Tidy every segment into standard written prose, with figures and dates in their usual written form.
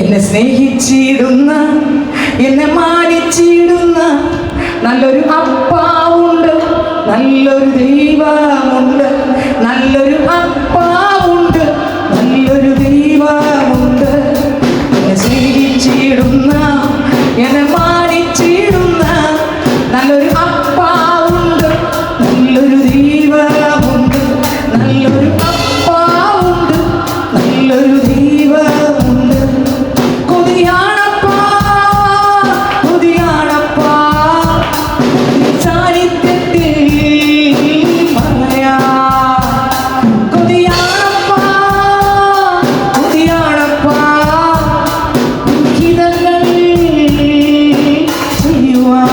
എന്നെ സ്നേഹിച്ചിടുന്ന, എന്നെ മാനിച്ചിടുന്ന നല്ലൊരു അപ്പാവുണ്ട്, നല്ലൊരു ദൈവമുണ്ട്. നല്ലൊരു അപ്പാവുണ്ട്, നല്ലൊരു ദൈവമുണ്ട്. എന്നെ സ്നേഹിച്ചിടുന്ന, എന്നെ മാനിച്ചിടുന്ന നല്ലൊരു അപ്പാവുണ്ട്, നല്ലൊരു ദൈവമുണ്ട്. നല്ലൊരു അപ്പാവുണ്ട്, നല്ലൊരു ദൈവമുണ്ട്. കൊതിയാണപ്പാ, കൊതിയാണപ്പാ സാന്നിധ്യത്തിൽ പറയാ. കൊതിയാണപ്പാ, കൊതിയാണപ്പാ ഹിതങ്ങൾ ചെയ്യുവാ.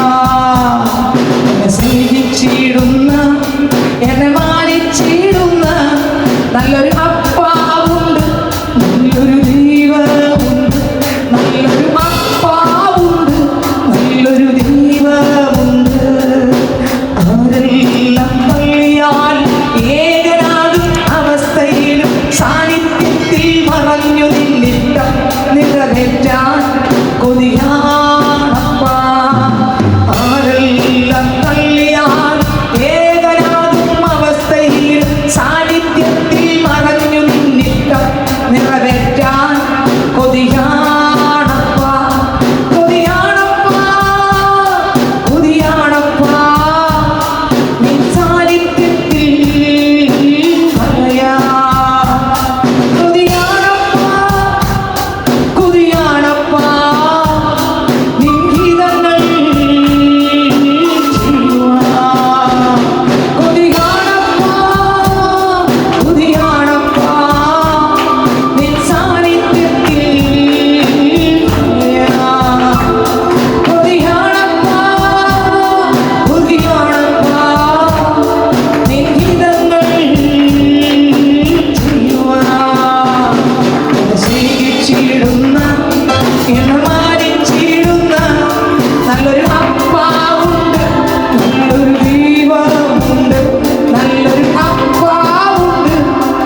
എന്നെ സ്നേഹിച്ചിടുന്ന, എന്നെ മാനിച്ചിടുന്ന നല്ലൊരു അപ്പാവുണ്ട്, നല്ലൊരു ദൈവമുണ്ട്. നല്ലൊരു അപ്പാവുണ്ട്, നല്ലൊരു ദൈവമുണ്ട്. ആരെല്ലാം തള്ളിയാൽ ഏകനാകും അവസ്ഥയിലും സാന്നിധ്യത്തിൽ മറഞ്ഞു നിന്നിട്ടം നിറവേറ്റാൻ കൊതിയാണപ്പാ. ആരെല്ലാം തള്ളിയാൽ ഏകനാകും അവസ്ഥയിൽ സാന്നിധ്യത്തിൽ മറഞ്ഞു നിന്നിട്ടം നിറവേറ്റാൻ കൊതിയാണപ്പാ. കൊതിയാണപ്പാ, കൊതിയാണപ്പാ നിൻ സാന്നിധ്യത്തിൽ പറയാ. കൊതിയാണപ്പാ, കൊതിയാണപ്പാ നിൻ ഗീതങ്ങൾ ചെയ്യുവാ. കൊതിയാണപ്പാ, കൊതിയാണപ്പാ നിൻ സാന്നിധ്യത്തിൽ പറയാ. കൊതിയാണപ്പാ, കൊതിയാണപ്പാ നിൻ ഗീതങ്ങൾ ചെയ്യുവാ. എന്നെ സ്നേഹിച്ചിടുന്ന, എന്നെ മാനിച്ചിടുന്ന നല്ലൊരു അപ്പാവുണ്ട്, നല്ലൊരു ദൈവമുണ്ട്. നല്ലൊരു അപ്പാവുണ്ട്,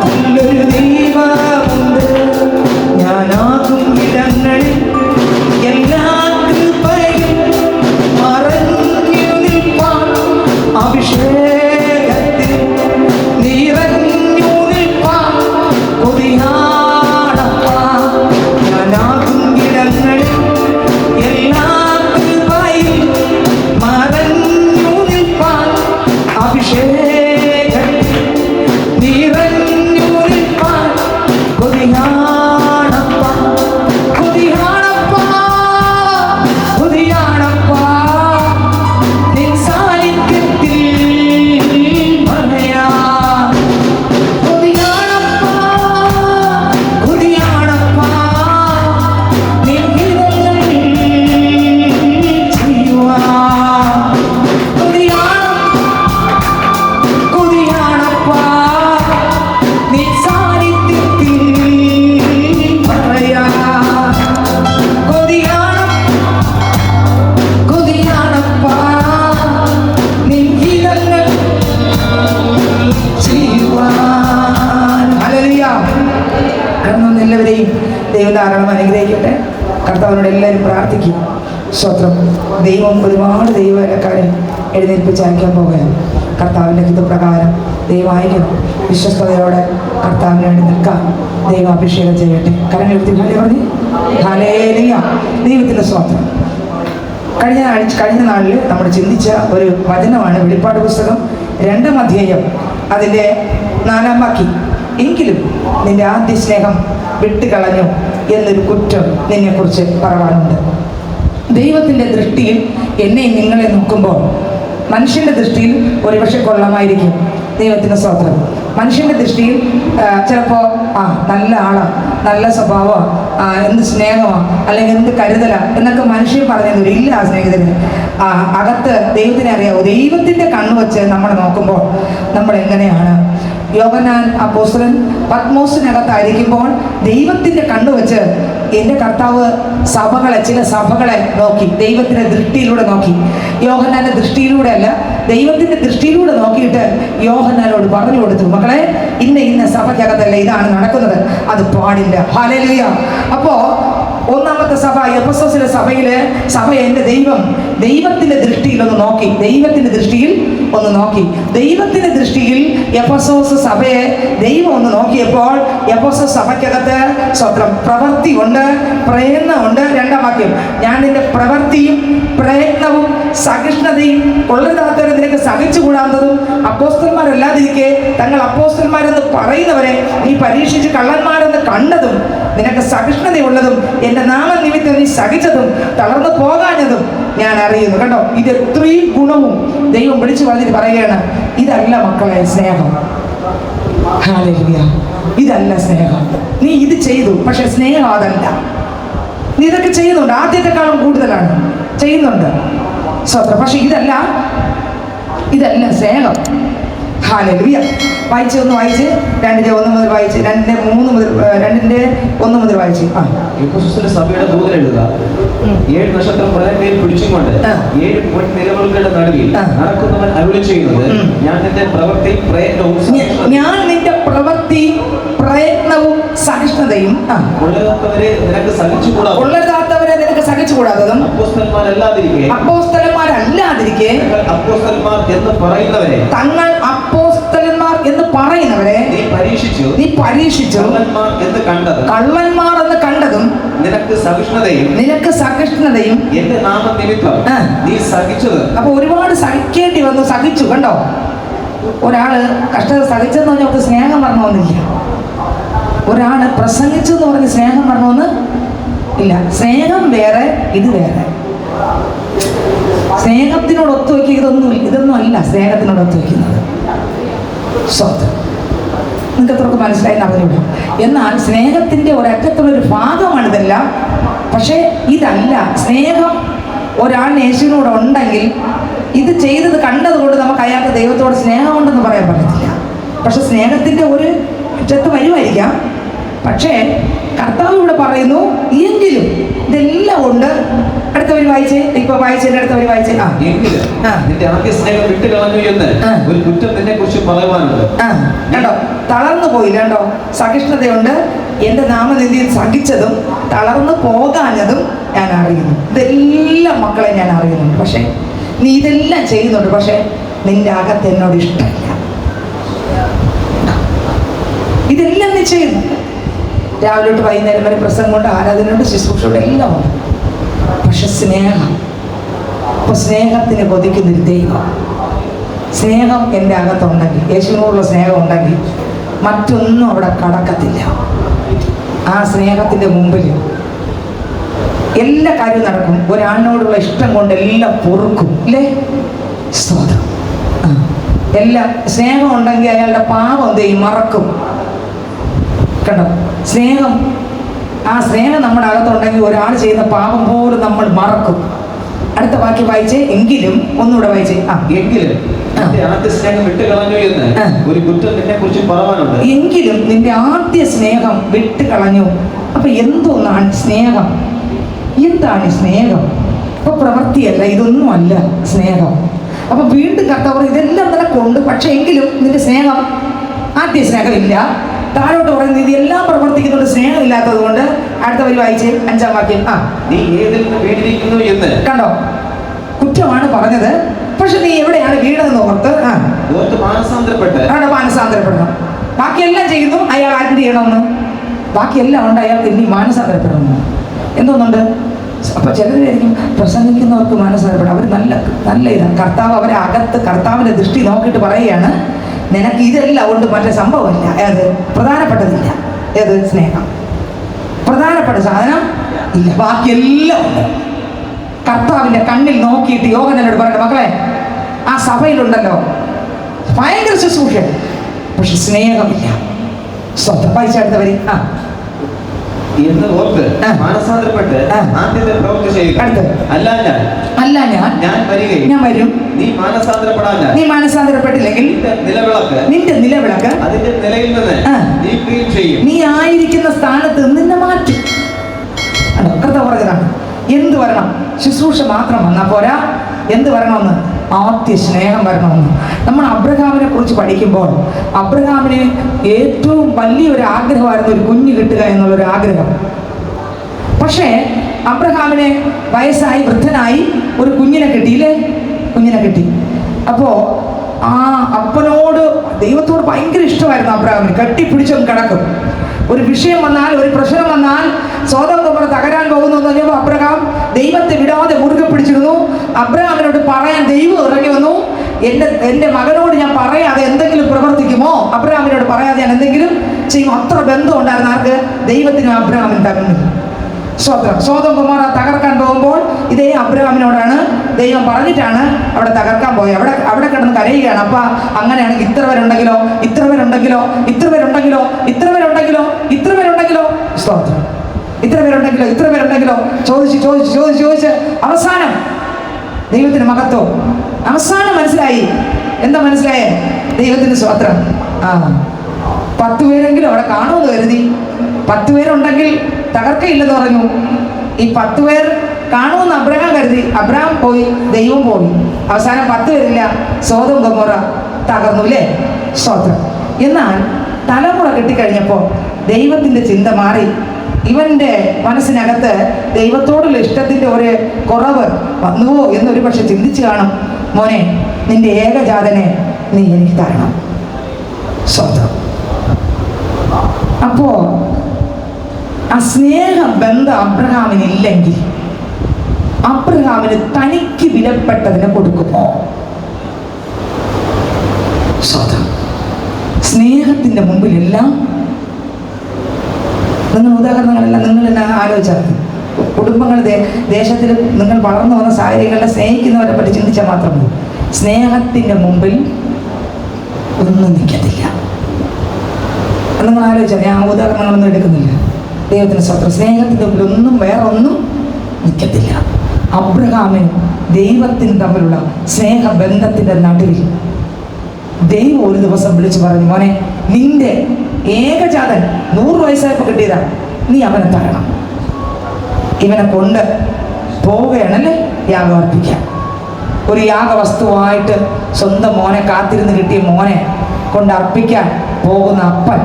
നല്ലൊരു ദൈവമുണ്ട്. ഞാനാകും ഇടങ്ങളിൽ എല്ലാ കൃപയും മറഞ്ഞു നിൽപ്പാൻ അഭിഷേകത്തിൽ നിറഞ്ഞു നിൽപ്പാൻ കൊതിയാണപ്പാ. ഞാനാകും ഇടങ്ങളിൽ എല്ലാ കൃപയും മറഞ്ഞു നിൽപ്പാൻ അഭിഷേകത്തിൽ നിറഞ്ഞു നിൽപ്പാൻ കൊതിയാണപ്പാ. കൊതിയാണപ്പാ, കൊതിയാണപ്പാ നിൻ സാന്നിധ്യത്തിൽ പറയാ. കൊതിയാണപ്പാ, കൊതിയാണപ്പാ നിൻ ഗീതങ്ങൾ ചെയ്യുവാ. കൊതിയാണപ്പാ, നിൻ സാന്നിധ്യത്തിൽ പറയാ. കൊതിയാണപ്പാ നിൻ ഗീതങ്ങൾ ചെയ്യുവാൻ. ഹല്ലേലൂയ. കർത്താവ് എല്ലാവരെയും ദൈവധാരണം അനുഗ്രഹിക്കട്ടെ. കർത്താവിനോട് എല്ലാവരും പ്രാർത്ഥിക്കും. സ്തോത്രം. ദൈവം ഒരുപാട് ദൈവക്കാരെ എഴുന്നേൽപ്പിച്ച് അയക്കാൻ പോകുകയാണ്. കർത്താവിൻ്റെ ഹിതപ്രകാരം ദൈവം അയക്കണം. വിശ്വസ്തയോടെ കർത്താവിന് വേണ്ടി നിൽക്കാം. ദൈവം അഭിഷേകം ചെയ്യട്ടെ. കരങ്ങൾ ഉയർത്തി പറഞ്ഞു ഹല്ലേലൂയ. ദൈവത്തിൻ്റെ സ്തോത്രം. കഴിഞ്ഞ നാളിൽ നമ്മൾ ചിന്തിച്ച ഒരു വചനമാണ് വെളിപ്പാട് പുസ്തകം 2-ാം അധ്യായം അതിൻ്റെ 4-ാം വാക്യം. എങ്കിലും നിന്റെ ആദ്യ സ്നേഹം വിട്ടുകളഞ്ഞു എന്നൊരു കുറ്റം നിന്നെക്കുറിച്ച് പറയാനുണ്ട്. ദൈവത്തിൻ്റെ ദൃഷ്ടിയിൽ എന്നെ നിങ്ങളെ നോക്കുമ്പോൾ മനുഷ്യൻ്റെ ദൃഷ്ടിയിൽ ഒരുപക്ഷെ കൊള്ളമായിരിക്കും. ദൈവത്തിൻ്റെ സ്തോത്രം. മനുഷ്യൻ്റെ ദൃഷ്ടിയിൽ ചിലപ്പോൾ നല്ല ആളാണ്, നല്ല സ്വഭാവമാണ്, എന്ത് സ്നേഹമാണ്, അല്ലെങ്കിൽ എന്ത് കരുതലാണ് എന്നൊക്കെ മനുഷ്യൻ പറഞ്ഞത് ഇല്ല. ആ സ്നേഹിതന് അകത്ത് ദൈവത്തിനെ അറിയാവൂ. ദൈവത്തിൻ്റെ കണ്ണു വെച്ച് നമ്മൾ നോക്കുമ്പോൾ നമ്മൾ എങ്ങനെയാണ്? യോഹന്നാൻ അപ്പോസ്തലൻ പത്മോസിനകത്തായിരിക്കുമ്പോൾ ദൈവത്തിൻ്റെ കണ്ണു വെച്ച് എൻ്റെ കർത്താവ് ചില സഭകളെ നോക്കി, ദൈവത്തിൻ്റെ ദൃഷ്ടിയിലൂടെ നോക്കി. യോഹന്നാൻ്റെ ദൃഷ്ടിയിലൂടെ അല്ല, ദൈവത്തിൻ്റെ ദൃഷ്ടിയിലൂടെ നോക്കിയിട്ട് യോഹന്നാനോട് പറഞ്ഞു കൊടുത്തു, മക്കളെ ഇന്ന സഭയ്ക്കകത്തല്ല ഇതാണ് നടക്കുന്നത്, അത് പാടില്ല. ഹല്ലേലൂയ. അപ്പോൾ ഒന്നാമത്തെ സഭ എഫെസോസിലെ സഭ എൻ്റെ ദൈവത്തിന്റെ ദൃഷ്ടിയിൽ ഒന്ന് നോക്കി. ദൈവത്തിന്റെ ദൃഷ്ടിയിൽ ഒന്ന് നോക്കി. ദൈവത്തിന്റെ ദൃഷ്ടിയിൽ എഫെസോസ് സഭയെ ദൈവം ഒന്ന് നോക്കിയപ്പോൾ എഫെസോസ് സഭയ്ക്കകത്ത് സ്വത്രം പ്രവൃത്തി ഉണ്ട്, പ്രയത്നമുണ്ട്. രണ്ടാം വാക്യം, ഞാൻ നിന്റെ പ്രവൃത്തിയും പ്രയത്നവും സഹിഷ്ണുതയും കൊള്ളരുതാത്തവരെ നിനക്ക് സഹിച്ചുകൂടാത്തതും അപ്പോസ്തലന്മാരല്ലാതിരിക്കെ തങ്ങൾ അപ്പോസ്തലന്മാരെന്ന് പറയുന്നവരെ നീ പരീക്ഷിച്ച് കള്ളന്മാരെന്ന് കണ്ടതും നിനക്ക് സഹിഷ്ണുതയുള്ളതും എൻ്റെ നാമനിമിത്തം നീ സഹിച്ചതും തളർന്നു പോകാഞ്ഞതും ഞാൻ അറിയുന്നു. കണ്ടോ, ഇത് എത്രയും ഗുണവും ദൈവം വിളിച്ചു പറഞ്ഞിട്ട് പറയുകയാണ്, ഇതല്ല മക്കളെ സ്നേഹം. ഹല്ലേലൂയ. ഇതല്ല സ്നേഹം. നീ ഇത് ചെയ്തു, പക്ഷെ സ്നേഹം അതല്ല. നീ ഇതൊക്കെ ചെയ്യുന്നുണ്ട്, ആദ്യത്തെക്കാളും കൂടുതലാണ് ചെയ്യുന്നുണ്ട് സ്വത്രം, പക്ഷെ ഇതല്ല സ്നേഹം. ഹല്ലേലൂയ. ഒന്ന് വായിച്ച് 2:1 മുതൽ വായിച്ച് 2:1 മുതൽ വായിച്ച്. സഭയുടെ ദൂതൻ എഴുതുക, 7 നക്ഷത്രം വലങ്കയിൽ പിടിച്ചുകൊണ്ട് 7 പൊൻനിലവുകളുടെ നടുവിൽ നടക്കുന്നവൻ അരുളി ചെയ്യുന്നത്, ഞാൻ നിന്റെ പ്രവൃത്തിയും പ്രയത്നവും സഹിഷ്ണുതയും കൊള്ളരുതാത്തവരെ നിനക്ക് സഹിച്ചുകൂടാത്തതും അപ്പോസ്തലന്മാരല്ലാതിരിക്കെ തങ്ങൾ അപ്പോസ്തലന്മാർ എന്ന് പറയുന്നവരെ നീ പരീക്ഷിച്ചു കള്ളന്മാർ എന്ന് കണ്ടതും നിനക്ക് സഹിഷ്ണുതയും എന്റെ നാമനിമിത്തം നീ സഹിച്ചത്. അപ്പൊ ഒരുപാട് സഹിക്കേണ്ടി വന്നു, സഹിച്ചു. കണ്ടോ, ഒരാള് കഷ്ടത സഹിച്ചെന്ന് പറഞ്ഞാൽ അവർക്ക് സ്നേഹം വരണമെന്നില്ല. ഒരാള് പ്രസംഗിച്ചു എന്ന് പറഞ്ഞ് സ്നേഹം വരണമെന്ന് ഇല്ല. സ്നേഹം വേറെ, ഇത് വേറെ. സ്നേഹത്തിനോട് ഒത്തുവയ്ക്കുക ഇതൊന്നും അല്ല സ്നേഹത്തിനോട് ഒത്തുവയ്ക്കുന്നത്. സ്വത്ത് നിങ്ങൾക്ക് എത്രയൊക്കെ മനസ്സിലായെന്ന് അറിഞ്ഞൂടാ. എന്നാൽ സ്നേഹത്തിൻ്റെ ഒരറ്റത്തുള്ളൊരു ഭാഗമാണിതെല്ലാം. പക്ഷേ ഇതല്ല സ്നേഹം. ഒരാളിന് യേശുവിനോട് ഉണ്ടെങ്കിൽ ഇത് ചെയ്തത് കണ്ടതുകൊണ്ട് നമുക്ക് അയാൾക്ക് ദൈവത്തോട് സ്നേഹമുണ്ടെന്ന് പറയാൻ പറ്റത്തില്ല. പക്ഷെ സ്നേഹത്തിൻ്റെ ഒരു അറ്റത്ത് വരുമായിരിക്കാം. പക്ഷേ കർത്താവ് ഇവിടെ പറയുന്നു, എങ്കിലും ഇതെല്ലാം ഉണ്ട്. അടുത്തവർ വായിച്ചേ, ഇപ്പൊ വായിച്ചതിന്റെ അടുത്തവർ വായിച്ചേ. കണ്ടോ, തളർന്നു പോയില്ല. കണ്ടോ, സഹിഷ്ണുതയുണ്ട്. എൻ്റെ നാമനിധിയിൽ സഹിച്ചതും തളർന്നു പോകാഞ്ഞതും ഞാൻ അറിയുന്നു. ഇതെല്ലാം മക്കളെ ഞാൻ അറിയുന്നുണ്ട്. പക്ഷെ നീ ഇതെല്ലാം ചെയ്യുന്നുണ്ട്, പക്ഷെ നിന്റെ അകത്ത് എന്നോട് ഇഷ്ടമില്ല. ഇതെല്ലാം നീ ചെയ്യുന്നു. രാവിലെ തൊട്ട് വൈകുന്നേരം വരെ പ്രസംഗം കൊണ്ട്, ആരാധനയുണ്ട്, ശുശ്രൂഷയോടെ എല്ലാം ഉണ്ട്. പക്ഷെ സ്നേഹം, ഇപ്പൊ സ്നേഹത്തിന് കൊതിക്കുന്നൊരു ദൈവം. സ്നേഹം എൻ്റെ അകത്തുണ്ടെങ്കിൽ, യേശുവിനോടുള്ള സ്നേഹം ഉണ്ടെങ്കിൽ മറ്റൊന്നും അവിടെ കടക്കത്തില്ല. ആ സ്നേഹത്തിൻ്റെ മുമ്പിൽ എല്ലാ കാര്യവും നടക്കും. ഒരാളിനോടുള്ള ഇഷ്ടം കൊണ്ട് എല്ലാം പൊറുക്കും, അല്ലേ? സ്തോത്രം. എല്ലാം സ്നേഹം ഉണ്ടെങ്കിൽ അയാളുടെ പാപം എന്ത് ചെയ്യും? മറക്കും. കണ്ടോ, സ്നേഹം, ആ സ്നേഹം നമ്മുടെ അകത്തുണ്ടെങ്കിൽ ഒരാൾ ചെയ്യുന്ന പാപം പോലും നമ്മൾ മറക്കും. അടുത്ത വാക്യം വായിച്ചേ. എങ്കിലും ഒന്നുകൂടെ വായിച്ചേ. എങ്കിലും നിന്റെ ആദ്യ സ്നേഹം വിട്ടുകളഞ്ഞു. അപ്പൊ എന്തോന്നാണ് സ്നേഹം? എന്താണ് സ്നേഹം? അപ്പൊ പ്രവൃത്തിയല്ല, ഇതൊന്നും അല്ല സ്നേഹം. അപ്പൊ വീണ്ടും കർത്താവ് ഇതെല്ലാം നിനക്കുണ്ട്, പക്ഷെ എങ്കിലും നിന്റെ സ്നേഹം, ആദ്യ സ്നേഹമില്ല. താഴോട്ട് പറയുന്നത് ഇതെല്ലാം പ്രവർത്തിക്കുന്നുണ്ട്, സ്നേഹമില്ലാത്തത് കൊണ്ട്. അടുത്തവർ വായിച്ചേ, 5-ാം വാക്യം. കണ്ടോ, കുറ്റമാണ് പറഞ്ഞത്, പക്ഷെ നീ എവിടെയാണ് വീണതെന്ന് ഓർത്ത് മാനസാന്തരപ്പെടണം. ബാക്കിയെല്ലാം ചെയ്യുന്നു, അയാൾ ആരും ചെയ്യണമെന്ന്. ബാക്കിയെല്ലാം ഉണ്ട്, അയാൾക്ക് ഇനി മാനസാന്തരപ്പെടണമെന്ന്. എന്തോന്നുണ്ട്? അപ്പൊ ചിലരായിരിക്കും പ്രസംഗിക്കുന്നവർക്ക് മാനസാന്തരപ്പെടണം. അവർ നല്ല ഇതാണ്. കർത്താവ് അവരെ അകത്ത് കർത്താവിന്റെ ദൃഷ്ടി നോക്കിയിട്ട് പറയുകയാണ്, നിനക്ക് ഇതെല്ലാം ഉണ്ട്, മറ്റേ സംഭവമില്ല. ഏത് പ്രധാനപ്പെട്ടതില്ല? ഏത്? സ്നേഹം. പ്രധാനപ്പെട്ട സാധനം ഇല്ല, ബാക്കിയെല്ലാം ഉണ്ട്. കർത്താവിന്റെ കണ്ണിൽ നോക്കിയിട്ട് യോഹന്നാനോട് പറയട്ടെ, മക്കളെ ആ സഭയിലുണ്ടല്ലോ ഭയങ്കര ശുശ്രൂഷ, പക്ഷെ സ്നേഹമില്ല. സ്വന്തം പൈസ എടുത്തവര് എന്ന് ഓർത്ത് മാനസാന്തരപ്പെട്ട് ആദ്യത്തെ പ്രവൃത്തി ചെയ്യുക. അല്ല ഞാൻ വരും. നീ മാനസാന്തരപ്പെട്ടില്ലെങ്കിൽ നിന്റെ നിലവിളക്ക് അതിന്റെ നിലയിൽ നിന്ന് നീക്കുകയും ചെയ്യും. നീ ആയിരിക്കുന്ന സ്ഥാനത്ത് നിന്നെ മാറ്റും. കർത്താവ് പറഞ്ഞതാണ്. എന്ത് വരണം? ശുശ്രൂഷ മാത്രം വന്നാൽ പോരാ. എന്ത് വരണമെന്ന്? ആദ്യ സ്നേഹം വരണമെന്ന്. നമ്മൾ അബ്രഹാമിനെ കുറിച്ച് പഠിക്കുമ്പോൾ അബ്രഹാമിന് ഏറ്റവും വലിയൊരു ആഗ്രഹമായിരുന്നു ഒരു കുഞ്ഞ് കിട്ടുക എന്നുള്ളൊരു ആഗ്രഹം. പക്ഷേ അബ്രഹാമിനെ വയസ്സായി വൃദ്ധനായി ഒരു കുഞ്ഞിനെ കിട്ടിയില്ലേ, കുഞ്ഞിനെ കിട്ടി. അപ്പോൾ ആ അപ്പനോട് ദൈവത്തോട് ഭയങ്കര ഇഷ്ടമായിരുന്നു അബ്രഹാമിന്. കെട്ടിപ്പിടിച്ചൊന്ന് കിടക്കും. ഒരു വിഷയം വന്നാൽ, ഒരു പ്രശ്നം വന്നാൽ, സോദോം ഗൊമോറ തകരാൻ പോകുന്നു എന്ന് പറഞ്ഞപ്പോൾ അബ്രഹാം ദൈവത്തെ വിടാതെ മുറുകെ പിടിച്ചിരുന്നു. അബ്രഹാമിനോട് പറയാൻ ദൈവം ഇറങ്ങി വന്നു. എൻ്റെ മകനോട് ഞാൻ പറയാതെ എന്തെങ്കിലും പ്രവർത്തിക്കുമോ, അബ്രഹാമിനോട് പറയാതെ ഞാൻ എന്തെങ്കിലും ചെയ്യുമോ? അത്ര ബന്ധം ഉണ്ടായിരുന്നു ആർക്ക്? ദൈവത്തിനും അബ്രഹാമിനും തമ്മിൽ. സ്വത്രം സോദോം ഗൊമോറ തകർക്കാൻ പോകുമ്പോൾ ഇതേ അബ്രഹാമിനോടാണ് ദൈവം പറഞ്ഞിട്ടാണ് അവിടെ തകർക്കാൻ പോയത്. അവിടെ കിടന്ന് കരയുകയാണ്. അപ്പൊ അങ്ങനെയാണെങ്കിൽ ഇത്ര പേരുണ്ടെങ്കിലോ, ഇത്ര പേരുണ്ടെങ്കിലോ, ഇത്ര പേരുണ്ടെങ്കിലോ, ഇത്ര പേരുണ്ടെങ്കിലോ, ഇത്ര പേരുണ്ടെങ്കിലോ, സ്തോത്രം, ഇത്ര പേരുണ്ടെങ്കിലോ, ഇത്ര പേരുണ്ടെങ്കിലോ ചോദിച്ച് അവസാനം ദൈവത്തിന് മഹത്വം. അവസാനം മനസ്സിലായി. എന്താ മനസ്സിലായേ? ദൈവത്തിന് സ്തോത്രം. 10 പേരെങ്കിലും അവിടെ കാണുമെന്ന് കരുതി. 10 പേരുണ്ടെങ്കിൽ തകർക്കയില്ലെന്ന് പറഞ്ഞു. ഈ 10 പേർ കാണുമെന്ന് അബ്രഹാം കരുതി. അബ്രഹാം പോയി, ദൈവം പോയി. അവസാനം 10 പേരില്ല, സോദോം ഗൊമോറ തകർന്നു അല്ലേ? സ്തോത്രം. എന്നാൽ തലമുറ കിട്ടിക്കഴിഞ്ഞപ്പോൾ ദൈവത്തിൻ്റെ ചിന്ത മാറി. ഇവൻ്റെ മനസ്സിനകത്ത് ദൈവത്തോടുള്ള ഇഷ്ടത്തിൻ്റെ ഒരു കുറവ് വന്നുവോ എന്നൊരു പക്ഷെ ചിന്തിച്ച് കാണും. മോനെ, നിന്റെ ഏകജാതനെ നീ എനിക്ക് തരണം. സ്വന്തം. അപ്പോ ആ സ്നേഹബന്ധം അബ്രഹാമിനില്ലെങ്കിൽ അബ്രഹാമിന് തനിക്ക് വിലപ്പെട്ടതിനെ കൊടുക്കുമോ? സ്വന്തം. സ്നേഹത്തിന്റെ മുമ്പിലെല്ലാം നിങ്ങൾ ഉദാഹരണങ്ങളെല്ലാം നിങ്ങൾ തന്നെ ആലോചിച്ചാൽ മതി. കുടുംബങ്ങൾ, ദേശത്തിൽ നിങ്ങൾ വളർന്നു വന്ന സാഹചര്യങ്ങളെ സ്നേഹിക്കുന്നവരെ പറ്റി ചിന്തിച്ചാൽ മാത്രം മതി. സ്നേഹത്തിൻ്റെ മുമ്പിൽ ഒന്നും നിൽക്കത്തില്ല. നിങ്ങൾ ആലോചിച്ചാൽ, ഞാൻ ഉദാഹരണങ്ങളൊന്നും എടുക്കുന്നില്ല. ദൈവത്തിന് സ്വന്തം. സ്നേഹത്തിൻ്റെ മുമ്പിൽ ഒന്നും, വേറെ ഒന്നും നിൽക്കത്തില്ല. അബ്രഹാമിനും ദൈവത്തിനും തമ്മിലുള്ള സ്നേഹബന്ധത്തിൻ്റെ നടുവിൽ ദൈവം ഒരു ദിവസം വിളിച്ചു പറഞ്ഞു, മോനെ, നിന്റെ ഏകജാതൻ 100 വയസ്സായപ്പോൾ കിട്ടിയതാ, നീ അവനെ തരണം. ഇവനെ കൊണ്ട് പോവുകയാണല്ലേ യാഗം അർപ്പിക്കാൻ. ഒരു യാഗവസ്തുവായിട്ട് സ്വന്തം മോനെ, കാത്തിരുന്ന് കിട്ടിയ മോനെ കൊണ്ട് അർപ്പിക്കാൻ പോകുന്ന അപ്പൻ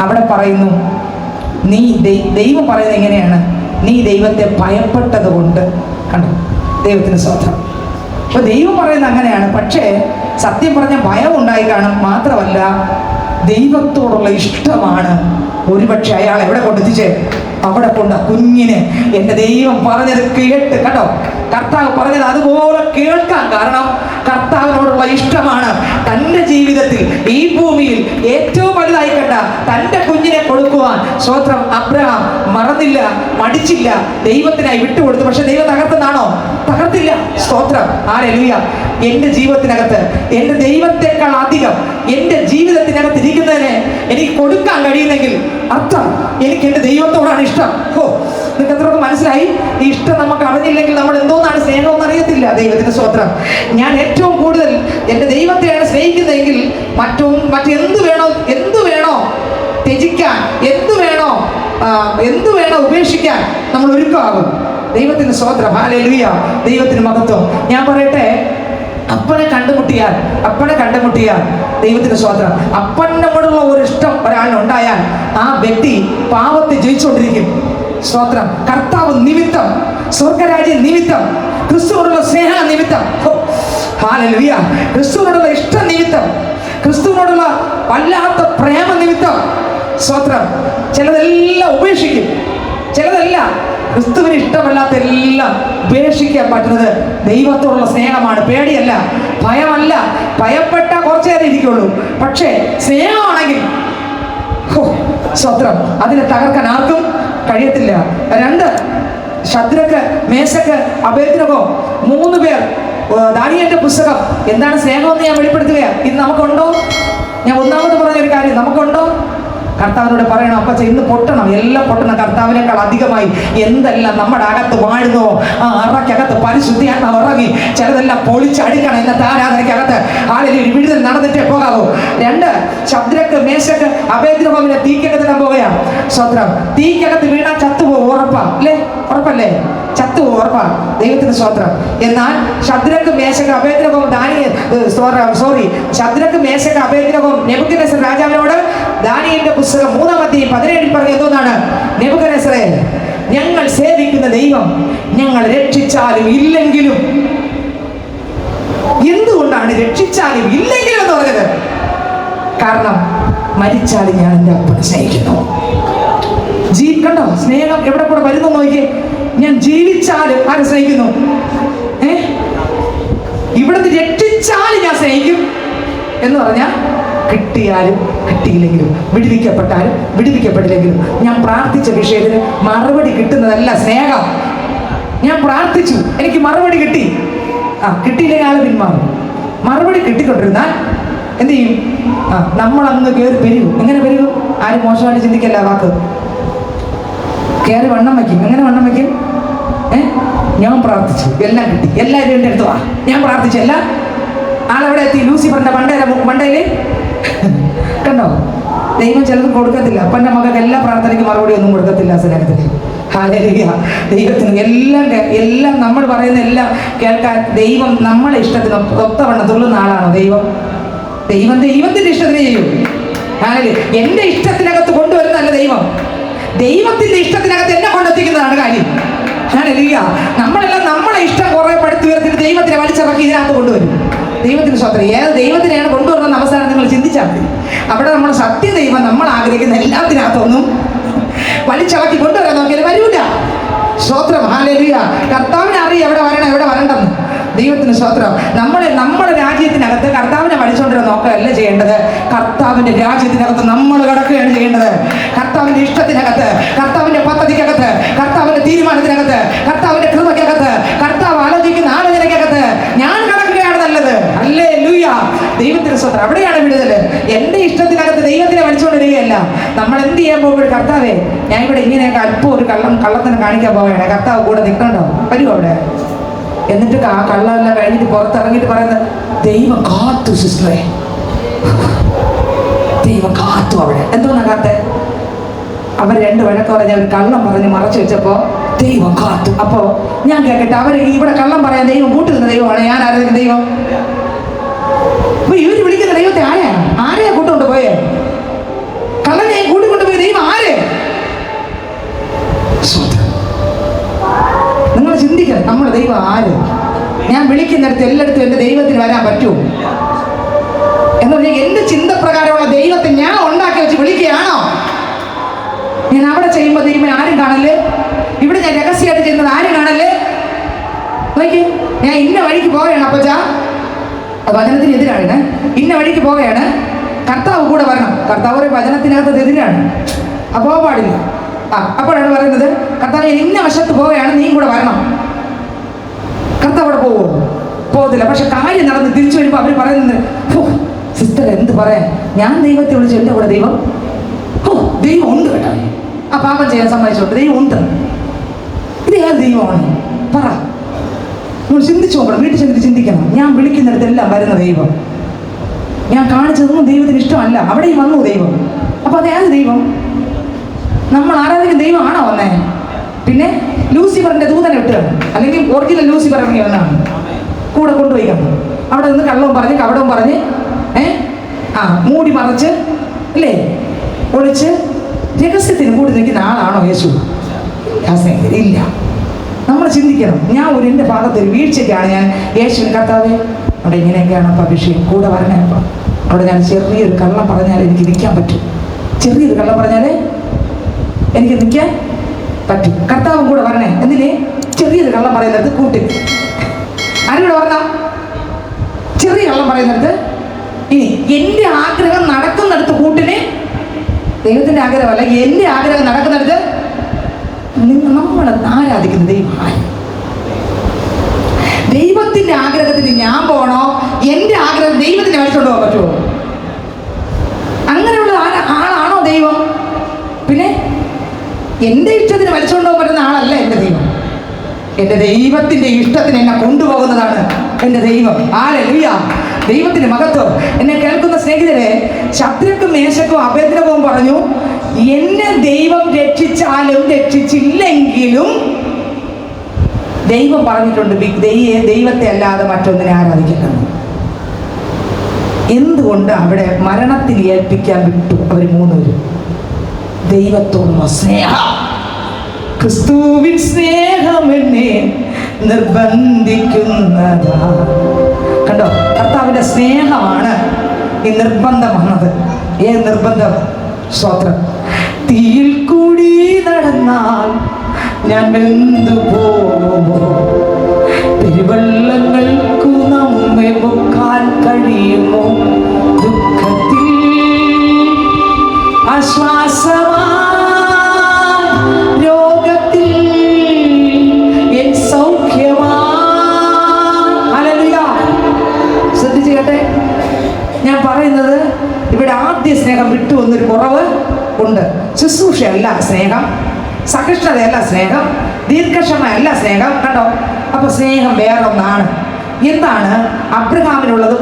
അവിടെ പറയുന്നു, നീ ദൈവം പറയുന്നത് എങ്ങനെയാണ്? നീ ദൈവത്തെ ഭയപ്പെട്ടത് കൊണ്ട്. കണ്ടു? ദൈവത്തിന് സ്വന്തം. അപ്പൊ ദൈവം പറയുന്നത് അങ്ങനെയാണ്. പക്ഷേ സത്യം പറഞ്ഞ ഭയം ഉണ്ടായി കാണും. മാത്രമല്ല, ദൈവത്തോടുള്ള ഇഷ്ടമാണ് ഒരുപക്ഷെ അയാൾ എവിടെ കൊണ്ടെത്തിച്ചേ? അവിടെ കൊണ്ട് കുഞ്ഞിനെ എൻ്റെ ദൈവം പറഞ്ഞത് കേട്ട്. കണ്ടോ? കർത്താവ് പറഞ്ഞത് അതുപോലെ കേൾക്കാൻ കാരണം കർത്താവിനോടുള്ള ഇഷ്ടമാണ്. തൻ്റെ ജീവിതത്തിൽ ഈ ഭൂമിയിൽ ഏറ്റവും വലുതായി കണ്ട തൻ്റെ കുഞ്ഞിനെ കൊടുക്കുവാൻ സ്തോത്രം അബ്രഹാം മറന്നില്ല, മടിച്ചില്ല, ദൈവത്തിനായി വിട്ടുകൊടുത്തു. പക്ഷെ ദൈവം തകർത്തതാണോ? തകർത്തില്ല. സ്തോത്രം. ഹല്ലേലൂയ. എൻ്റെ ജീവിതത്തിനകത്ത് എൻ്റെ ദൈവത്തെക്കാൾ അധികം എൻ്റെ ജീവിതത്തിനകത്ത് ഇരിക്കുന്നതിനെ എനിക്ക് കൊടുക്കാൻ കഴിയുന്നെങ്കിൽ അർത്ഥം എനിക്ക് എൻ്റെ ദൈവത്തോടാണ് ഇഷ്ടം. നിങ്ങൾക്ക് എത്രയൊക്കെ മനസ്സിലായി? ഈ ഇഷ്ടം നമുക്ക് അറിഞ്ഞില്ലെങ്കിൽ നമ്മൾ എന്തോന്നാണ് സ്നേഹമെന്ന് അറിയത്തില്ല. ദൈവത്തിന് സ്തോത്രം. ഞാൻ ഏറ്റവും കൂടുതൽ എൻ്റെ ദൈവത്തെയാണ് സ്നേഹിക്കുന്നതെങ്കിൽ മറ്റെന്ത് വേണോ ത്യജിക്കാൻ, എന്ത് വേണോ ഉപേക്ഷിക്കാൻ നമ്മൾ ഒരുക്കമാകും. ദൈവത്തിന് സ്തോത്രം. ഹല്ലേലൂയ. ദൈവത്തിന് മഹത്വം. ഞാൻ പറയട്ടെ, അപ്പനെ കണ്ടുമുട്ടിയാൽ ദൈവത്തിന് സ്തോത്രം. അപ്പനോടുള്ള ഒരു ഇഷ്ടം ഒരാളിനുണ്ടായാൽ ആ വ്യക്തി പാവത്തെ ജയിച്ചുകൊണ്ടിരിക്കും. സ്തോത്രം. കർത്താവ് നിമിത്തം, സ്വർഗരാജ്യ നിമിത്തം, ക്രിസ്തുവിനോടുള്ള സ്നേഹ നിമിത്തം, ഹല്ലേലൂയ, ക്രിസ്തുവിനോടുള്ള ഇഷ്ട നിമിത്തം, ക്രിസ്തുവിനോടുള്ള വല്ലാത്ത പ്രേമ നിമിത്തം, സ്തോത്രം, ചിലതെല്ലാം ഉപേക്ഷിക്കും. ചിലതെല്ലാം ക്രിസ്തുവിന് ഇഷ്ടമല്ലാത്ത എല്ലാം ഉപേക്ഷിക്കാൻ പറ്റുന്നത് ദൈവത്തോടുള്ള സ്നേഹമാണ്. പേടിയല്ല, ഭയമല്ല. ഭയപ്പെട്ട കുറച്ചു നേരം ഇരിക്കുള്ളൂ. പക്ഷേ സ്നേഹമാണെങ്കിൽ സ്തോത്രം, അതിനെ തകർക്കാൻ ആർക്കും കഴിയത്തില്ല. 2 ശദ്രക്ക്, മേശക്ക്, അബേദ്നെഗോ 3 പേർ. ദാനിയേലിന്റെ പുസ്തകം എന്താണ് സ്നേഹമെന്ന് ഞാൻ വെളിപ്പെടുത്തുകയാണ്. ഇന്ന് നമുക്കുണ്ടോ? ഞാൻ ഒന്നാമത് പറഞ്ഞൊരു കാര്യം, നമുക്കുണ്ടോ? കർത്താവിനോട് പറയണം, അപ്പച്ച ഇന്ന് പൊട്ടണം, എല്ലാം പൊട്ടണം. കർത്താവിനേക്കാൾ അധികമായി എന്തെല്ലാം നമ്മുടെ അകത്ത് വാഴുന്നോ ആ അറയ്ക്കകത്ത് പരിശുദ്ധിയാത്മാവ് ഇറങ്ങി ചിലതെല്ലാം പൊളിച്ചടിക്കണം. ഇന്നത്തെ ആരാധനയ്ക്കകത്ത് ആരെങ്കിലും വിടുതൽ നടന്നിട്ടേ പോകാവൂ. 2 ശദ്രക്ക്, മേശക്ക്, അബേദ്നെഗോവിനെ തീക്കകത്തിടാൻ പോവുകയാണ്. സ്വത്രം. തീക്കകത്ത് വീണാൽ ചത്തുപോകും. ഉറപ്പാ അല്ലേ? ഉറപ്പല്ലേ? ചത്തുപോകും. ഉറപ്പാ. ദൈവത്തിന് സ്വത്രം. എന്നാൽ Shadrach, മേശക്ക്, Abednego Shadrach, മേശക്ക്, Abednego Nebuchadnezzar രാജാവിനോട് ദാനിയേലിന്റെ പുസ്തകം 3-ാം അധ്യായം 17 പറഞ്ഞ എന്തോന്നാണ്? നെബൂഖദ്നേസറേ, ഞങ്ങൾ ദൈവം ഞങ്ങൾ രക്ഷിച്ചാലും ഇല്ലെങ്കിലും. എന്തുകൊണ്ടാണ് രക്ഷിച്ചാലും ഇല്ലെങ്കിലും എന്ന് പറഞ്ഞത്? കാരണം മരിച്ചാലും ഞാൻ എൻ്റെ അപ്പനെ സ്നേഹിക്കുന്നു. കണ്ടോ സ്നേഹം എവിടെ കൂടെ വരുന്നു നോക്കിയേ. ഞാൻ ജീവിച്ചാലും ആരെ സ്നേഹിക്കുന്നു? ഇവിടുന്ന് രക്ഷിച്ചാലും ഞാൻ സ്നേഹിക്കും എന്ന് പറഞ്ഞാൽ കിട്ടിയാലും കിട്ടിയില്ലെങ്കിലും, വിടുവിക്കപ്പെട്ടാലും വിടുവിക്കപ്പെട്ടില്ലെങ്കിലും, ഞാൻ പ്രാർത്ഥിച്ച വിഷയത്തിന് മറുപടി കിട്ടുന്നതല്ല സ്നേഹം. ഞാൻ പ്രാർത്ഥിച്ചു, എനിക്ക് മറുപടി കിട്ടി, കിട്ടിയില്ലെങ്കിൽ ആൾ പിന്മാറും. മറുപടി കിട്ടിക്കൊണ്ടിരുന്നാൽ എന്ത് ചെയ്യും? നമ്മളങ്ങ് കയറി പെരുകും. എങ്ങനെ പെരുകും? ആരും മോശമായിട്ട് ചിന്തിക്കല്ല വാക്ക്. കയറി വണ്ണം വയ്ക്കും. എങ്ങനെ വണ്ണം വയ്ക്കും? ഞാൻ പ്രാർത്ഥിച്ചു, എല്ലാം കിട്ടി, എല്ലാവരും എൻ്റെ അടുത്ത് വാ, ഞാൻ പ്രാർത്ഥിച്ചല്ല. ആളെവിടെ എത്തി? ലൂസിഫറിന്റെ മണ്ടയില് കണ്ടോ? ദൈവം ചിലത് കൊടുക്കത്തില്ല. അപ്പൻ്റെ മകൾക്ക് എല്ലാ പ്രാർത്ഥനയ്ക്കും മറുപടി ഒന്നും കൊടുക്കത്തില്ല. സ്നേഹത്തിന് ഹല്ലേലൂയ. ദൈവത്തിന് എല്ലാം നമ്മൾ പറയുന്ന എല്ലാം കേൾക്കാൻ ദൈവം നമ്മളെ ഇഷ്ടത്തിന് ഒത്തവണ്ണം തുള്ളുന്ന ആളാണോ ദൈവം? ദൈവത്തിന്റെ ഇഷ്ടത്തിന് ചെയ്യും. എന്റെ ഇഷ്ടത്തിനകത്ത് കൊണ്ടുവരുന്നതല്ല ദൈവം, ദൈവത്തിന്റെ ഇഷ്ടത്തിനകത്ത് എന്നെ കൊണ്ടെത്തിക്കുന്നതാണ് കാര്യം. ഹല്ലേലൂയ. നമ്മളെല്ലാം നമ്മളെ ഇഷ്ടം കുറെ പടുത്തുയർത്തിട്ട് ദൈവത്തിനെ വലിച്ചിറക്കി ഇതിനകത്ത് കൊണ്ടുവരും. ദൈവത്തിന് സ്വത്രം. ഏത് ദൈവത്തിനെയാണ് കൊണ്ടുവരുന്ന അവസാനം നിങ്ങൾ ചിന്തിച്ചാൽ മതി. അവിടെ നമ്മൾ സത്യ ദൈവം നമ്മൾ ആഗ്രഹിക്കുന്ന എല്ലാത്തിനകത്തൊന്നും വലിച്ചിറക്കി കൊണ്ടുവരാൻ നോക്കിയാൽ വരൂല. സ്വത്രം. ഹല്ലേലൂയ. കർത്താവിനെ അറിയാം എവിടെ വരണം എവിടെ വരണ്ടെന്ന്. ദൈവത്തിന് സ്വത്രം. നമ്മുടെ രാജ്യത്തിനകത്ത് കർത്താവിനെ വലിച്ചുകൊണ്ടിരുന്ന നോക്കുകയല്ല ചെയ്യേണ്ടത്. കർത്താവിന്റെ രാജ്യത്തിനകത്ത് നമ്മൾ കിടക്കുകയാണ് ചെയ്യേണ്ടത്. കർത്താവിന്റെ ഇഷ്ടത്തിനകത്ത്, കർത്താവിന്റെ പദ്ധതിക്കകത്ത്, കർത്താവിന്റെ തീരുമാനത്തിനകത്ത്, കർത്താവിന്റെ കൃപയ്ക്കകത്ത്, കർത്താവ് ആലോചിക്കുന്ന ആലോചനയ്ക്കകത്ത് ഞാൻ കിടക്കുകയാണ് നല്ലത്. ഹല്ലേലൂയ. ദൈവത്തിന് സ്വത്രം. അവിടെയാണ് വിടുതല്. എന്റെ ഇഷ്ടത്തിനകത്ത് ദൈവത്തിനെ വലിച്ചുകൊണ്ടിരിക്കുകയല്ല. നമ്മൾ എന്ത് ചെയ്യാൻ പോകുമ്പോൾ, കർത്താവേ ഞാൻ ഇവിടെ ഇങ്ങനെയൊക്കെ അല്പം ഒരു കള്ളത്തിനെ കാണിക്കാൻ പോവുകയാണ്, കർത്താവ് കൂടെ നിൽക്കണ്ടോ? വരും അവിടെ. എന്നിട്ട് ആ കള്ളമെല്ലാം കഴിഞ്ഞിട്ട് പുറത്തിറങ്ങിയിട്ട് പറയുന്നത്, ദൈവം കാത്തു സിസ്റ്ററെ, ദൈവം കാത്തു. അവിടെ എന്തോന്നാ കാത്തെ? അവർ രണ്ട് വഴക്ക് പറഞ്ഞ് അവർ കള്ളം പറഞ്ഞ് മറച്ചു വെച്ചപ്പോ ദൈവം കാത്തു. അപ്പോ ഞാൻ കേൾക്കട്ടെ, അവർ ഇവിടെ കള്ളം പറയാൻ ദൈവം കൂട്ടുന്ന ദൈവമാണ് ഞാൻ ആരാധിക്കുന്ന ദൈവം. അപ്പൊ ഇവര് വിളിക്കുന്ന ദൈവത്തെ ആരെയാ കൂട്ടുകൊണ്ട് പോയേ? കള്ളനെ കൂട്ടിക്കൊണ്ടുപോയ ദൈവം ആര്? നിങ്ങൾ ചിന്തിക്കണം, നമ്മുടെ ദൈവം ആര്? ഞാൻ വിളിക്കുന്നിടത്ത് എല്ലായിടത്തും എൻ്റെ ദൈവത്തിന് വരാൻ പറ്റുമോ എന്ന് പറഞ്ഞാൽ എൻ്റെ ചിന്തപ്രകാരമുള്ള ദൈവത്തെ ഞാൻ ഉണ്ടാക്കി വെച്ച് വിളിക്കുകയാണോ? ഞാൻ അവിടെ ചെയ്യുമ്പോൾ ദൈവം ആരും കാണല്ലേ? ഇവിടെ ഞാൻ രഹസ്യമായിട്ട് ചെയ്യുന്നത് ആരും കാണല്ലേ? നോക്കി, ഞാൻ ഇന്ന വഴിക്ക് പോവുകയാണ്. അപ്പച്ചാ വചനത്തിനെതിരാണ്. ഇന്ന വഴിക്ക് പോവുകയാണ്, കർത്താവ് കൂടെ വരണം. കർത്താവ് ഒരു വചനത്തിനകത്ത് എതിരാണ്, അപ്പോൾ പാടില്ല. അപ്പോഴാണ് പറയുന്നത്, കർത്താവ് ഇന്ന വശത്ത് പോവുകയാണ്, നീ കൂടെ വരണം. കർത്താവ് അവിടെ പോവോ? പോകത്തില്ല. പക്ഷെ കാര്യം നടന്ന് തിരിച്ചു വരുമ്പോൾ അവർ പറയുന്നത്, സിസ്റ്റർ എന്ത് പറയാൻ, ഞാൻ ദൈവത്തെ വിളിച്ചു, എൻ്റെ കൂടെ ദൈവം ദൈവം ഉണ്ട് കേട്ടോ. ആ പാപം ചെയ്യാൻ സമ്മതിച്ചോണ്ട് ദൈവം ഉണ്ട്. ഇത് ഏത് ദൈവമാണ് പറ? നമ്മൾ ചിന്തിച്ചു നോക്കണം, വീട്ടിൽ ചെന്നിട്ട് ചിന്തിക്കണം. ഞാൻ വിളിക്കുന്നിടത്തെല്ലാം വരുന്ന ദൈവം, ഞാൻ കാണിച്ചതൊന്നും ദൈവത്തിന് ഇഷ്ടമല്ല, അവിടെയും വന്നു ദൈവം. അപ്പൊ അത് ഏത് ദൈവം? നമ്മൾ ആരാധിക്കുന്ന ദൈവമാണോ വന്നേ? പിന്നെ ലൂസിഫറിന്റെ ദൂതനെ വിട്ടാണ്, അല്ലെങ്കിൽ ഒറിജിനൽ ലൂസിഫർ ഇറങ്ങി വന്നാണ് കൂടെ കൊണ്ടുപോയിക്കണം. അവിടെ നിന്ന് കള്ളവും പറഞ്ഞ് കവടവും പറഞ്ഞ് മൂടി മറച്ച് അല്ലേ ഒളിച്ച് രഹസ്യത്തിന് കൂടി നിൽക്കുന്ന ആളാണോ യേശു? ഇല്ല. നമ്മൾ ചിന്തിക്കണം. ഞാൻ എൻ്റെ ഭാഗത്ത് ഒരു വീഴ്ചയ്ക്കാണ് ഞാൻ യേശുവിന്, കർത്താവേ അവിടെ ഇങ്ങനെയൊക്കെയാണ് അപ്പം അഭിഷേകം കൂടെ വരണേ. അപ്പം അവിടെ ഞാൻ ചെറിയൊരു കള്ളം പറഞ്ഞാൽ എനിക്ക് നിൽക്കാൻ പറ്റും. ചെറിയൊരു കള്ളം പറഞ്ഞാൽ എനിക്ക് നിൽക്കാൻ പറ്റും. കർത്താവും കൂടെ വരണേ. എന്തിനെ? ചെറിയൊരു കള്ളം പറയുന്നിടത്ത് കൂട്ടി. ആരോട് പറഞ്ഞ ചെറിയ കള്ളം പറയുന്നിടത്ത്? ഇനി എൻ്റെ ആഗ്രഹം നടക്കുന്നിടത്ത് കൂട്ടിന്. ദൈവത്തിൻ്റെ ആഗ്രഹമല്ല, എൻ്റെ ആഗ്രഹം നടക്കുന്നിടത്ത് നമ്മൾ ആരാധിക്കുന്ന ദൈവം. ദൈവത്തിന്റെ ആഗ്രഹത്തിന് ഞാൻ പോകണോ? എൻ്റെ ആഗ്രഹം ദൈവത്തിന് വലിച്ചോണ്ട് പോകാൻ പറ്റുമോ? അങ്ങനെയുള്ള ആളാണോ ദൈവം? പിന്നെ എൻ്റെ ഇഷ്ടത്തിന് വലിച്ചോണ്ട് പോകാൻ പറ്റുന്ന ആളല്ല എൻ്റെ ദൈവം. എൻ്റെ ദൈവത്തിൻ്റെ ഇഷ്ടത്തിന് എന്നെ കൊണ്ടുപോകുന്നതാണ് എൻ്റെ ദൈവം. ഹല്ലേലൂയ. ദൈവത്തിന് മഹത്വം. എന്നെ കേൾക്കുന്ന സ്നേഹിതരെ, ശദ്രക്കും മേശക്കും അബേദ്നെഗോവും പറഞ്ഞു, എന്നെ ദൈവം രക്ഷിച്ചാലും രക്ഷിച്ചില്ലെങ്കിലും ദൈവം പറഞ്ഞിട്ടുണ്ട് ദൈവത്തെ അല്ലാതെ മറ്റൊന്നിനെ ആരാധിക്കണം. എന്തുകൊണ്ട് അവിടെ മരണത്തിൽ ഏൽപ്പിക്കാൻ വിട്ടു അവർ മൂന്നുപേരും? ദൈവത്തോടുള്ള സ്നേഹം. ക്രിസ്തുവിൻ സ്നേഹം എന്നെ നിർബന്ധിക്കുന്നതാ. കണ്ടോ, കർത്താവിന്റെ സ്നേഹമാണ് ഈ നിർബന്ധം വന്നത്. ഏത് നിർബന്ധം? സ്തോത്രം. തീയിൽ കൂടി നടന്നാൽ ഞാൻ വെന്തു പോകുമോ, പെരുവെള്ളങ്ങൾക്കു നമ്മെ മുക്കാൻ കഴിയുമോ, ദുഃഖത്തിൽ ആശ്വാസമായി, രോഗത്തിൽ എൻ സൗഖ്യമായി. ഹല്ലേലൂയ. ശ്രദ്ധിച്ചു കേട്ടെ, ഞാൻ പറയുന്നത് ഇവിടെ ആദ്യ സ്നേഹം വിട്ടു വന്നൊരു കുറവ് ഉണ്ട്. ശുശ്രൂഷയല്ല സ്നേഹം, സഹിഷ്ണുതയല്ല സ്നേഹം, ദീർഘക്ഷമയല്ല സ്നേഹം. കണ്ടോ, അപ്പൊ സ്നേഹം വേറൊന്നാണ്. എന്താണ്? അബ്രഹാമിനുള്ളത്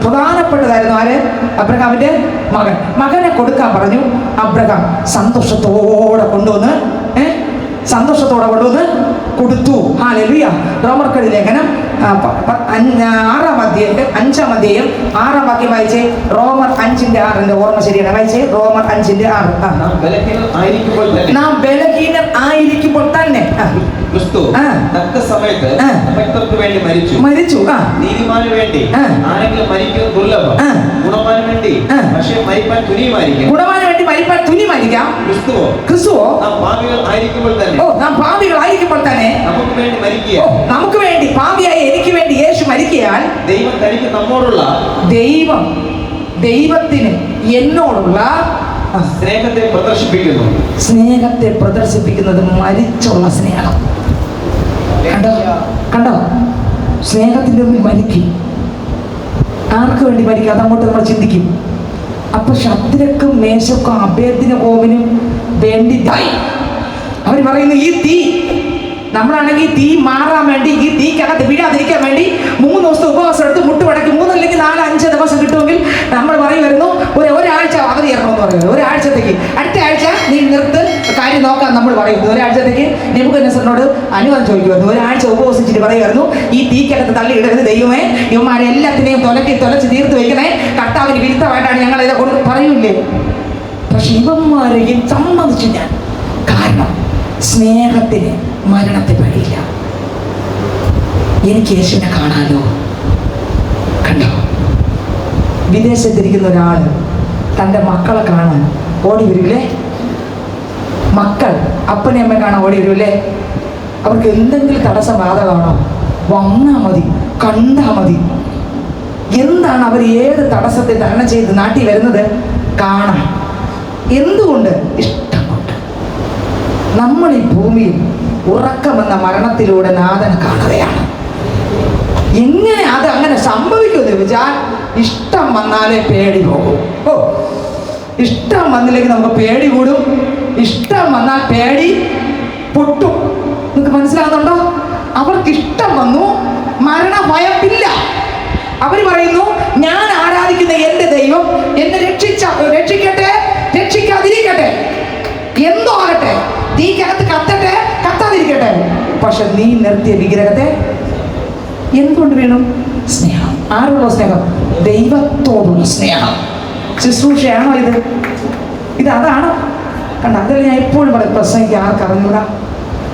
പ്രധാനപ്പെട്ടതായിരുന്നു. ആര്? അബ്രഹാമിന്റെ മകനെ കൊടുക്കാൻ പറഞ്ഞു. അബ്രഹാം സന്തോഷത്തോടെ കൊണ്ടുവന്ന് കൊടുത്തു. ഹല്ലേലൂയ. റോമർക്കെഴുതിയ ലേഖനം 5-ാം അധ്യായം വായിച്ചേ. റോമർ 5:6 ഓർമ്മ ശരിയാണ്, വായിച്ചേ. റോമർ 5:6. നാം ബലഹീനർ ആയിരിക്കുമ്പോൾ തന്നെ ക്രിസ്തു തക്ക സമയത്ത് വേണ്ടി മരിച്ചു. നീതിമാന് വേണ്ടി ആരെങ്കിലും മരിക്കുന്നത് ദുർലഭം. ഗുണവാന് വേണ്ടി പക്ഷേ മരിപ്പാൻ തുനിയുമായിരിക്കാം. ക്രിസ്തുവോ നാം പാപികളായിരിക്കുമ്പോൾ തന്നെ നമുക്ക് വേണ്ടി പാപിയായ എനിക്ക് വേണ്ടി യേശു മരിക്കയാൽ ദൈവത്തിന് എന്നോടുള്ള സ്നേഹത്തെ പ്രദർശിപ്പിക്കുന്നത് മരിച്ചുള്ള സ്നേഹം. കണ്ടോ, സ്നേഹത്തിന്റെ മുമ്പിൽ മരിക്കും. ആർക്ക് വേണ്ടി മരിക്കും? അതങ്ങോട്ട് നമ്മൾ ചിന്തിക്കും. അപ്പൊ ശദ്രക്കും മേശക്കും അബേദ്നെഗോവിനും വേണ്ടി അവർ പറയുന്നു, ഈ തീ നമ്മളാണെങ്കിൽ തീ മാറാൻ വേണ്ടി, ഈ തീക്കകത്ത് വീഴാതിരിക്കാൻ വേണ്ടി 3 ദിവസത്തെ ഉപവാസം എടുത്ത് മുട്ടുപടക്കി 3 അല്ലെങ്കിൽ 4-5 ദിവസം കിട്ടുമെങ്കിൽ നമ്മൾ പറയുമായിരുന്നു ഒരാഴ്ച അവധി ഇറങ്ങുമെന്ന് പറയുന്നത്. ഒരാഴ്ചത്തേക്ക്, അടുത്ത ആഴ്ച നീ നിർത്ത്, കാര്യം നോക്കാൻ നമ്മൾ പറയുന്നത്. ഒരാഴ്ചത്തേക്ക് നെബൂഖദ്നേസറിനോട് അനുവാദം ചോദിക്കുമായിരുന്നു. ഒരാഴ്ച ഉപവസിച്ചിട്ട് പറയുമായിരുന്നു, ഈ തീക്കകത്ത് തള്ളിയിടരുത് ദൈവമേ, ഇവന്മാരെ എല്ലാത്തിനെയും തുലച്ച് തീർത്ത് വയ്ക്കണേ, കർത്താവിന് വിരുദ്ധമായിട്ടാണ് ഞങ്ങൾ ഇതെ കൊണ്ട് പറയൂലേ. പക്ഷെ ഇവന്മാരെയും സമ്മതിച്ചു ഞാൻ. കാരണം സ്നേഹത്തിന് മരണത്തെ വഴിയില്ല. എനിക്ക് യേശുവിനെ കാണാലോ. കണ്ടോ, വിദേശത്തിരിക്കുന്ന ഒരാൾ തൻ്റെ മക്കളെ കാണാൻ ഓടി വരില്ലേ? മക്കൾ അപ്പനെ അമ്മ കാണാൻ ഓടി വരില്ലേ? അവർക്ക് എന്തെങ്കിലും തടസ്സം ബാധകമാണോ? വന്നാൽ മതി, കണ്ടാൽ മതി. എന്താണ് അവർ ഏത് തടസ്സത്തെ തരണം ചെയ്ത് നാട്ടിൽ വരുന്നത്? കാണാൻ. എന്തുകൊണ്ട്? ഇഷ്ടം കൊണ്ട്. നമ്മൾ ഈ ഭൂമിയിൽ ഉറക്കമെന്ന മരണത്തിലൂടെ നാഥനെ കാണുകയാണ്. എങ്ങനെ അത് അങ്ങനെ സംഭവിക്കുമെന്ന് ചോദിച്ചാൽ, ഇഷ്ടം വന്നാലേ പേടി പോകും. ഇഷ്ടം വന്നില്ലെങ്കിൽ നമുക്ക് പേടി കൂടും. ഇഷ്ടം വന്നാൽ പേടി പൊട്ടും. നിങ്ങൾക്ക് മനസ്സിലാകുന്നുണ്ടോ? അവർക്ക് ഇഷ്ടം വന്നു, മരണഭയമില്ല. അവർ പറയുന്നു, ഞാൻ ആരാധിക്കുന്ന എൻ്റെ ദൈവം എന്നെ രക്ഷിക്കട്ടെ, രക്ഷിക്കാതിരിക്കട്ടെ, എന്തോ ആകട്ടെ, തീക്കകത്ത് കത്തട്ടെ, കത്താതിരിക്കട്ടെ. പക്ഷെ നീ നിർത്തിയ വിഗ്രഹത്തെ എന്തുകൊണ്ട് വീണു? സ്നേഹം. ആരോടുള്ള സ്നേഹം? ദൈവത്തോടുള്ള സ്നേഹം. ശുശ്രൂഷയാണോ ഇത്? അതാണ്. കണ്ട, അതല്ല ഞാൻ എപ്പോഴും പറയും, പ്രസംഗിക്കാൻ ആർക്കറിഞ്ഞൂടാ,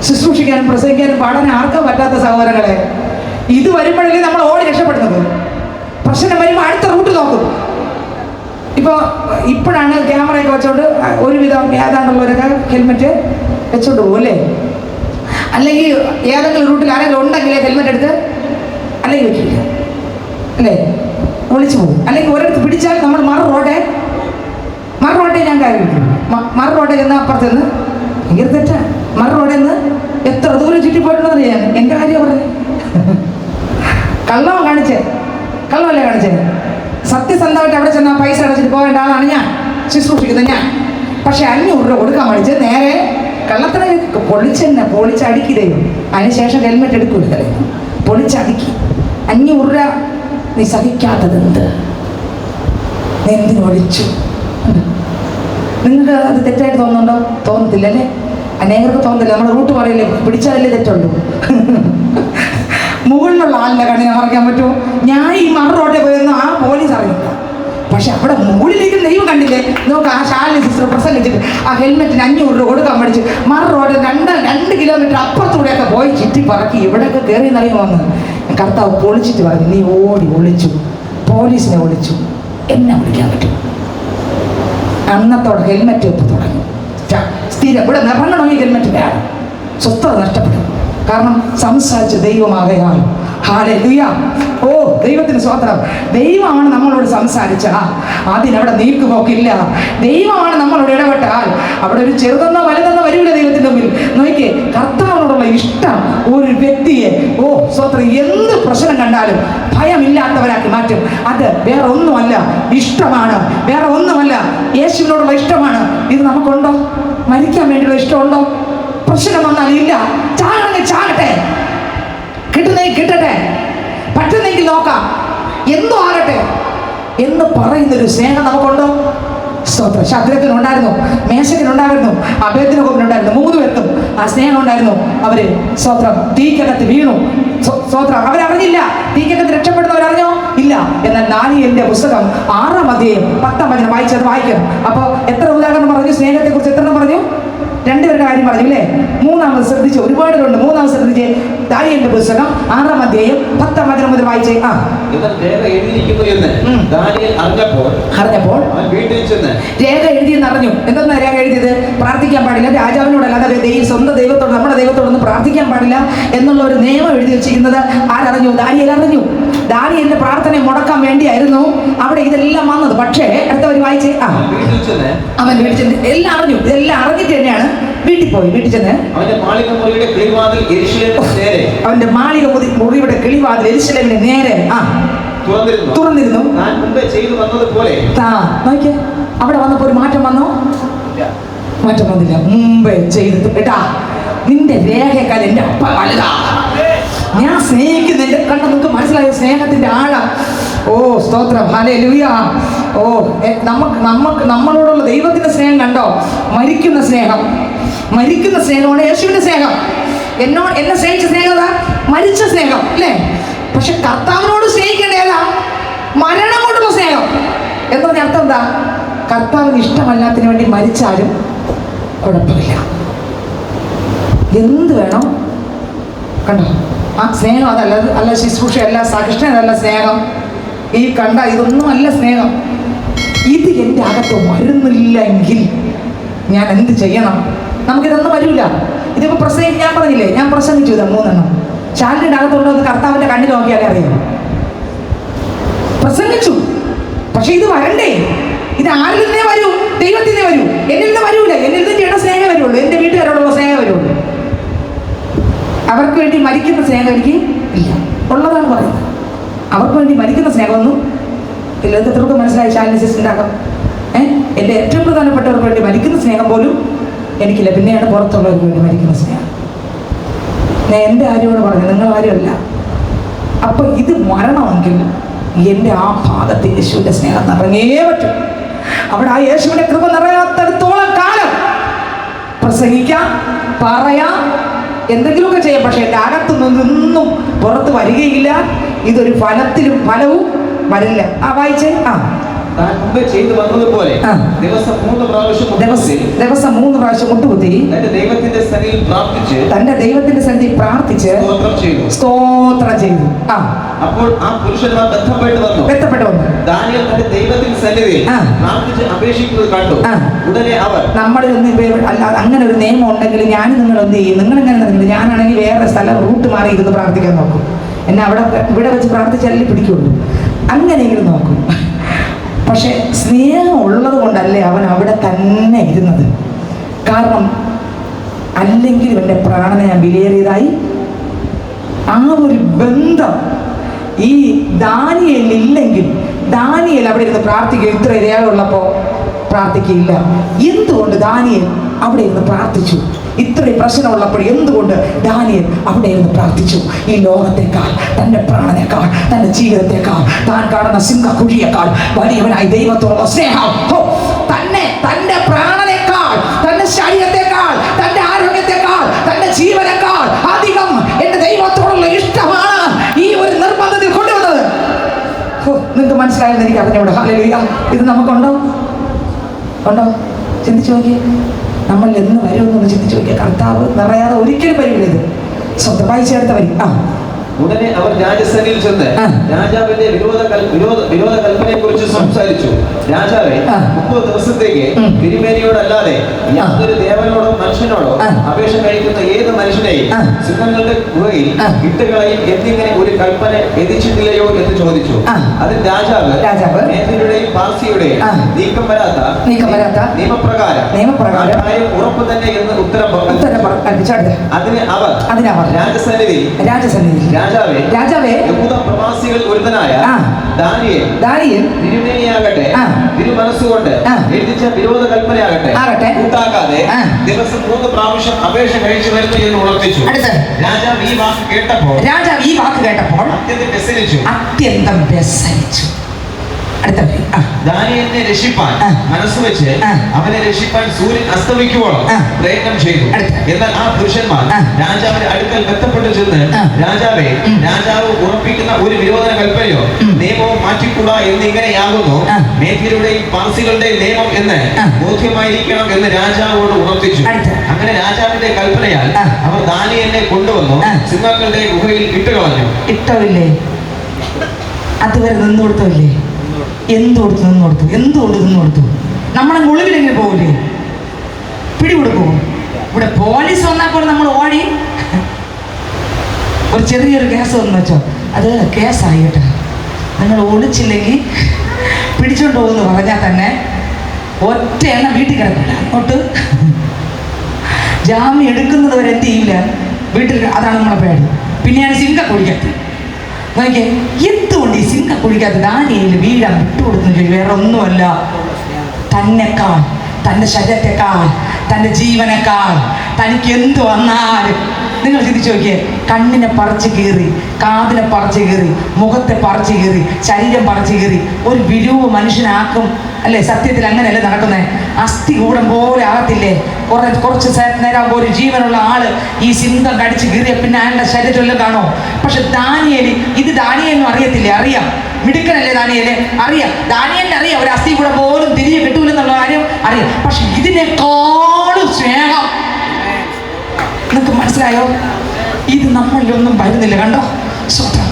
ശുശ്രൂഷിക്കാനും പ്രസംഗിക്കാനും പാടാൻ ആർക്കും പറ്റാത്ത സഹോദരങ്ങളെ. ഇത് വരുമ്പോഴല്ലേ നമ്മൾ ഓടി രക്ഷപ്പെടുന്നത്. പ്രശ്നം വരുമ്പോൾ അടുത്ത റൂട്ട് നോക്കും. ഇപ്പോഴാണ് ക്യാമറയൊക്കെ വെച്ചോണ്ട് ഒരുവിധം ഏതാണ്ടുള്ളവരൊക്കെ ഹെൽമെറ്റ് വെച്ചോണ്ട് പോകും അല്ലേ? അല്ലെങ്കിൽ ഏതെങ്കിലും റൂട്ടിൽ ആരെങ്കിലും ഉണ്ടെങ്കിലേ ഹെൽമെറ്റ് എടുത്ത്, അല്ലെങ്കിൽ വെക്കില്ല അല്ലേ, ഒളിച്ചു പോകും. അല്ലെങ്കിൽ ഒരിടത്ത് പിടിച്ചാൽ നമ്മൾ മറു റോഡേ ഞാൻ കാര്യം മറു റോഡേ ചെന്ന് അപ്പുറത്ത് നിന്ന് ഭയങ്കര തെറ്റാ. മറു റോഡിൽ നിന്ന് എത്ര ദൂരം ചുറ്റിപ്പോയിട്ടുണ്ടെന്ന് അറിയാൻ എൻ്റെ കാര്യം പറഞ്ഞു. കള്ളമല്ലേ കാണിച്ചേ? സത്യസന്ധമായിട്ട് അവിടെ ചെന്നാൽ പൈസ അടച്ചിട്ട് പോകേണ്ട ആളാണ് ഞാൻ, ശുശ്രൂഷിക്കുന്നത് ഞാൻ. പക്ഷെ 500 രൂപ കൊടുക്കാൻ പഠിച്ച് നേരെ കള്ളത്തിനെ പൊളിച്ചടിക്കുകയും അതിനുശേഷം ഹെൽമെറ്റ് എടുക്കില്ല, പൊളിച്ചടുക്കി. 500 രൂപ നീ സഹിക്കാത്തതെന്ത്? നീ എന്തിനു ഒളിച്ചു? നിങ്ങൾക്ക് അത് തെറ്റായിട്ട് തോന്നുന്നുണ്ടോ? തോന്നത്തില്ലല്ലേ? അനേകർക്ക് തോന്നത്തില്ല. നമ്മുടെ റൂട്ട് പറയില്ലേ, പിടിച്ചാലല്ലേ തെറ്റുള്ളൂ. മുകളിലുള്ള ആളിൻ്റെ കണ്ണിനെ മറയ്ക്കാൻ പറ്റുമോ? ഞാൻ ഈ മറു റോഡിൽ പോയിരുന്നു, ആ പോലീസ് അറിയില്ല. പക്ഷെ അവിടെ മുകളിലേക്ക് ദൈവം കണ്ടില്ലേ? നോക്ക്, ആ ശാലിനി സിസ്റ്റർ പ്രസംഗിച്ചിട്ട് ആ ഹെൽമെറ്റിന് 500 രൂപ കൊടുക്കാൻ പഠിച്ച് മറു റോഡ് 2 കിലോമീറ്റർ അപ്പുറത്തൂടെയൊക്കെ പോയി ചുറ്റി പറക്കി ഇവിടെയൊക്കെ കയറി നിറയും വന്ന് കർത്താവ് പൊളിച്ചിട്ട് പറഞ്ഞു, നീ ഓടി ഒളിച്ചു, പോലീസിനെ വിളിച്ചു, എന്നെ വിളിക്കാൻ പറ്റും. അന്നത്തോടെ ഹെൽമെറ്റ് വെപ്പ് തുടങ്ങി. സ്ഥിരം ഇവിടെ നിറങ്ങണമെങ്കിൽ ഹെൽമെറ്റ് വേണം. സ്വസ്ഥത നഷ്ടപ്പെടും. കാരണം സംസാരിച്ച ദൈവമാകയാൽ. ഹല്ലേലൂയ. ഓ, ദൈവത്തിന് സ്തോത്രം. ദൈവമാണ് നമ്മളോട് സംസാരിച്ചാൽ അതിനവിടെ നീക്കുപോക്കില്ല. ദൈവമാണ് നമ്മളോട് ഇടപെട്ടാൽ അവിടെ ഒരു ചെറുതെന്നോ വലുതെന്നോ വരില്ല ദൈവത്തിൻ്റെ മുമ്പിൽ. നോക്കിയേ, കർത്താവിനോടുള്ള ഇഷ്ടം ഒരു വ്യക്തിയെ സ്തോത്രം എന്ത് പ്രശ്നം കണ്ടാലും ഭയമില്ലാത്തവരാക്കി മാറ്റും. അത് വേറെ ഒന്നുമല്ല, ഇഷ്ടമാണ്. വേറെ ഒന്നുമല്ല, യേശുവിനോടുള്ള ഇഷ്ടമാണ്. ഇത് നമുക്കുണ്ടോ? മരിക്കാൻ വേണ്ടിയുള്ള ഇഷ്ടമുണ്ടോ? പ്രശ്നം വന്നാൽ ഇല്ല, ചാകണമെങ്കിൽ ചാകട്ടെ, കിട്ടുന്നെങ്കിൽ കിട്ടട്ടെ, പറ്റുന്നെങ്കിൽ നോക്കാം, എന്തോ ആകട്ടെ എന്ന് പറയുന്നൊരു സ്നേഹം നമുക്കുണ്ടോ? സ്തോത്രം. ശദ്രക്കിനുണ്ടായിരുന്നു, മേശക്കിനുണ്ടായിരുന്നു, അബേദ്നെഗോവിനുണ്ടായിരുന്നു. 3 പേർക്കും ആ സ്നേഹം ഉണ്ടായിരുന്നു. അവര് സ്തോത്രം തീക്കകത്ത് വീണു. സ്തോത്രം. അവരറിഞ്ഞില്ല. തീക്കകത്ത് രക്ഷപ്പെടുന്നവരറിഞ്ഞോ? ഇല്ല. എന്നാൽ ദാനിയേലിന്റെ പുസ്തകം 6-ാം അധ്യായം 10-ാം വചനം വായിച്ചത് വായിക്കണം. അപ്പൊ എത്ര ഉദാഹരണം പറഞ്ഞു? സ്നേഹത്തെ കുറിച്ച് എത്ര പറഞ്ഞു? 2 പേരുടെ കാര്യം പറഞ്ഞു അല്ലേ? 3-ാമത് ശ്രദ്ധിച്ചു. ഒരുപാടുണ്ട്. 3-ാമത് ശ്രദ്ധിച്ച് ദാനിയേലിന്റെ പുസ്തകം 6-ാം അധ്യായം 10-ാം വചനം മുതൽ വായിച്ചേ. അറിഞ്ഞപ്പോൾ രേഖ എഴുതിയെന്ന് അറിഞ്ഞു. എന്തെന്നാ രേഖ എഴുതിയത്? പ്രാർത്ഥിക്കാൻ പാടില്ല, രാജാവിനോടല്ല, അതായത് സ്വന്തം ദൈവത്തോട്, നമ്മുടെ ദൈവത്തോടൊന്നും പ്രാർത്ഥിക്കാൻ പാടില്ല എന്നുള്ള ഒരു നിയമം എഴുതി വെച്ചിരിക്കുന്നത് ആരറിഞ്ഞു? ദാനിയേൽ അറിഞ്ഞു. ദാനിയേലിന്റെ പ്രാർത്ഥനയെ മുടക്കാൻ വേണ്ടിയായിരുന്നു അവിടെ ഇതെല്ലാം വന്നത്. പക്ഷേ അടുത്തവർ വായിച്ചേ. അവൻ വീട്ടിൽ ചെന്ന് എല്ലാം അറിഞ്ഞു. ഇതെല്ലാം അറിഞ്ഞിട്ട് തന്നെയാണ് വീട്ടിൽ പോയി. വീട്ടിൽ ചെന്ന് അവന്റെ മാളിക മുറിയുടെ കിളിവാതിൽ യെരൂശലേമിന് നേരെ തുറന്നിരുന്നു. അവിടെ വന്നപ്പോ ഒരു മാറ്റം വന്നോ? മാറ്റം വന്നില്ല. മുമ്പേ ചെയ്തു കേട്ടാ, നിന്റെ രേഖക്കാൽ എന്റെ അപ്പ വലുതാ. ഞാൻ സ്നേഹിക്കുന്നതിന്റെ കണ്ട നിങ്ങൾക്ക് മനസ്സിലായ സ്നേഹത്തിന്റെ ആഴം. ഓ, സ്തോത്രം. ഹല്ലേലൂയ. ഓ, നമ്മളോടുള്ള ദൈവത്തിന്റെ സ്നേഹം കണ്ടോ? മരിക്കുന്ന സ്നേഹം. മരിക്കുന്ന സ്നേഹമാണ് യേശുവിന്റെ സ്നേഹം. എന്നെ സ്നേഹിച്ച സ്നേഹത മരിച്ച സ്നേഹം അല്ലേ? പക്ഷെ കർത്താവിനോട് സ്നേഹിക്കേണ്ട ഏതാ? മരണം കൊണ്ടുള്ള സ്നേഹം. എന്ന് പറഞ്ഞ അർത്ഥം എന്താ? കർത്താവിന് ഇഷ്ടമല്ലാത്തതിന് വേണ്ടി മരിച്ചാലും കുഴപ്പമില്ല, എന്ത് വേണം. കണ്ടോ ആ സ്നേഹം? അല്ല ശുശ്രൂഷയല്ല, സഹിഷ്ണുതല്ല സ്നേഹം. ഈ കണ്ട ഇതൊന്നും അല്ല സ്നേഹം. ഇത് എൻ്റെ അകത്ത് വരുന്നില്ലെങ്കിൽ ഞാൻ എന്ത് ചെയ്യണം? നമുക്കിതൊന്നും വരില്ല. ഇതിപ്പോൾ ഞാൻ പറഞ്ഞില്ലേ, ഞാൻ പ്രസംഗിച്ചു ഇതാ 3 എണ്ണം. ശാലിനിയുടെ അകത്തുള്ളത് കർത്താവിൻ്റെ കണ്ണിൽ നോക്കിയാലേ അറിയാം. പ്രസംഗിച്ചു. പക്ഷെ ഇത് വരണ്ടേ? ഇത് ആരിൽ നിന്നേ വരൂ? ദൈവത്തിനേ വരൂ. എന്നിൽ നിന്ന് വരൂല. എന്നിൽ നിന്ന് ചെയ്യണ സ്നേഹം വരുള്ളൂ. എൻ്റെ വീട്ടുകാരോടുള്ള സ്നേഹം വരുള്ളൂ. അവർക്ക് വേണ്ടി മരിക്കുന്ന സ്നേഹം എനിക്ക് ഇല്ല. ഉള്ളതാണ് പറയുന്നത്. അവർക്ക് വേണ്ടി മരിക്കുന്ന സ്നേഹമൊന്നും ഇല്ല. ഇത് എത്രയൊക്കെ മനസ്സിലായി ശാലിനി സിസ്റ്ററിൻ്റെ അകം? എൻ്റെ ഏറ്റവും പ്രധാനപ്പെട്ടവർക്ക് വേണ്ടി മരിക്കുന്ന സ്നേഹം പോലും എനിക്കില്ല. പിന്നെയാണ് പുറത്തുള്ളവർക്ക് വേണ്ടി മരിക്കുന്ന സ്നേഹം. ഞാൻ എൻ്റെ കാര്യമാണ് പറഞ്ഞത്, നിങ്ങൾ കാര്യമല്ല. അപ്പൊ ഇത് മരണമെങ്കിൽ എൻ്റെ ആ ഭാഗത്ത് യേശുവിൻ്റെ സ്നേഹം നിറഞ്ഞേ പറ്റും. അവിടെ ആ യേശുവിൻ്റെ കൃപ നിറയാത്തടത്തോളം കാലം പ്രസംഗിക്കാം, പറയാം, എന്തെങ്കിലുമൊക്കെ ചെയ്യാം. പക്ഷെ എൻ്റെ അകത്തുനിന്നൊന്നും പുറത്ത് വരികയില്ല. ഇതൊരു ഫലവും വരില്ല. വായിച്ചേ. ചെയ്തു വന്നതുപോലെ ദിവസം 3 പ്രാവശ്യം മുട്ടുകുത്തി തന്റെ ദൈവത്തിന്റെ സന്നിധിയിൽ പ്രാർത്ഥിച്ച് സ്തോത്രം ചെയ്തു. അപ്പോൾ ആ പുരുഷന്മാർ ബന്ധപ്പെട്ട് വന്നു. ദാനിയേൽ തന്റെ ദൈവത്തിന്റെ സന്നിധിയിൽ പ്രാർത്ഥിച്ച് അപേക്ഷിക്കുന്നത് കണ്ടു. ഉടനെ അവർ നമ്മളിലൊന്നും അല്ലാതെ അങ്ങനെ ഒരു നിയമം ഉണ്ടെങ്കിൽ ഞാൻ നിങ്ങൾ എന്ത് ചെയ്യും? നിങ്ങൾ എങ്ങനെ നടക്കുന്നത്? ഞാനാണെങ്കിൽ വേറെ സ്ഥലം റൂട്ട് മാറി ഇരുന്ന് പ്രാർത്ഥിക്കാൻ നോക്കും. എന്നെ ഇവിടെ വെച്ച് പ്രാർത്ഥിച്ചാലേ പിടിക്കുള്ളൂ. അങ്ങനെയെങ്കിലും നോക്കും. പക്ഷെ സ്നേഹം ഉള്ളത് കൊണ്ടല്ലേ അവൻ അവിടെ തന്നെ ഇരുന്നത്. കാരണം അല്ലെങ്കിലും എൻ്റെ പ്രാണനെ ഞാൻ വിലയേറിയതായി. ആ ഒരു ബന്ധം ഈ ദാനിയേലില്ലെങ്കിൽ ദാനിയേൽ അവിടെ ഇരുന്ന് പ്രാർത്ഥിക്കുക. ഇത്ര ഇരയാളുള്ളപ്പോൾ പ്രാർത്ഥിക്കില്ല. എന്തുകൊണ്ട് ദാനിയേൽ അവിടെ ഇരുന്ന് പ്രാർത്ഥിച്ചു? ഇത്രയും പ്രശ്നമുള്ളപ്പോൾ എന്തുകൊണ്ട് ദാനിയേൽ അവിടെ ഇരുന്ന് പ്രാർത്ഥിച്ചു? ഈ ലോകത്തെക്കാൾ, തൻ്റെ പ്രാണനേക്കാൾ, തൻ്റെ ജീവിതത്തെക്കാൾ, താൻ കാണുന്ന സിംഹക്കുഴിയേക്കാൾ വലിയവനായി ദൈവത്തോടുള്ള സ്നേഹം. തൻ്റെ പ്രാണനേക്കാൾ, തൻ്റെ ശരീരത്തെക്കാൾ, തൻ്റെ ആരോഗ്യത്തെക്കാൾ, തൻ്റെ ജീവനേക്കാൾ അധികം എൻ്റെ ദൈവത്തോടുള്ള ഇഷ്ടമാണ് ഈ ഒരു നിർബന്ധത്തിൽ കൊണ്ടുവന്നത്. നിങ്ങൾക്ക് മനസ്സിലായെന്ന് എനിക്ക് അറിഞ്ഞൂടെ. ഹല്ലേലൂയ. ഇത് നമുക്കുണ്ടോ? ഉണ്ടോ? ചിന്തിച്ചു നോക്കിയേ. നമ്മൾ എന്ന് വരുമെന്നൊന്ന് ചിന്തിച്ചു നോക്കിയാൽ കർത്താവ് നിറയാതെ ഒരിക്കലും വരില്ല. ഇത് സ്വന്തമായി ചേർത്ത വരി. ഉടനെ അവർ രാജസേനയിൽ ചെന്ന് രാജാവിന്റെ വിരോധ കൽപ്പനയെ കുറിച്ച് സംസാരിച്ചു. രാജാവെ, 30 ദിവസത്തേക്ക് തിരുമേനിയോടല്ലാതെ യാതൊരു ദേവനോടോ മനുഷ്യനോടോ അപേക്ഷ കഴിക്കുന്ന ഏത് മനുഷ്യനെയും സിംഹങ്ങളുടെ ഗുഹയിൽ ഇട്ടുകളയും എന്നിങ്ങനെ ഒരു കൽപ്പന എത്തിച്ചിട്ടില്ലയോ എന്ന് ചോദിച്ചു. അതിൽ രാജാവ് മേദ്യരുടെയും പാർസിയുടെയും നീക്കം വരാത്ത നിയമപ്രകാരം ഉറപ്പ് തന്നെ എന്ന് ഉത്തരം പറഞ്ഞു. അതിന് അവർ രാജസന്നിധിയിൽ രാജാവേ, യഹൂദ പ്രവാസികൾ ഒരുത്തനായ ദാനിയേൽ തിരുമേനിയാകട്ടെ തിരുമനസ്സുകൊണ്ട് എഴുതിച്ച വിരോധ കൽപ്പനയാകട്ടെ കൂട്ടാക്കാതെ ദിവസം 3 പ്രാവശ്യം അപേക്ഷ കഴിച്ചു വരുന്നു എന്ന് ഉറപ്പിച്ചു. രാജാവ് ഈ വാക്ക് കേട്ടപ്പോൾ അത്യന്തം വ്യസനിച്ചു. ദാനിയേലിനെ രക്ഷിപ്പാൻ മനസ്സുവെച്ച് അവനെ രക്ഷിപ്പാൻ സൂര്യൻ അസ്തമിക്കുവോളം പ്രയത്നം ചെയ്തു. എന്നാൽ ആ പുരുഷന്മാർ രാജാവിന്റെ അടുക്കൽ ബന്ധപ്പെട്ടു ചെന്ന് രാജാവ് ഉറപ്പിക്കുന്ന ഒരു വിരോധന കൽപ്പനയോ നിയമവും മാറ്റിക്കൂടാ എന്നിങ്ങനെയാകുന്നു മേദ്യരുടെയും പാർസികളുടെയും നിയമം എന്ന് ബോധ്യമായിരിക്കണം എന്ന് രാജാവോട് ഉറപ്പിച്ചു. അങ്ങനെ രാജാവിന്റെ കൽപ്പനയാൽ അവർ ദാനിയേലിനെ കൊണ്ടുവന്നു സിംഹങ്ങളുടെ ഗുഹയിൽ ഇട്ടുകളഞ്ഞു. അതുവരെ നിന്നു കൊടുത്തല്ലേ? എന്തുകൊടുത്തു നിന്ന് കൊടുത്തു? നമ്മളെ മുഴുവിലെങ്ങനെ പോകില്ലേ? പിടികൊടുക്കുമോ? ഇവിടെ പോലീസ് വന്നാൽ പോലെ നമ്മൾ ഓടി. ഒരു ചെറിയൊരു കേസ് വന്നു വെച്ചോ, അത് കേസായി കേട്ടോ. നിങ്ങൾ ഒളിച്ചില്ലെങ്കിൽ പിടിച്ചോണ്ട് പോകുമെന്ന് പറഞ്ഞാൽ തന്നെ ഒറ്റ എണ്ണം വീട്ടിൽ കിടക്കില്ല. അങ്ങോട്ട് ജാമ്യം എടുക്കുന്നത് വരെ എന്ത് ചെയ്യില്ല, വീട്ടിൽ. അതാണ് നമ്മളെ പേടി. പിന്നെയാണ് സിംഗ കുടിക്കാത്തത്. നോക്കിയേ, എന്തുകൊണ്ട് ഈ സിംഗ കുടിക്കാത്ത ദാനിയേൽ വീഴാൻ വിട്ടുകൊടുക്കുന്നു? വേറെ ഒന്നുമല്ല, തന്നെക്കാൾ, തൻ്റെ ശരീരത്തെക്കാൾ, തൻ്റെ ജീവനേക്കാൾ തനിക്ക് എന്ത് വന്നാലും നിങ്ങൾ ചിന്തിച്ചു നോക്കിയേ. കണ്ണിനെ പറിച്ചു കീറി, കാതിനെ പറിച്ചു കീറി, മുഖത്തെ പറിച്ചു കീറി, ശരീരം പറിച്ചു കീറി ഒരു വിരൂപ മനുഷ്യനാക്കും അല്ലേ? സത്യത്തിൽ അങ്ങനെയല്ലേ നടക്കുന്നത്? അസ്ഥി കൂടം പോലെ ആകത്തില്ലേ? കുറച്ച് നേരം ഒരു ജീവനുള്ള ആള് ഈ സിംഹം കടിച്ച് കീറിയ പിന്നെ അയാളുടെ ശരീരമെല്ലാം കാണോ? പക്ഷെ ദാനിയേലിനും അറിയത്തില്ലേ? അറിയാം, മിടുക്കനല്ലേ ദാനിയേല്, അറിയാം. ദാനിയേലിന് അറിയാം ഒരു അസ്ഥി കൂടെ പോലും തിരികെ കിട്ടൂലെന്നുള്ള കാര്യം അറിയാം. പക്ഷെ ഇതിനേക്കാളും സ്നേഹം നിങ്ങൾക്ക് മനസ്സിലായോ? ഇത് നമ്മളിലൊന്നും വരുന്നില്ല. കണ്ടോ? സ്വന്തം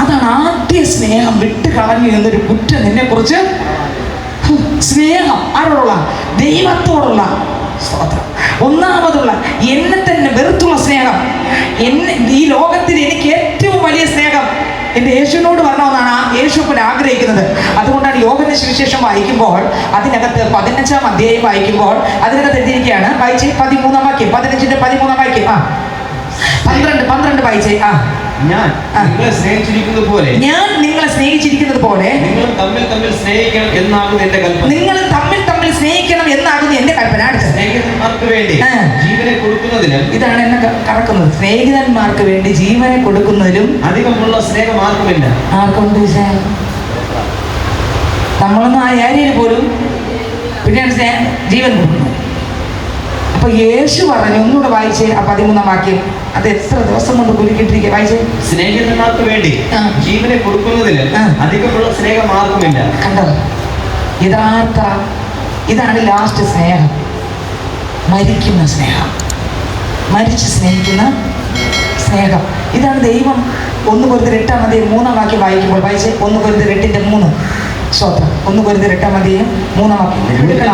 അതാണ് ആദ്യ സ്നേഹം. വിട്ട് കളഞ്ഞു എന്നൊരു കുറ്റം നിന്നെ കുറിച്ച്. സ്നേഹം ആരോടുള്ള? ദൈവത്തോടുള്ള. ഒന്നാമതുള്ള എന്നെ തന്നെ വെറുത്തുള്ള സ്നേഹം. ഈ ലോകത്തിൽ എനിക്ക് ഏറ്റവും വലിയ സ്നേഹം എൻ്റെ യേശുവിനോട് വരണമെന്നാണ് യേശുപ്പൻ ആഗ്രഹിക്കുന്നത്. അതുകൊണ്ടാണ് യോഹന്ന സുവിശേഷം വായിക്കുമ്പോൾ അതിനകത്ത് 15-ാം അധ്യായം വായിക്കുമ്പോൾ അതിനകത്ത് എഴുതിയിരിക്കുകയാണ്. വായിച്ചേ 13-ാം വാക്യം, 15-ന്റെ 13-ാം വാക്യം. 12 വായിച്ചേ. ഞാൻ നിങ്ങളെ സ്നേഹിച്ചിരിക്കുന്നത് പോലെ നിങ്ങൾ തമ്മിൽ സ്നേഹിക്കണം എന്നാകുന്നു എന്റെ കൽപ്പന. സ്നേഹിതന്മാർക്ക് വേണ്ടി ജീവനെ കൊടുക്കുന്നതിനും, ഇതാണ് എന്നെ കറക്കുന്നത്, സ്നേഹിതന്മാർക്ക് വേണ്ടി ജീവനെ കൊടുക്കുന്നതിലും അധികമുള്ള സ്നേഹം ആർക്കുമില്ല. ആർക്കുണ്ട് സ്നേഹം? നമ്മളൊന്നും ആ ഏരിയയിൽ പോലും പിന്നെയാണ് ജീവൻ കൊടുക്കുന്നത്. അപ്പൊ യേശു പറഞ്ഞു, ഒന്നുകൂടെ വായിച്ചേ ആ 13-ാം വാക്യം. അത് എത്ര ദിവസം കൊണ്ട് കുരുക്കിട്ടിരിക്കുക. വായിച്ചേ. സ്നേഹിതന്മാർക്ക് വേണ്ടി ജീവനെ കൊടുക്കുന്നതിന് അധികമുള്ള സ്നേഹം ആർക്കുമില്ല. കണ്ടോ? യഥാർത്ഥ ഇതാണ് ലാസ്റ്റ് സ്നേഹം. മരിക്കുന്ന സ്നേഹം, മരിച്ച് സ്നേഹിക്കുന്ന സ്നേഹം. ഇതാണ് ദൈവം. 1 കൊരിന്ത്യർ 8-ാം അധ്യായം 3-ാം വാക്യം വായിക്കുമ്പോൾ വായിച്ചേ. 1 കൊരിന്ത്യർ 8-ന്റെ 3. 1 കൊരിന്ത്യർ 8-ാം അധ്യായം 3-ാം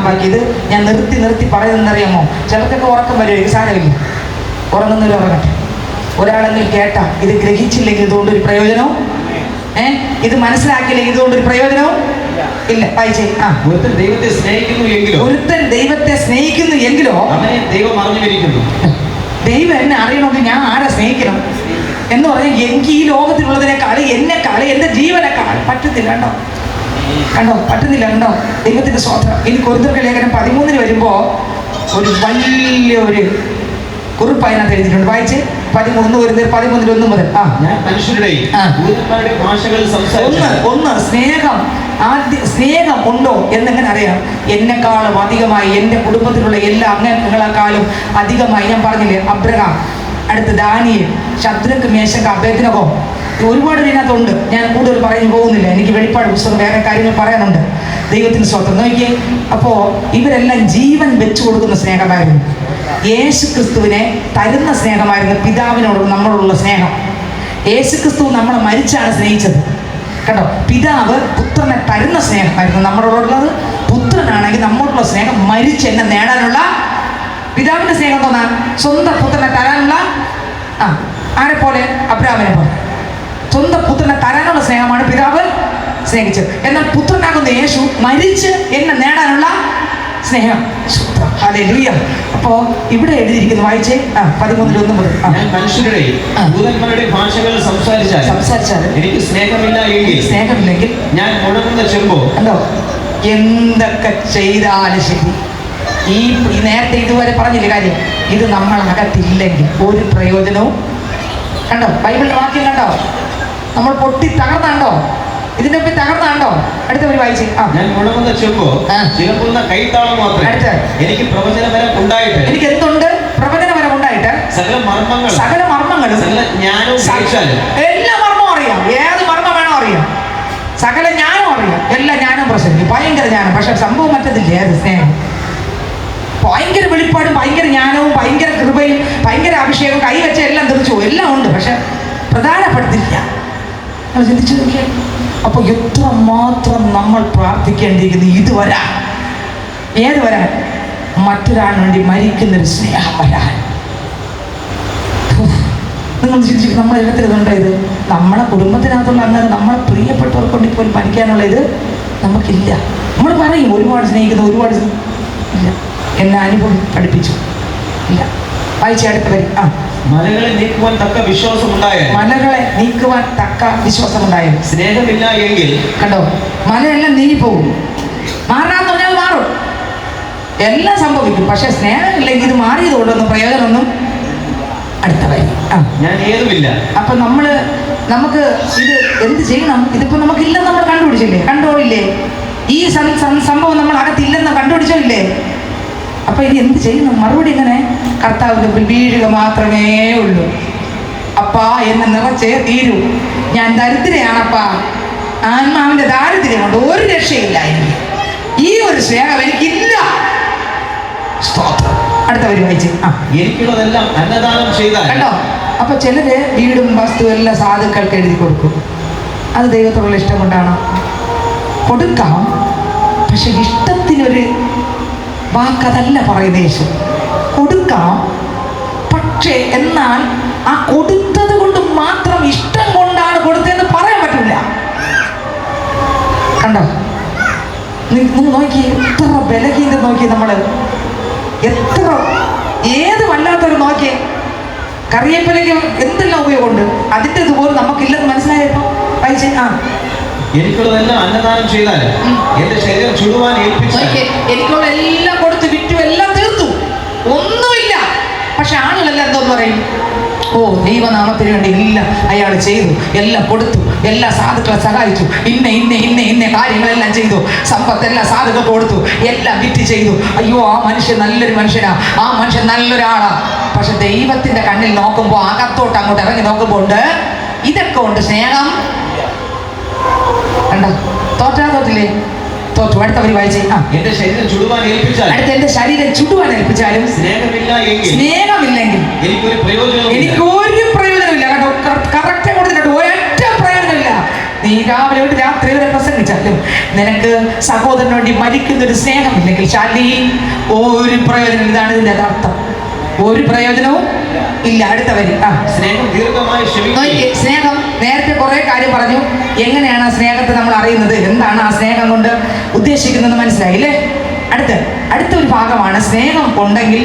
വാക്യം. ഇത് ഞാൻ നിർത്തി പറയുന്നറിയാമോ? ചിലർക്കൊക്കെ ഉറക്കം വരുമോ? സാരമില്ല, ഉറങ്ങുന്നവർ ഉറങ്ങട്ടെ. ഒരാളെങ്കിലും കേട്ടാ ഇത് ഗ്രഹിച്ചില്ലെങ്കിൽ ഇതുകൊണ്ടൊരു പ്രയോജനവും, ഇത് മനസ്സിലാക്കിയില്ലെങ്കിൽ ഇതുകൊണ്ടൊരു പ്രയോജനവും ഇല്ല. വായിച്ചേ. ഒരുത്തൻ ദൈവത്തെ സ്നേഹിക്കുന്നു എങ്കിലോ അവനെ ദൈവം അറിഞ്ഞിരിക്കുന്നു. ദൈവം എന്നെ അറിയണമെങ്കിൽ ഞാൻ ആരെ സ്നേഹിക്കണം എന്ന് പറഞ്ഞാൽ എനിക്ക് ഈ ലോകത്തിലുള്ളതിനേക്കാൾ, എന്നെക്കാൾ, എൻ്റെ ജീവനേക്കാൾ പറ്റുന്നില്ല. കണ്ടോ? ദൈവത്തിന്റെ സ്തോത്രം. ഇനി കൊരിന്ത്യർ ലേഖനം 13 വരുമ്പോൾ ഒരു വലിയൊരു കുറിപ്പ് അതിനകത്ത് എഴുതിയിട്ടുണ്ട്. വായിച്ച് 1 കൊരിന്ത്യർ 13-1 മുതൽ. ഞാൻ മനുഷ്യരുടെയും ഭാഷകളിൽ ഒന്ന് സ്നേഹം ഉണ്ടോ എന്നെങ്ങനെ അറിയാം? എന്നെക്കാളും അധികമായി, എൻ്റെ കുടുംബത്തിലുള്ള എല്ലാ അംഗങ്ങളെക്കാളും അധികമായി. ഞാൻ പറഞ്ഞില്ലേ, അബ്രഹാം, അടുത്ത് ദാനിയേൽ, ശദ്രക്ക്, മേശക്ക്, അബേദ്നെഗോ, ഒരുപാട് ഇതിനകത്തുണ്ട്. ഞാൻ കൂടുതൽ പറഞ്ഞു പോകുന്നില്ല. എനിക്ക് വെളിപ്പാട് പുസ്തകം വേറെ കാര്യങ്ങൾ പറയാനുണ്ട്. ദൈവത്തിന് സ്വന്തം നോക്കിയേ. അപ്പോൾ ഇവരെല്ലാം ജീവൻ വെച്ചു കൊടുക്കുന്ന സ്നേഹമായിരുന്നു. യേശു ക്രിസ്തുവിനെ തരുന്ന സ്നേഹമായിരുന്നു പിതാവിനോട് നമ്മളോടുള്ള സ്നേഹം. യേശു ക്രിസ്തു നമ്മളെ മരിച്ചാണ് സ്നേഹിച്ചത് കേട്ടോ. പിതാവ് പുത്രനെ തരുന്ന സ്നേഹമായിരുന്നു നമ്മളോടുള്ളത്. പുത്രനാണെങ്കിൽ നമ്മളോടുള്ള സ്നേഹം മരിച്ച് എന്നെ നേടാനുള്ള പിതാവിൻ്റെ സ്നേഹം തോന്നാൻ സ്വന്തം പുത്രനെ തരാനുള്ള ആരെ പോലെ? അബ്രാഹാമിനെ പോലെ സ്വന്തം പുത്രനെ തരാനുള്ള സ്നേഹമാണ് പിതാവ് സ്നേഹിച്ചത്. എന്നാൽ പുത്രനാകുന്ന യേശു മരിച്ച് എന്നെ നേടാനുള്ള സ്നേഹം. ഹല്ലേലൂയ. അപ്പോ ഇവിടെ എഴുതിയിരിക്കുന്നു, വായിച്ചേ. 13:1 മുതൽ. മനുഷ്യരുടെയും ദൂതന്മാരുടെയും ഭാഷകളിൽ സംസാരിച്ചാൽ എനിക്ക് സ്നേഹമില്ലെങ്കിൽ ഞാൻ മുടങ്ങുന്ന ചെമ്പോ. കണ്ടോ, എന്തൊക്കെ ചെയ്താലും ശരി, ഈ നേരത്തെ ഇതുവരെ പറഞ്ഞില്ല കാര്യം, ഇത് നമ്മളകത്തില്ലെങ്കിൽ ഒരു പ്രയോജനവും. കണ്ടോ, ബൈബിളിന്റെ വാക്യം കണ്ടോ, നമ്മൾ പൊട്ടി തകർന്നുണ്ടോ, ഇതിന്റെ ഒപ്പം തകർന്നുണ്ടോ? അടുത്തവർ വായിച്ചേ. ഞാൻ മുടങ്ങുന്ന ചെമ്പോ ചിലപ്പുന്ന കൈത്താളം മാത്രമേ എനിക്ക് പ്രവചനപരം ഉണ്ടായിട്ട്. എനിക്ക് എന്തുണ്ട്? പ്രവചനപരം ഉണ്ടായിട്ട് സകല മർമ്മങ്ങളും എല്ലാ മർമ്മവും അറിയാം. ഏത് മർമ്മം വേണോ അറിയാം, സകല ജ്ഞാനം അറിയാം, എല്ലാ ജ്ഞാനം പ്രസംഗിക്കും, ഭയങ്കര ജ്ഞാനം. പക്ഷെ സംഭവം മറ്റതില്ല. ഏത് സ്നേഹം? ഭയങ്കര വെളിപ്പാടും ഭയങ്കര ജ്ഞാനവും ഭയങ്കര കൃപയും ഭയങ്കര അഭിഷേകവും കൈവച്ച എല്ലാം തെറിച്ചു എല്ലാം ഉണ്ട്. പക്ഷെ പ്രധാനപ്പെടുത്തില്ല. നമ്മൾ ചിന്തിച്ചു നോക്കിയാൽ അപ്പോൾ എത്രമാത്രം നമ്മൾ പ്രാർത്ഥിക്കേണ്ടിയിരിക്കുന്നു. ഇത് വരാൻ, ഏത് വരാൻ? മറ്റൊരാളിന് വേണ്ടി മരിക്കുന്നൊരു സ്നേഹം വരാൻ. നിങ്ങൾ ചിന്തിച്ചു, നമ്മളെ ഇടത്തിലുണ്ടോ ഇത്? നമ്മളെ കുടുംബത്തിനകത്തുള്ള അങ്ങനെ നമ്മളെ പ്രിയപ്പെട്ടവർക്ക് കൊണ്ട് ഇപ്പോൾ മരിക്കാനുള്ള ഇത് നമുക്കില്ല. നമ്മൾ പറയും ഒരുപാട് സ്നേഹിക്കുന്നു, ഒരുപാട് ഇല്ല. എന്നെ അനുഭവം പഠിപ്പിച്ചു ഇല്ല. വായിച്ച അടുത്ത വരി. മലകളെ നീക്കുവാൻ തക്ക വിശ്വാസമുണ്ടായത് സ്നേഹമില്ല എങ്കിൽ. കണ്ടോ, മലയെല്ലാം നീങ്ങിപ്പോകും. മാറാന്ന് പറഞ്ഞാൽ മാറും, എല്ലാം സംഭവിക്കും. പക്ഷെ സ്നേഹമില്ലെങ്കിൽ ഇത് മാറിയത് കൊണ്ടൊന്നും പ്രയോജനമൊന്നും. അടുത്ത വരി. ഞാൻ ഏതുമില്ല. അപ്പൊ നമുക്ക് ഇത് എന്ത് ചെയ്യണം? ഇതിപ്പോ നമുക്കില്ലെന്ന് നമ്മൾ കണ്ടുപിടിച്ചില്ലേ? കണ്ടോളില്ലേ? ഈ സംഭവം നമ്മൾ അകത്തില്ലെന്ന് കണ്ടുപിടിച്ചില്ലേ? അപ്പൊ ഇനി എന്ത് ചെയ്യണം? മറുപടി ഇങ്ങനെ, കർത്താവിന്റെ മുമ്പിൽ വീഴുക മാത്രമേ ഉള്ളൂ. അപ്പാ എന്നെ നിറച്ചേ തീരൂ. ഞാൻ ദരിദ്രയാണപ്പാ, ആത്മാവിന്റെ ദാരിദ്ര്യം കൊണ്ട് ഒരു രക്ഷയില്ല. എനിക്ക് ഈ ഒരു സ്നേഹം എനിക്കില്ല. സ്തോത്രം. അടുത്ത വരി വായിച്ച്. എനിക്കുള്ളതെല്ലാം അന്നദാനം ചെയ്താൽ. കണ്ടോ, അപ്പൊ ചിലര് വീടും വസ്തു എല്ലാം സാധുക്കൾക്ക് എഴുതി കൊടുക്കും. അത് ദൈവത്തോടുള്ള ഇഷ്ടം കൊണ്ടാണ്. കൊടുക്കാം, പക്ഷെ ഇഷ്ടത്തിനൊരു വാക്കതല്ല പറയുന്നത് യേശു. കൊടുക്കാം, പക്ഷേ എന്നാൽ ആ കൊടുത്തത് കൊണ്ട് മാത്രം ഇഷ്ടം കൊണ്ടാണ് കൊടുത്തതെന്ന് പറയാൻ പറ്റില്ല. കണ്ടോ, നിങ്ങൾ നോക്കി എത്ര ബലഹീനത നോക്കി, നമ്മള് എത്ര ഏത് വല്ലാത്തൊരു നോക്കിയേ. കറിവേപ്പിലയ്ക്ക് എന്തെല്ലാം ഉപയോഗമുണ്ട്, അതിൻ്റെ ഇതുപോലും നമുക്കില്ലെന്ന് മനസ്സിലായപ്പോ വായിച്ചേ. എനിക്കുള്ളതെല്ലാം അന്നദാനം ചെയ്താൽ എന്റെ ശരീരം ചുടുവാൻ ഏൽപ്പിച്ചാൽ. എനിക്കുള്ള എല്ലാം കൊടുത്തു വിറ്റു, എല്ലാം തീർത്തു, ഒന്നുമില്ല. പക്ഷെ ആളുകളെല്ലാം എന്തോന്ന് പറയും? ഓ, ദൈവനാമത്തിന് വേണ്ടി എല്ലാം അയാൾ ചെയ്തു, എല്ലാം കൊടുത്തു, എല്ലാ സാധുക്കളെ സഹായിച്ചു, ഇന്ന കാര്യങ്ങളെല്ലാം ചെയ്തു, സമ്പത്തെല്ലാം സാധുക്കൾക്ക് കൊടുത്തു, എല്ലാം വിറ്റ് ചെയ്തു. അയ്യോ, ആ മനുഷ്യൻ നല്ലൊരു മനുഷ്യനാ, ആ മനുഷ്യൻ നല്ലൊരാളാ. പക്ഷെ ദൈവത്തിന്റെ കണ്ണിൽ നോക്കുമ്പോൾ, അകത്തോട്ട് അങ്ങോട്ട് ഇറങ്ങി നോക്കുമ്പോൾ ഉണ്ട് ഇതൊക്കെ ഉണ്ട്. സ്നേഹം കണ്ടോ, തോറ്റില്ലേ? തോറ്റു. അടുത്തവർ വായിച്ചേ. എന്റെ ശരീരം ചുടുവാൻ ഏൽപ്പിച്ചാൽ. അടുത്ത എന്റെ ശരീരം ചുടുവാൻ ഏൽപ്പിച്ചാലും സ്നേഹമില്ലെങ്കിൽ എനിക്കൊരു പ്രയോജനമില്ല. കേട്ടോ, കറക്റ്റ് കൊടുത്തിട്ടുണ്ട്. ഒരൊറ്റ പ്രയോജനമില്ല. നീ രാവിലെ തൊട്ട് രാത്രി വരെ പ്രസംഗിച്ചാലും നിനക്ക് സഹോദരന് വേണ്ടി മരിക്കുന്നൊരു സ്നേഹമില്ലെങ്കിൽ ശാലി ഒരു പ്രയോജനം. ഇതാണ് ഇതിന്റെ അർത്ഥം. ഒരു പ്രയോജനവും ഇല്ല. അടുത്ത വരി. സ്നേഹം ദീർഘമായി ക്ഷമിക്കും. സ്നേഹം നേരത്തെ കുറെ കാര്യം പറഞ്ഞു. എങ്ങനെയാണ് ആ സ്നേഹത്തെ നമ്മൾ അറിയുന്നത്? എന്താണ് ആ സ്നേഹം കൊണ്ട് ഉദ്ദേശിക്കുന്നത്? മനസ്സിലായില്ലേ? അടുത്തൊരു ഭാഗമാണ് സ്നേഹം ഉണ്ടെങ്കിൽ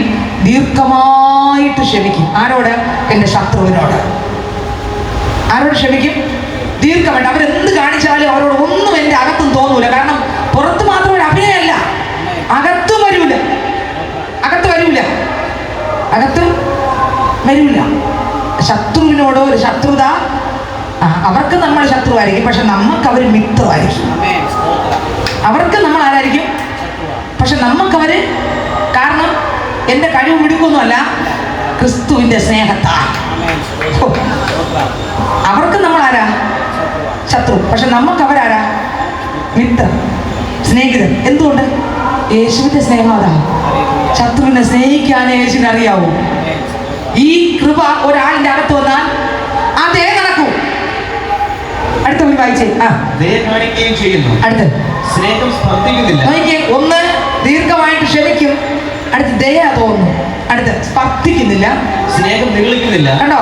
ദീർഘമായിട്ട് ക്ഷമിക്കും. ആരോട്? എൻ്റെ ശത്രുവിനോട്. ആരോട് ക്ഷമിക്കും? ദീർഘമായിട്ട്. അവരെന്ത് കാണിച്ചാലും അവരോട് ഒന്നും എൻ്റെ അകത്തും തോന്നൂല. കാരണം പുറത്ത് മാത്രം ഒരു അഭിനയമല്ല, അകത്തും വരൂല. ശത്രുവിനോട് ഒരു ശത്രുത. അവർക്ക് നമ്മൾ ശത്രുവായിരിക്കും, പക്ഷെ നമുക്ക് അവർ മിത്രമായിരിക്കും. അവർക്ക് നമ്മൾ ആരായിരിക്കും? പക്ഷെ നമുക്കവര്, കാരണം എൻ്റെ കഴിവ് മിടുക്കൊന്നുമല്ല, ക്രിസ്തുവിൻ്റെ സ്നേഹത്താൽ. അവർക്ക് നമ്മൾ ആരാ? ശത്രു. പക്ഷെ നമുക്ക് അവരാരാ? മിത്രം, സ്നേഹിതൻ. എന്തുകൊണ്ട്? യേശുവിന്റെ സ്നേഹം അതാ. ശത്രുവിനെ സ്നേഹിക്കാനേ യേശുവിനെ അറിയാവൂ. ഈ കൃപ ഒരാളിന്റെ അകത്ത് വന്നാൽ അതേ നടക്കൂ. അടുത്ത ഒരു വായിച്ചേ. അടുത്ത് സ്നേഹം സ്പർദ്ധിക്കുന്നില്ല. ഒന്ന് ദീർഘമായിട്ട് ക്ഷമിക്കും. അടുത്ത് ദയ തോന്നുന്നു. അടുത്ത് സ്പർദ്ധിക്കുന്നില്ല, സ്നേഹം നിഗളിക്കുന്നില്ല. കണ്ടോ?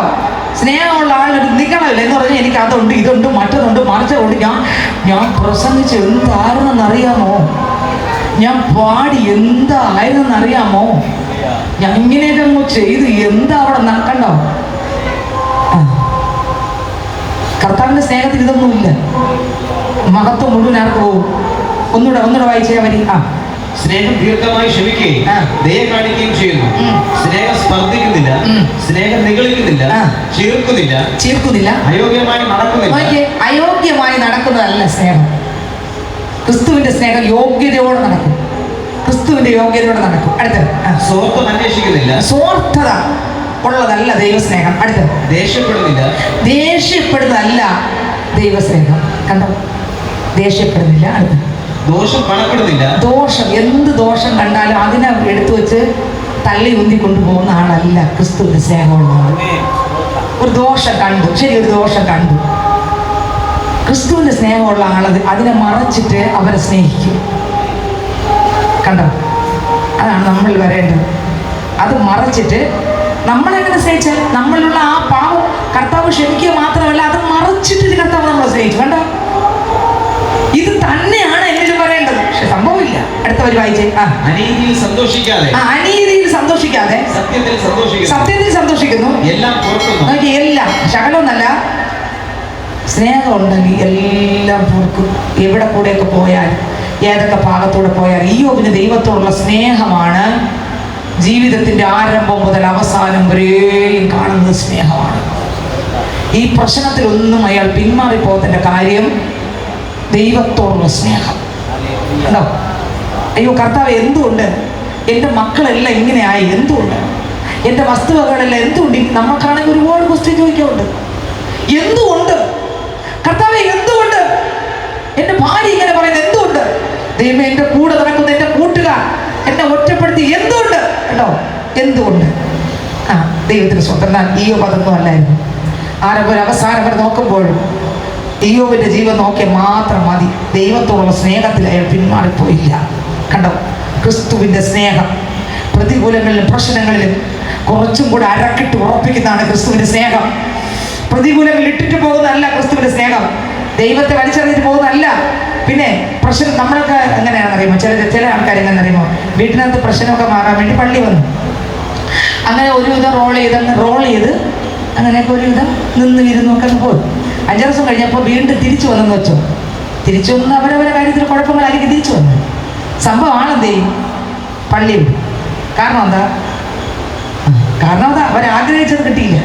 സ്നേഹമുള്ള ആളൊരു നിഗളമില്ല എന്ന് പറഞ്ഞാൽ എനിക്ക് അതുണ്ട്, ഇതുണ്ട്, മറ്റതുണ്ട്, മറിച്ചുണ്ട്. ഞാൻ പ്രസംഗിച്ച് എന്തായിരുന്നെന്നറിയാമോ? ഞാൻ പാടി എന്തായിരുന്നെന്നറിയാമോ? ഞാൻ ഇങ്ങനെയൊക്കെ അങ്ങ് ചെയ്ത് എന്താ അവിടെ കണ്ടോ? കർത്താവിന്റെ സ്നേഹത്തിൽ ഇതൊന്നുമില്ല. മഹത്വം മുഴുവൻ ആർക്ക് പോവും? ഒന്നുകൂടെ വായിച്ചേ വരി. സ്നേഹം ദീർഘമായി ക്ഷമിക്കുകയും ദയ കാണിക്കുകയും ചെയ്യുന്നു. സ്നേഹം സ്പർദ്ധിക്കുന്നില്ല, സ്നേഹം നിഗളിക്കുന്നില്ല, ചീർക്കുന്നില്ല, അയോഗ്യമായി നടക്കുന്നില്ല. അയോഗ്യമായി നടക്കുന്നതല്ല സ്നേഹം. ക്രിസ്തുവിന്റെ സ്നേഹം യോഗ്യതയോടെ നടക്കും. ക്രിസ്തുവിന്റെ യോഗ്യതയോടെ നടക്കും. അടുത്ത സ്വാർത്ഥം അന്വേഷിക്കുന്നില്ല. സ്വാർത്ഥത ഉള്ളതല്ല ദൈവസ്നേഹം. അടുത്ത ദേഷ്യപ്പെടുന്നതല്ല ദൈവസ്നേഹം. കണ്ടോ? ദേഷ്യപ്പെടുന്നില്ല. അടുത്ത ദോഷം കാണപ്പെടുന്നില്ല. ദോഷം, എന്ത് ദോഷം കണ്ടാലും അതിനെ എടുത്തു വെച്ച് തള്ളി ഉന്തി കൊണ്ടുപോകുന്ന ആളല്ല ക്രിസ്തുവിന്റെ സ്നേഹമുള്ള ആൾ. ഒരു ദോഷം കണ്ടു, ശരി, ഒരു ദോഷം കണ്ടു. ക്രിസ്തുവിന്റെ സ്നേഹമുള്ള ആളത് അതിനെ മറച്ചിട്ട് അവരെ സ്നേഹിക്കും. കണ്ടോ? അതാണ് നമ്മൾ വരേണ്ടത്. അത് മറച്ചിട്ട് നമ്മളെങ്ങനെ സ്നേഹിച്ചാൽ നമ്മളുള്ള ആ പാവം കർത്താവ് ക്ഷമിക്കുക മാത്രമല്ല, അത് മറച്ചിട്ട് കർത്താവ് നമ്മളെ സ്നേഹിച്ചു. കണ്ടോ? ഇത് തന്നെയാണ് എന്നിലും പറയേണ്ടത്. പക്ഷെ സംഭവമില്ല. അടുത്തവർ വായിച്ചേ. അനീതിയിൽ സന്തോഷിക്കാതെ സത്യത്തിൽ സന്തോഷിക്കുന്നു. എല്ലാം ശകലമൊന്നല്ല, സ്നേഹം ഉണ്ടെങ്കിൽ എല്ലാം പൊറുക്കും. എവിടെ കൂടെയൊക്കെ പോയാൽ, ഏതൊക്കെ ഭാഗത്തൂടെ പോയാൽ, ഇയ്യോബിന് ദൈവത്തോടുള്ള സ്നേഹമാണ് ജീവിതത്തിന്റെ ആരംഭം മുതൽ അവസാനം വരെയും കാണുന്നത് സ്നേഹമാണ്. ഈ പ്രശ്നത്തിലൊന്നും അയാൾ പിന്മാറിപ്പോകത്തിന്റെ കാര്യം ദൈവത്തോടുള്ള സ്നേഹം. കണ്ടോ? അയ്യോ കർത്താവ്, എന്തുകൊണ്ട് എൻ്റെ മക്കളെല്ലാം ഇങ്ങനെയായി? എന്തുകൊണ്ട് എൻ്റെ വസ്തുവകകളെല്ലാം എന്തുകൊണ്ട്? നമുക്കാണെങ്കിൽ ഒരുപാട് ക്വസ്റ്റ്യൻ ചോദിക്കാറുണ്ട്. എന്തുകൊണ്ട് കർത്താവെ? എന്തുകൊണ്ട് എൻ്റെ ഭാര്യ ഇങ്ങനെ പറയുന്നത്? എന്തുകൊണ്ട് ദൈവം എൻ്റെ കൂടെ നടക്കുന്ന എൻ്റെ കൂട്ടുകാർ എന്നെ ഒറ്റപ്പെടുത്തി? എന്തുകൊണ്ട്? കേട്ടോ? എന്തുകൊണ്ട്? ദൈവത്തിന് സ്വന്തം. ഈയോബ് അതൊന്നും അല്ലായിരുന്നു. ആരൊരു അവസാനം വരെ നോക്കുമ്പോഴും ഈയോബിന്റെ ജീവൻ നോക്കിയാൽ മാത്രം മതി. ദൈവത്തോടുള്ള സ്നേഹത്തിൽ അയാൾ പിന്മാറിപ്പോയില്ല. കണ്ടോ? ക്രിസ്തുവിന്റെ സ്നേഹം പ്രതികൂലങ്ങളിലും പ്രശ്നങ്ങളിലും കുറച്ചും കൂടെ അരക്കിട്ട് ഉറപ്പിക്കുന്നതാണ് ക്രിസ്തുവിന്റെ സ്നേഹം. പ്രതികൂലങ്ങളിൽ ഇട്ടിട്ട് പോകുന്നതല്ല ക്രിസ്തുവിന്റെ സ്നേഹം. ദൈവത്തെ വലിച്ചെറിഞ്ഞിട്ട് പോകുന്നതല്ല. പിന്നെ പ്രശ്നം നമ്മളൊക്കെ എങ്ങനെയാണെന്നറിയുമോ? ചില ആൾക്കാർ എങ്ങനെയെന്നറിയുമോ? വീട്ടിനകത്ത് പ്രശ്നമൊക്കെ മാറാൻ വേണ്ടി പള്ളി വന്നു, അങ്ങനെ ഒരുവിധം റോൾ ചെയ്ത് അങ്ങനെയൊക്കെ ഒരുവിധം നിന്ന് ഇരുന്നൊക്കെ പോയി. 5 ദിവസം കഴിഞ്ഞപ്പോൾ വീണ്ടും തിരിച്ചു വന്നെന്ന് വെച്ചോ. തിരിച്ചു വന്ന് അവരവരെ കാര്യത്തിൽ കുഴപ്പങ്ങളായിരിക്കും തിരിച്ചു വന്നത്. സംഭവം ആണെന്തേ? പള്ളി വിട്ടു. കാരണം എന്താ? അവരാഗ്രഹിച്ചത് കിട്ടിയില്ല.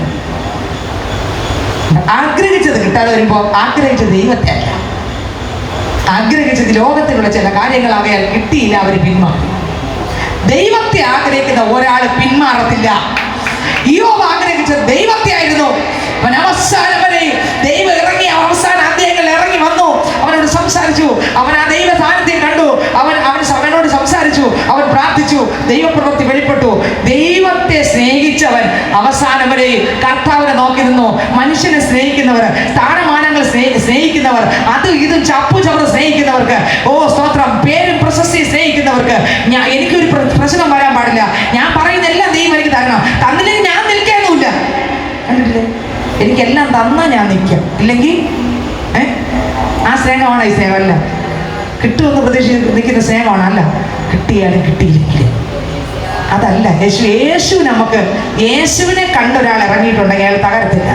ആഗ്രഹിച്ചത് കിട്ടാതെ വരുമ്പോൾ ആഗ്രഹിച്ചത് ദൈവത്തെ അല്ല, ആഗ്രഹിച്ചത് ലോകത്തിലുള്ള ചില കാര്യങ്ങളാകയാൽ കിട്ടിയില്ല, അവർ പിന്മാറി. ദൈവത്തെ ആഗ്രഹിക്കുന്ന ഒരാൾ പിന്മാറത്തില്ല. ഇയ്യോബ് ആഗ്രഹിച്ചത് ദൈവത്തെ ആയിരുന്നു. അവൻ അവസാനം വരെ ദൈവം ഇറങ്ങി, അവസാന അധ്യായങ്ങളിൽ ഇറങ്ങി വന്നു, അവനോട് സംസാരിച്ചു. അവൻ ആ ദൈവ സാന്നിധ്യം കണ്ടു. അവനോട് സംസാരിച്ചു, അവൻ പ്രാർത്ഥിച്ചു, ദൈവപ്രവൃത്തി വെളിപ്പെട്ടു. ദൈവത്തെ സ്നേഹിച്ചവൻ അവസാനം വരെ കർത്താവിനെ നോക്കി നിന്നു. മനുഷ്യനെ സ്നേഹിക്കുന്നവർ, സ്ഥാനമാനങ്ങൾ സ്നേഹിക്കുന്നവർ, അതും ഇതും ചപ്പു ചവറ് സ്നേഹിക്കുന്നവർക്ക്, ഓ സ്തോത്രം, പേരും പ്രശസ്തി സ്നേഹിക്കുന്നവർക്ക് എനിക്കൊരു പ്രശ്നം വരാൻ പാടില്ല. ഞാൻ പറയുന്ന എല്ലാം ദൈവം എനിക്ക് തരണം. തന്നില്ലെങ്കിൽ ഞാൻ നിൽക്കാനുമില്ല. കണ്ടിട്ടില്ലേ? എനിക്കെല്ലാം തന്നാൽ ഞാൻ നിൽക്കാം, ഇല്ലെങ്കിൽ ആ സ്നേഹമാണ് ഈ സ്നേഹമല്ല. കിട്ടുമെന്ന് പ്രതീക്ഷിച്ച് നിൽക്കുന്ന സ്നേഹമാണ്. അല്ല, കിട്ടിയാലും കിട്ടിയില്ലെങ്കിൽ അതല്ല. യേശു നമുക്ക്, യേശുവിനെ കണ്ടൊരാൾ ഇറങ്ങിയിട്ടുണ്ടെങ്കിൽ അയാൾ തകരത്തില്ല.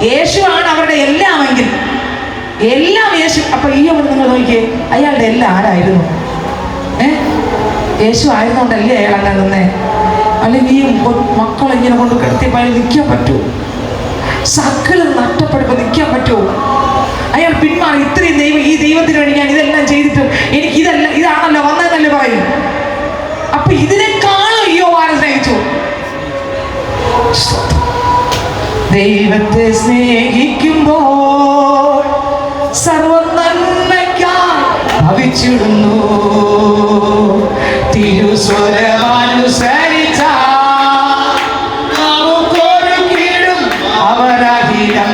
യേശുവാണ് അവരുടെ എല്ലാമെങ്കിൽ എല്ലാം യേശു. അപ്പൊ ഈ നിങ്ങൾ നോക്കിയേ, അയാളുടെ എല്ലാം ആരായിരുന്നു? യേശു ആയിരുന്നോണ്ടല്ലേ അയാൾ അങ്ങനെ നിന്നേ? അല്ലെങ്കിൽ ഈ മക്കളിങ്ങനെ കൊണ്ട് കിടത്തിയപ്പോൾ അയാൾ നിൽക്കാൻ പറ്റുമോ? സകലം നഷ്ടപ്പെടുമ്പോൾ നിൽക്കാൻ പറ്റുമോ? അയാൾ പിന്മാറി. ഇത്രയും ഈ ദൈവത്തിന് വേണ്ടി ഞാൻ ഇതെല്ലാം ചെയ്തിട്ടും എനിക്ക് ഇതാണല്ലോ വന്നതെന്നല്ലേ പറയും. അപ്പൊ ഇതിനേക്കാളും ഈയോ ആരെ സ്നേഹിച്ചു? ദൈവത്തെ സ്നേഹിക്കുമ്പോൾ സർവ നന്മയ്ക്കായി ഭവിച്ചിടുന്നു. തിരുസ്വരമനുസരിച്ച നമുക്കൊരു കീടും അവരഹിതം.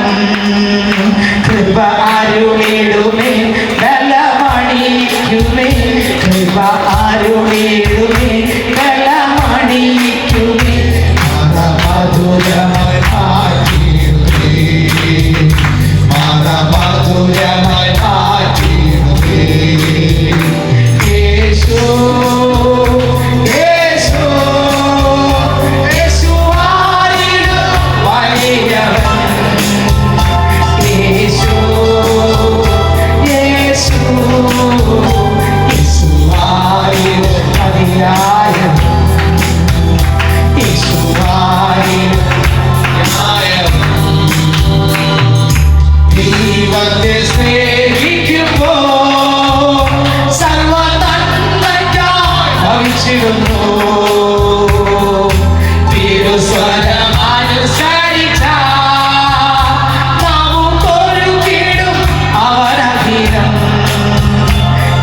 കൃപ അരുളിടുമേ ബലമണിക്കുമേ. കൃപ അരുളിടുമേ ബലമണിക്കുമേ. മധുരമായി മധുരമായി യേശു യേശു യേശു വലിയവൻ. യേശു യേശു യേശു മതിയായവൻ. യേശു ദൈവത്തെ സ്നേഹിക്കുമ്പോൾ സർവ നന്മയ്ക്കായി ഭവിച്ചിടുന്നു. തിരുസ്വരമനുസരിച്ച നമുക്കൊരു കീടും അവരഹിതം.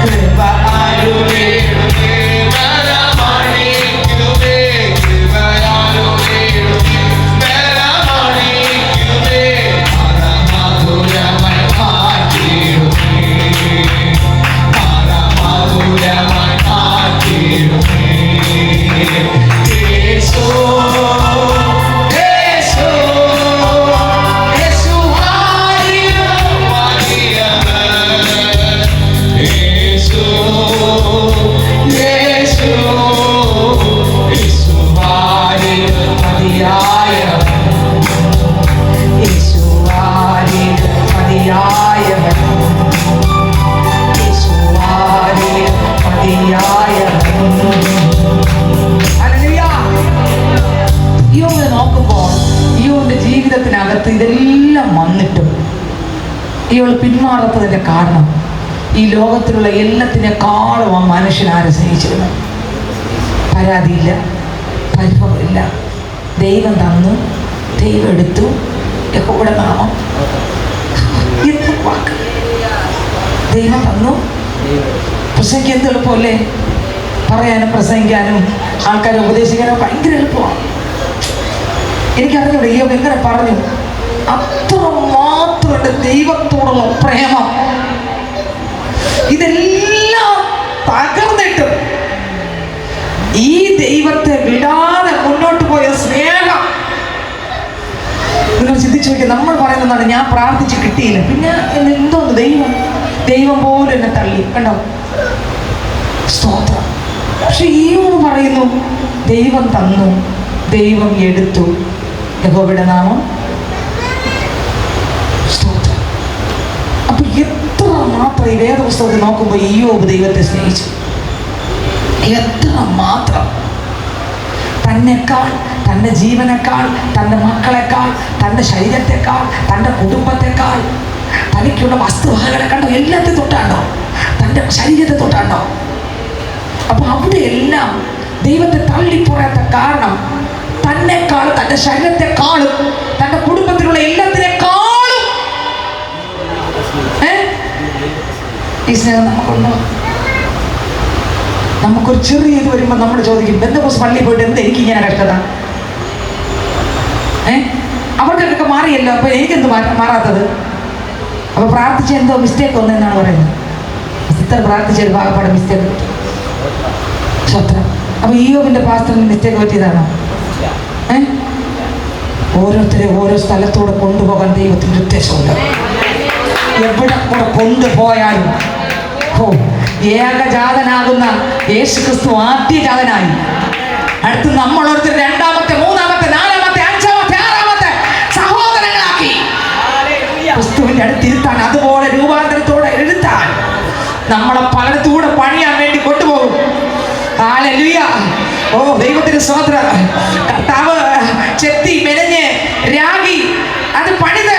കൃപ അരുളിടുമേ ബലമണിക്കുമേ. കൃപ അരുളിടുമേ ബലമണിക്കുമേ. മധുരമായി മാറ്റിടുമേ. യേശു യേശു യേശു യേശു യേശു യേശു മതിയായവൻ. യേശു മതിയായവൻ. യേശു മതിയായവൻ. ഹല്ലേലൂയ. യോബിനെ നോക്കുമ്പോൾ യോബിന്റെ ജീവിതത്തിനകത്ത് ഇതെല്ലാം വന്നിട്ടും ഇയാൾ പിന്മാറാത്തതിന്റെ കാരണം ഈ ലോകത്തിലുള്ള എല്ലാത്തിനേക്കാളും ആ മനുഷ്യൻ ആരെ സ്നേഹിച്ചിരുന്നു. പരാതിയില്ല, പരിഭവമില്ല. ദൈവം തന്നു, ദൈവം എടുത്തു. യഹോവയുടെ നാമം എന്ത് വാക്ക്. ദൈവം തന്നു. പ്രസംഗിക്കാൻ എന്ത് എളുപ്പമല്ലേ? പറയാനും പ്രസംഗിക്കാനും ആൾക്കാരെ ഉപദേശിക്കാനും ഭയങ്കര എളുപ്പമാണ്. എനിക്കറിഞ്ഞൂടെ യോബ് എങ്ങനെ പറഞ്ഞു. അത്രമാത്രം ദൈവത്തോടുള്ള പ്രേമം. ഇതെല്ലാം തകർന്നിട്ടും ഈ ദൈവത്തെ വിടാതെ മുന്നോട്ട് പോയ സ്നേഹം. നിങ്ങൾ ചിന്തിച്ചു നോക്കി. നമ്മൾ പറയുന്നതാണ് ഞാൻ പ്രാർത്ഥിച്ച് കിട്ടിയില്ല, പിന്നെ എന്തോന്ന് ദൈവം പോലും എന്നെ തള്ളി. കണ്ടോ? സ്തോത്രം. പക്ഷെ ഈയോട് പറയുന്നു ദൈവം തന്നു, ദൈവം എടുത്തു. യഹോവയുടെ നാമം സ്തോത്രം. അപ്പൊ എത്ര മാത്രം ഈ വേദപുസ്തകത്തിൽ നോക്കുമ്പോൾ ഈയോബ് ദൈവത്തെ സ്നേഹിച്ചു. എത്ര മാത്രം. തന്നെക്കാൾ, തൻ്റെ ജീവനേക്കാൾ, തൻ്റെ മക്കളെക്കാൾ, തൻ്റെ ശരീരത്തെക്കാൾ, തൻ്റെ കുടുംബത്തെക്കാൾ, തനിക്കുള്ള വസ്തുവകകളെ കണ്ടോ, എല്ലാത്തെ തൊട്ടാണ്ടോ, തൻ്റെ ശരീരത്തെ തൊട്ടാണ്ടോ. അപ്പൊ അവിടെയെല്ലാം ദൈവത്തെ തള്ളിപ്പോയാത്ത കാരണം തന്നെക്കാൾ, തൻ്റെ ശരീരത്തെക്കാളും, തൻ്റെ കുടുംബത്തിലുള്ള എല്ലാത്തിനേക്കാളും ഈ സ്നേഹം നമുക്കുണ്ടോ? നമുക്കൊരു ചെറിയ ഇത് വരുമ്പോൾ നമ്മൾ ചോദിക്കും, ബന്ധുക്കോസ് പള്ളിയിൽ പോയിട്ട് എന്ത് എനിക്ക് ഇങ്ങനെ കഷ്ടത? അവർക്കൊക്കെ മാറിയല്ലോ, അപ്പൊ എനിക്കെന്ത് മാറാത്തത്? അപ്പൊ പ്രാർത്ഥിച്ച എന്തോ മിസ്റ്റേക്ക് വന്നെന്നാണ് പറയുന്നത്. ഇത്ര പ്രാർത്ഥിച്ചൊരു ഭാഗപ്പാട് മിസ്റ്റേക്ക് പറ്റി. സ്വത്രം. അപ്പൊ ഈയോബിന്റെ പാസ്റ്ററിന് മിസ്റ്റേക്ക് പറ്റിയതാണോ? ഓരോരുത്തരെ ഓരോ സ്ഥലത്തൂടെ കൊണ്ടുപോകാൻ ദൈവത്തിന്റെ ഉദ്ദേശമുണ്ട്. എവിടെ കൂടെ കൊണ്ടുപോയാലും ഏകജാതനാകുന്ന യേശുക്രിസ്തു ആദ്യജാതനായി. അടുത്ത് നമ്മൾ ഓരോരുത്തർ രണ്ടാമത്തെ, മൂന്നാമത്തെ, നാലാമത്തെ, അഞ്ചാമത്തെ, ആറാമത്തെ സഹോദരങ്ങളാക്കി ക്രിസ്തുവിന്റെ അടുത്തിരുത്താൻ, അതുപോലെ രൂപാന്തരത്തോടെ എഴുത്താൻ നമ്മളെ പലയിടത്തൂടെ പണിയാൻ വേണ്ടി കൊണ്ടുപോകും. ഹല്ലേലൂയ. ഓ ദൈവത്തിന് സ്തോത്രം. കർത്താവ് ചെത്തി മെനഞ്ഞ് രാഗി അത് പണിത്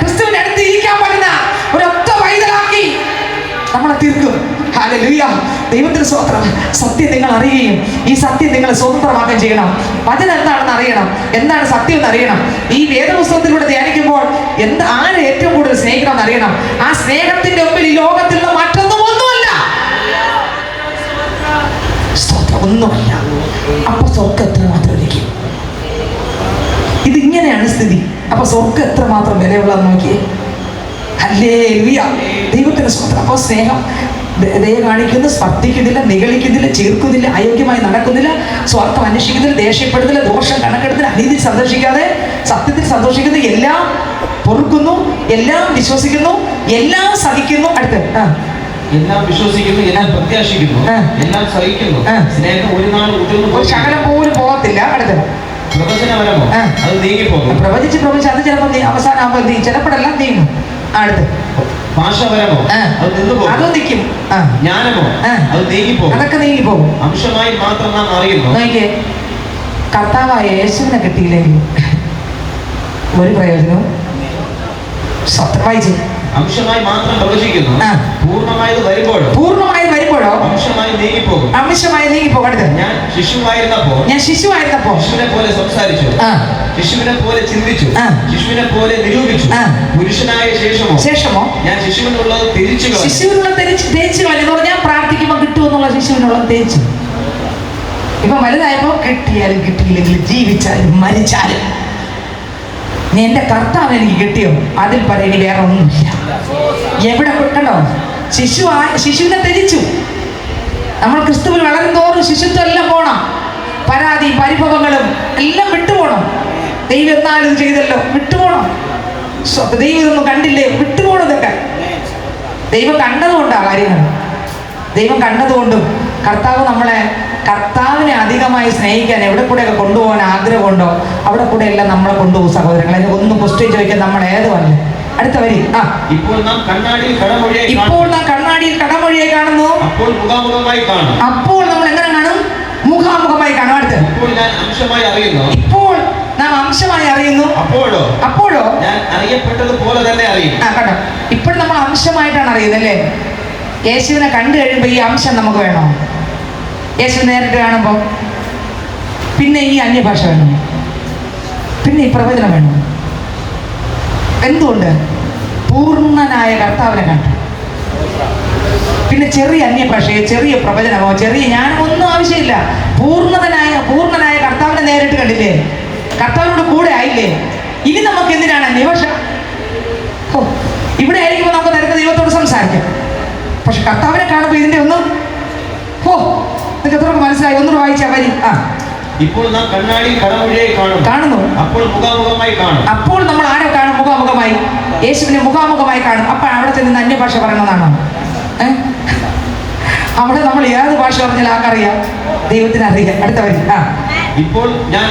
ക്രിസ്തുവിന്റെ അടുത്ത് ഇരിക്കാൻ പറ്റുന്ന ഒരൊറ്റ പൈതലാക്കി നമ്മളെ തീർക്കും. ഹല്ലേലൂയ. ദൈവത്തിന് സ്തോത്രം. സത്യം നിങ്ങൾ അറിയുകയും ഈ സത്യം നിങ്ങൾ സ്വതന്ത്രമാക്കുകയും ചെയ്യണം. വചനം എന്താണെന്ന് അറിയണം, എന്താണ് സത്യം എന്ന് അറിയണം. ഈ വേദപുസ്തകത്തിലൂടെ ധ്യാനിക്കുമ്പോൾ ആരെ ഏറ്റവും കൂടുതൽ സ്നേഹിക്കണം അറിയണം. ആ സ്നേഹത്തിന്റെ മുമ്പിൽ ഈ ലോകത്തിൽ നിന്ന് മറ്റൊന്നും ഒന്നുമല്ല, സ്തോത്രം, ഒന്നുമല്ല. അപ്പൊ സ്വർഗ്ഗം എത്രമാത്രം ഇരിക്കും. ഇതിങ്ങനെയാണ് സ്ഥിതി. അപ്പൊ സ്വർഗ്ഗം എത്രമാത്രം വിലയുള്ളതെന്ന് നോക്കിയേ. ഹല്ലേലൂയ. ദൈവത്തിന് സ്തോത്രം. അപ്പോൾ സ്നേഹം ദയ കാണിക്കുന്നു, സ്പർദ്ധിക്കുന്നില്ല, നിഗളിക്കുന്നില്ല, ചേർക്കുന്നില്ല, അയോഗ്യമായി നടക്കുന്നില്ല, സ്വാർത്ഥം അന്വേഷിക്കുന്നില്ല, ദേഷ്യപ്പെടുന്നില്ല, ദോഷം കണക്കെടുത്തില്ല, അനീതി സന്തോഷിക്കാതെ സത്യത്തിൽ സന്തോഷിക്കുന്നു, എല്ലാം പൊറുക്കുന്നു, എല്ലാം വിശ്വസിക്കുന്നു, എല്ലാം സഹിക്കുന്നു. അടുത്ത് എല്ലാം വിശ്വസിക്കുന്നു, എല്ലാം പ്രത്യാശിക്കുന്നു, എല്ലാം സഹിക്കുന്നു. സ്നേഹം ഒരു നാൾ ഒരു ശകലം പോലും പോകത്തില്ല. അടുത്ത് പ്രവചനപരമോ അത് നീങ്ങിപ്പോകും. പ്രവചിച്ച് അത് ചിലപ്പോൾ അവസാനം ആകുമ്പോൾ ചിലപ്പോഴെല്ലാം നീങ്ങും. അടുത്ത് ഭാഷപരമോ അത് നിന്നുപോകും. അതും നിൽക്കും. ജ്ഞാനമോ അത് നീങ്ങിപ്പോകും. അതൊക്കെ നീങ്ങിപ്പോകും. അംശമായി മാത്രം നാം അറിയുന്നു. നോക്കിയേ, കർത്താവായ യേശുവിനെ കിട്ടിയില്ലെങ്കിൽ ഒരു പ്രയോജനവും. വായിച്ചേ. അംശമായി മാത്രം പ്രവചിക്കുന്നു, പൂർണ്ണമായത് വരുമ്പോഴോ അംശമായി നീങ്ങിപ്പോകും. അടുത്ത് ഞാൻ ശിശുവായിരുന്നപ്പോൾ ശിശുവിനെ പോലെ സംസാരിച്ചു, ശിശുവിനെ പോലെ ചിന്തിച്ചു, ശിശുവിനെ പോലെ നിരൂപിച്ചു. പുരുഷനായ ശേഷമോ ഞാൻ ശിശുവിനുള്ളത് തിരിച്ചു എന്ന് പറഞ്ഞാൽ പ്രാർത്ഥിക്കുമ്പോൾ കിട്ടുമെന്നുള്ള ശിശുവിനുള്ളത് തേച്ചു. ഇപ്പൊ വലുതായപ്പോ കിട്ടിയാലും കിട്ടിയില്ലെങ്കിലും ജീവിച്ചാലും മരിച്ചാലും നീ എന്റെ കർത്താവ് എനിക്ക് കിട്ടിയോ, അതിൽ പറയുക വേറെ ഒന്നുമില്ല. എവിടെ കണ്ടോ, ശിശുവിനെ ത്യജിച്ചു. നമ്മൾ ക്രിസ്തുവിൽ വളരും തോറും ശിശുത്വം എല്ലാം പോണം. പരാതി പരിഭവങ്ങളും എല്ലാം വിട്ടുപോകണം. ദൈവം എന്നാലും ചെയ്തല്ലോ, വിട്ടുപോകണം. ദൈവം ഇതൊന്നും കണ്ടില്ലേ, വിട്ടുപോകണം. ഇതൊക്കെ ദൈവം കണ്ടതുകൊണ്ടാണ് കാര്യങ്ങൾ. ദൈവം കണ്ടതുകൊണ്ടും കർത്താവിനെ അധികമായി സ്നേഹിക്കാൻ എവിടെ കൂടെയൊക്കെ കൊണ്ടുപോകാൻ ആഗ്രഹമുണ്ടോ അവിടെ കൂടെ എല്ലാം നമ്മളെ കൊണ്ടുപോകും സഹോദരങ്ങളെ. ഒന്നും ക്വസ്റ്റ്യൻ ചോദിക്കാൻ നമ്മൾ ഏതുമല്ല. അടുത്ത വരി. ഇപ്പോൾ നാം കണ്ണാടിയിൽ കടമൊഴിയായി കാണുന്നു, അപ്പോൾ മുഖാമുഖമായി കാണും. അപ്പോൾ നമ്മൾ എങ്ങനെ കാണും? മുഖാമുഖമായി കാണും. അടുത്ത് ഇപ്പോൾ നാം അംശമായി അറിയുന്നു, അപ്പോഴോ ഞാൻ അറിയപ്പെട്ടതുപോലെ തന്നെ അറിയും. കണ്ടോ, ഇപ്പോൾ നമ്മൾ അംശമായിട്ടാണ് അറിയുന്നത് അല്ലേ. യേശുവിനെ കണ്ടു കഴിയുമ്പോൾ ഈ അംശം നമുക്ക് വേണോ? യേശു നേരിട്ട് കാണുമ്പോൾ പിന്നെ ഈ അന്യഭാഷ വേണം, പിന്നെ ഈ പ്രവചനം വേണം. എന്തുകൊണ്ട്? പൂർണ്ണനായ കർത്താവിനെ കണ്ടു. പിന്നെ ചെറിയ അന്യഭാഷയോ ചെറിയ പ്രവചനമോ ചെറിയ ജ്ഞാനമോ ഒന്നും ആവശ്യമില്ല. പൂർണ്ണനായ കർത്താവിനെ നേരിട്ട് കണ്ടില്ലേ, കർത്താവിനോട് കൂടെ ആയില്ലേ. ഇനി നമുക്ക് എന്തിനാണ് അന്യഭാഷ? ഇവിടെ ആയിരിക്കുമ്പോൾ നമുക്ക് നേരത്തെ ദൈവത്തോട് സംസാരിക്കാം. പക്ഷെ കർത്താവിനെ കാണുമ്പോൾ ഇതിന്റെ ഒന്നും നിങ്ങൾക്ക് മനസ്സിലായി? ഒന്നുകൂടെ വായിച്ചാ വരി. ഇപ്പോൾ നാം കണ്ണാടിയിൽ കടമൊഴിയായി കാണുന്നു, അപ്പോൾ മുഖാമുഖമായി കാണും. അപ്പോൾ നമ്മൾ ആരെ കാണും? മുഖാമുഖമായി. യേശുവിനെ മുഖാമുഖമായി കാണും. അപ്പൊ അവിടെ ചെന്ന് അന്യഭാഷ പറയണമെന്നാണോ? അവിടെ നമ്മൾ ഏത് ഭാഷ പറഞ്ഞാൽ ആർക്കറിയാം? ദൈവത്തിന് അറിയാം. അടുത്ത വരി. ഇപ്പോൾ ഞാൻ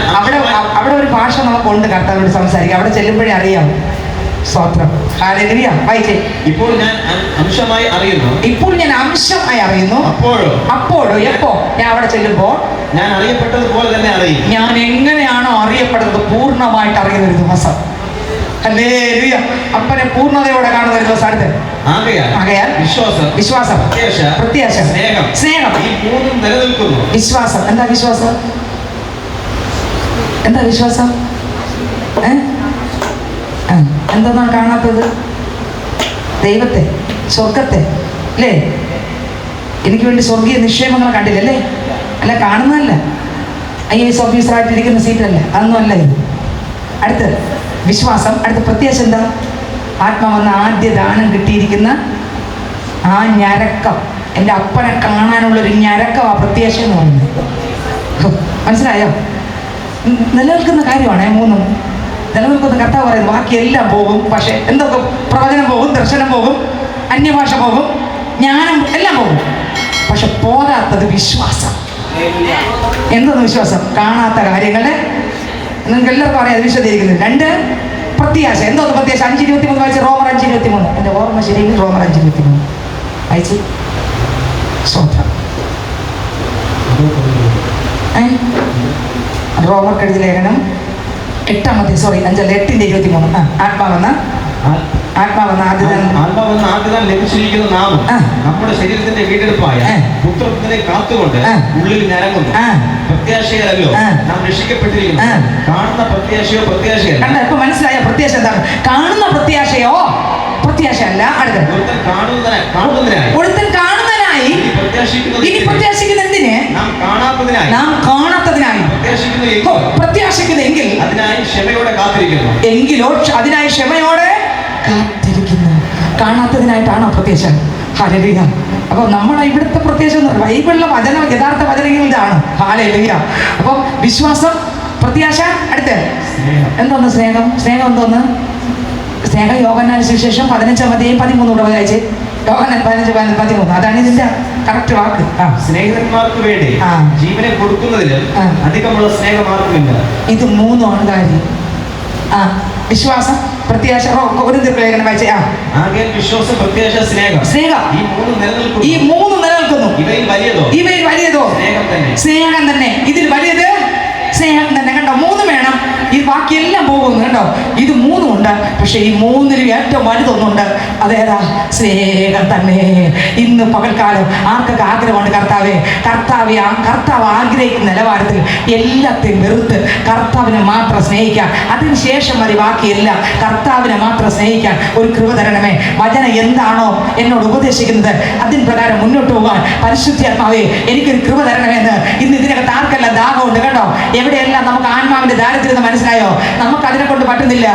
അവിടെ ഒരു ഭാഷ നമുക്കുണ്ട് കർത്താവിനോട് സംസാരിക്കാം. അവിടെ ചെല്ലുമ്പോഴേ അറിയാം. സ്തോത്രം. ഹല്ലേലൂയ. വായിച്ചേ. ഇപ്പോൾ ഞാൻ അംശമായി അറിയുന്നു, അപ്പോഴോ എപ്പോ? ഞാൻ അവിടെ ചെല്ലുമ്പോൾ ഞാൻ അറിയപ്പെട്ടതുപോലെ തന്നെ അറിയും. ഞാൻ എങ്ങനെയാണോ അറിയപ്പെടുന്നത് പൂർണ്ണമായിട്ട് അറിയുന്ന ഒരു ദിവസം. ഹല്ലേലൂയ. അപ്പനെ പൂർണ്ണതയോടെ കാണുന്ന ഒരു ദിവസം. അടുത്ത് ആകയാൽ വിശ്വാസം, പ്രത്യാശ, സ്നേഹം ഈ മൂന്നും നിലനിൽക്കുന്നു. വിശ്വാസം. എന്താ വിശ്വാസം? എന്താണ് കാണാത്തത്? ദൈവത്തെ, സ്വർഗത്തെ അല്ലേ? എനിക്ക് വേണ്ടി സ്വർഗീയ നിക്ഷേപങ്ങൾ കണ്ടില്ലല്ലേ? അല്ല, കാണുന്നതല്ല. IAS ഓഫീസറായിട്ടിരിക്കുന്ന സീറ്റല്ല, അതൊന്നും അല്ല ഇത്. അടുത്ത് വിശ്വാസം. അടുത്ത പ്രത്യാശ എന്താ? ആത്മാവെന്ന ആദ്യ ദാനം കിട്ടിയിരിക്കുന്ന ആ ഞരക്കം, എൻ്റെ അപ്പനെ കാണാനുള്ളൊരു ഞരക്കം, ആ പ്രത്യാശ എന്ന് പറയുന്നത്. മനസ്സിലായോ? നിലനിൽക്കുന്ന കാര്യമാണ്. മൂന്നും നിലനിൽക്കുന്ന. കർത്താവ് പറയുന്നത് ബാക്കിയെല്ലാം പോകും, പക്ഷെ എന്തൊക്കെ? പ്രവചനം പോകും, ദർശനം പോകും, അന്യഭാഷ പോകും, ജ്ഞാനം എല്ലാം പോകും. പക്ഷെ പോകാത്തത് വിശ്വാസം. എന്തെന്ന് വിശ്വാസം? കാണാത്ത കാര്യങ്ങളെ നിങ്ങൾക്ക് എല്ലാവർക്കും അറിയാം. വിശ്വസിക്കുന്നത്. 2 പ്രത്യാശ. എന്തോന്ന് പ്രത്യാശ? 5:23 വായിച്ച്. റോമർ 5:23. എൻ്റെ ഓർമ്മ ശരിയെങ്കിൽ റോമർ 5:23 വായിച്ച്. സ്വന്തം റോമർക്ക് എഴുതിയ ലേഖനം 8-ാമത്തെ 8:23. ആത്മാവെന്ന ആത്മാവെന്ന ആദ്യദാനം ലഭിച്ചിരിക്കുന്ന നാമം നമ്മുടെ ശരീരത്തിന്റെ വീണ്ടെടുപ്പായ പുത്രത്തിനെ കാത്തുകൊണ്ട് ഉള്ളിൽ ഞരങ്ങുന്നു. പ്രത്യാശയല്ലോ നാം രക്ഷിക്കപ്പെട്ടിരിക്കുന്നു. കാണുന്ന പ്രത്യാശയോ പ്രത്യാശയല്ല. ഇപ്പൊ മനസ്സിലായ പ്രത്യാശ എന്താണ്? കാണുന്ന പ്രത്യാശയോ പ്രത്യാശ അല്ല. അടുത്ത ഒരുത്തൻ കാണുന്നതിനായി ഇനി പ്രത്യാശിക്കുന്ന എന്തിന്? നാം കാണാത്തതിനായി പ്രത്യാശിക്കുന്നെങ്കിൽ അതിനായി ക്ഷമയോടെ കാത്തിരിക്കുന്നു. എങ്കിലോ അതിനായി ക്ഷമയോടെ കാത്തിരിക്കുന്നു. കാണാത്തതിനായിട്ടാണോ പ്രത്യാശ? ഹല്ലേലൂയ. അപ്പൊ നമ്മളെ ഇവിടുത്തെ പ്രത്യാശ ബൈബിളിലെ വചനം, യഥാർത്ഥ വചനങ്ങൾ ഇതാണ്. ഹല്ലേലൂയ. അപ്പൊ വിശ്വാസം, പ്രത്യാശ, അടുത്ത് എന്തോന്ന്? സ്നേഹം. സ്നേഹം എന്തോന്ന്? സ്നേഹം യോഹന്നാൻ സുവിശേഷം 15:13 വായിച്ചേ. യോഹന്നാൻ 15:13. അതാണ് ഇതിന്റെ കറക്റ്റ് വാക്ക്. സ്നേഹിതന്മാർക്ക് വേണ്ടി ജീവനെ കൊടുക്കുന്നതിൽ അധികമുള്ള സ്നേഹമാർക്കുമില്ല. ഇത് മൂന്നുമാണ് കാര്യം. വിശ്വാസം, പ്രത്യാശ. ഒരു ലേഖനം വായിച്ചേ. വിശ്വാസം, പ്രത്യാശ, സ്നേഹം. ഈ മൂന്ന് നിലനിൽക്കുന്നു. ഇവയിൽ വലിയതോ സ്നേഹം തന്നെ. ഇതിൽ വലിയത് സ്നേഹം തന്നെ. കണ്ടോ? മൂന്ന് വേണം. ഈ ബാക്കിയെല്ലാം പോകുന്നു. കണ്ടോ? ഇത് മൂന്നുമുണ്ട്. പക്ഷെ ഈ മൂന്നിലും ഏറ്റവും വലുതൊന്നുണ്ട്. അതേതാ? സ്നേഹം തന്നെ. ഇന്ന് പകൽക്കാലം ആർക്കൊക്കെ ആഗ്രഹമുണ്ട്? കർത്താവ് ആഗ്രഹിക്കുന്ന നിലവാരത്തിൽ എല്ലാത്തെയും വെറുത്ത് കർത്താവിനെ മാത്രം സ്നേഹിക്കാൻ, അതിനുശേഷം മതി ബാക്കിയെല്ലാം. കർത്താവിനെ മാത്രം സ്നേഹിക്കാൻ ഒരു കൃപ തരണമേ. വചനം എന്താണോ എന്നോട് ഉപദേശിക്കുന്നത് അതിന് പ്രകാരം മുന്നോട്ട് പോകാൻ പരിശുദ്ധാത്മാവേ എനിക്കൊരു കൃപ തരണമെന്ന് ഇന്ന് ഇതിനകത്ത് ആർക്കെല്ലാം ദാഹമുണ്ട്. കണ്ടോ? എവിടെയെല്ലാം നമുക്ക് ആത്മാവിന്റെ ദാരിദ്ര്യം മനസ്സിലായോ? നമുക്ക് അതിനെ കൊണ്ട് പറ്റുന്നില്ല.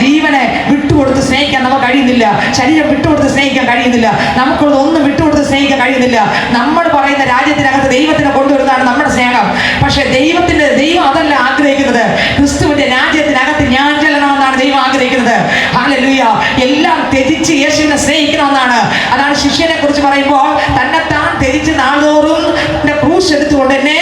ജീവനെ വിട്ടുകൊടുത്ത് സ്നേഹിക്കാൻ നമുക്ക് കഴിയുന്നില്ല. ശരീരം വിട്ടുകൊടുത്ത് സ്നേഹിക്കാൻ കഴിയുന്നില്ല. നമുക്കുള്ളത് ഒന്നും വിട്ടുകൊടുത്ത് സ്നേഹിക്കാൻ കഴിയുന്നില്ല. നമ്മൾ പറയുന്ന രാജ്യത്തിനകത്ത് ദൈവത്തിനെ കൊണ്ടുവരുന്നതാണ് നമ്മുടെ സ്നേഹം. പക്ഷെ ദൈവം അതല്ല ആഗ്രഹിക്കുന്നത്. ക്രിസ്തുവിന്റെ രാജ്യത്തിനകത്ത് ഞാൻ ചെല്ലണമെന്നാണ് ദൈവം ആഗ്രഹിക്കുന്നത്. ഹല്ലേലൂയ. എല്ലാം ത്യജിച്ച് യേശുവിനെ സ്നേഹിക്കണമെന്നാണ്. അതാണ് ശിഷ്യനെ കുറിച്ച് പറയുമ്പോൾ തന്നെത്താൻ ത്യജിച്ച് നാൾതോറും ക്രൂശ് എടുത്തുകൊണ്ട് എന്നെ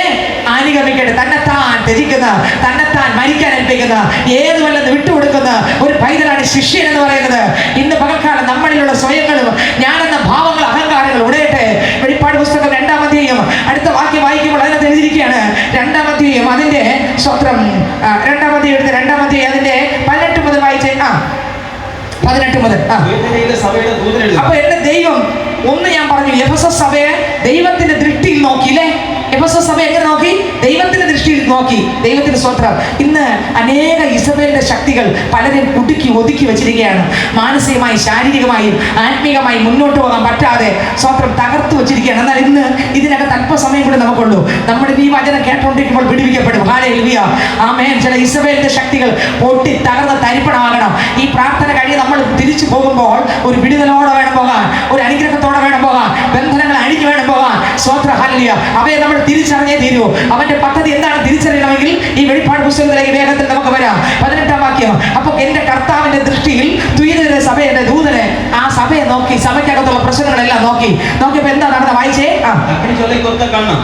അനുഗമിക്കട്ടെ. തന്നെത്താൻ ത്യജിക്കുന്ന, തന്നെത്താൻ മരിക്കാൻ ഏൽപ്പിക്കുന്ന, ഏതുമല്ലെന്ന് വിട്ടുകൊടുക്കുന്ന ഒരു പൈതലാണ് ശിഷ്യൻ എന്ന് പറയുന്നത്. ഇന്ന് പകൽക്കാലം നമ്മളിലുള്ള സ്വയങ്ങളും ഞാനെന്ന ഭാവങ്ങൾ, അഹങ്കാരങ്ങൾ ഉടയട്ടെ. വെളിപ്പാട് പുസ്തകം 2-ാം അധ്യായം അടുത്ത വാക്യം വായിക്കുമ്പോൾ അതിനകത്ത് എഴുതിയിരിക്കുകയാണ്. 2-ാം അധ്യായം അതിന്റെ സ്വത്രം 2-ാം അധ്യായം എടുത്ത് 2-ാം അധ്യായം അതിന്റെ 18 മുതൽ വായിച്ചേ. 18 മുതൽ. അപ്പൊ എന്റെ ദൈവം ഒന്ന് ഞാൻ പറഞ്ഞു, എഫെസസ് സഭയെ ദൈവത്തിന്റെ ദൃഷ്ടിയിൽ നോക്കിയില്ലേ? എഫെസസ് സഭ എങ്ങനെ നോക്കി? ദൈവത്തിന്റെ ദൃഷ്ടിയിൽ നോക്കി. ദൈവത്തിന്റെ സ്വത്രം. ഇന്ന് അനേക ഇസബേലിന്റെ ശക്തികൾ പലരെയും ഒതുക്കി വെച്ചിരിക്കുകയാണ്. മാനസികമായി, ശാരീരികമായും ആത്മീകമായി മുന്നോട്ട് പോകാൻ പറ്റാതെ സ്വത്രം തകർത്തു വെച്ചിരിക്കുകയാണ്. എന്നാൽ ഇന്ന് ഇതിനകത്ത് അല്പസമയം കൂടെ നമുക്കുള്ളൂ. നമ്മൾ ഈ വചനം കേട്ടോണ്ടിരിക്കുമ്പോൾ വിടുവിക്കപ്പെടും. ഹല്ലേലൂയ. ആമേൻ. ചില ഇസബേലിന്റെ ശക്തികൾ പൊട്ടി തകർന്ന് തരിപ്പണമാകണം. ഈ പ്രാർത്ഥന കഴിഞ്ഞ് നമ്മൾ തിരിച്ചു പോകുമ്പോൾ ഒരു വിടുതലോടെ വേണം പോകാൻ, ഒരു അനുഗ്രഹത്തോടെ വേണം പോകാൻ, ബന്ധനങ്ങൾ അഴിഞ്ഞു വേണം പോകാൻ. സ്വത്രം. ഹല്ലേലൂയ. അവയെ നമ്മൾ തിരിച്ചറിഞ്ഞേ തീരൂ. അവന്റെ പദ്ധതി എന്താണ് തിരിച്ചറിയണമെങ്കിൽ ഈ വെളിപ്പാട് പുസ്തകത്തിലേക്ക് വേഗത്തിൽ നമുക്ക് വരാം. 18-ാം വാക്യം. അപ്പൊ എന്റെ കർത്താവിന്റെ ദൃഷ്ടിയിൽ ദ്വീതരുടെ സഭയുടെ ദൂതനെ ആ സഭയെ നോക്കി, സഭയ്ക്കകത്തുള്ള പ്രശ്നങ്ങളെല്ലാം നോക്കിയപ്പോ എന്താ നടന്ന? വായിച്ചേ.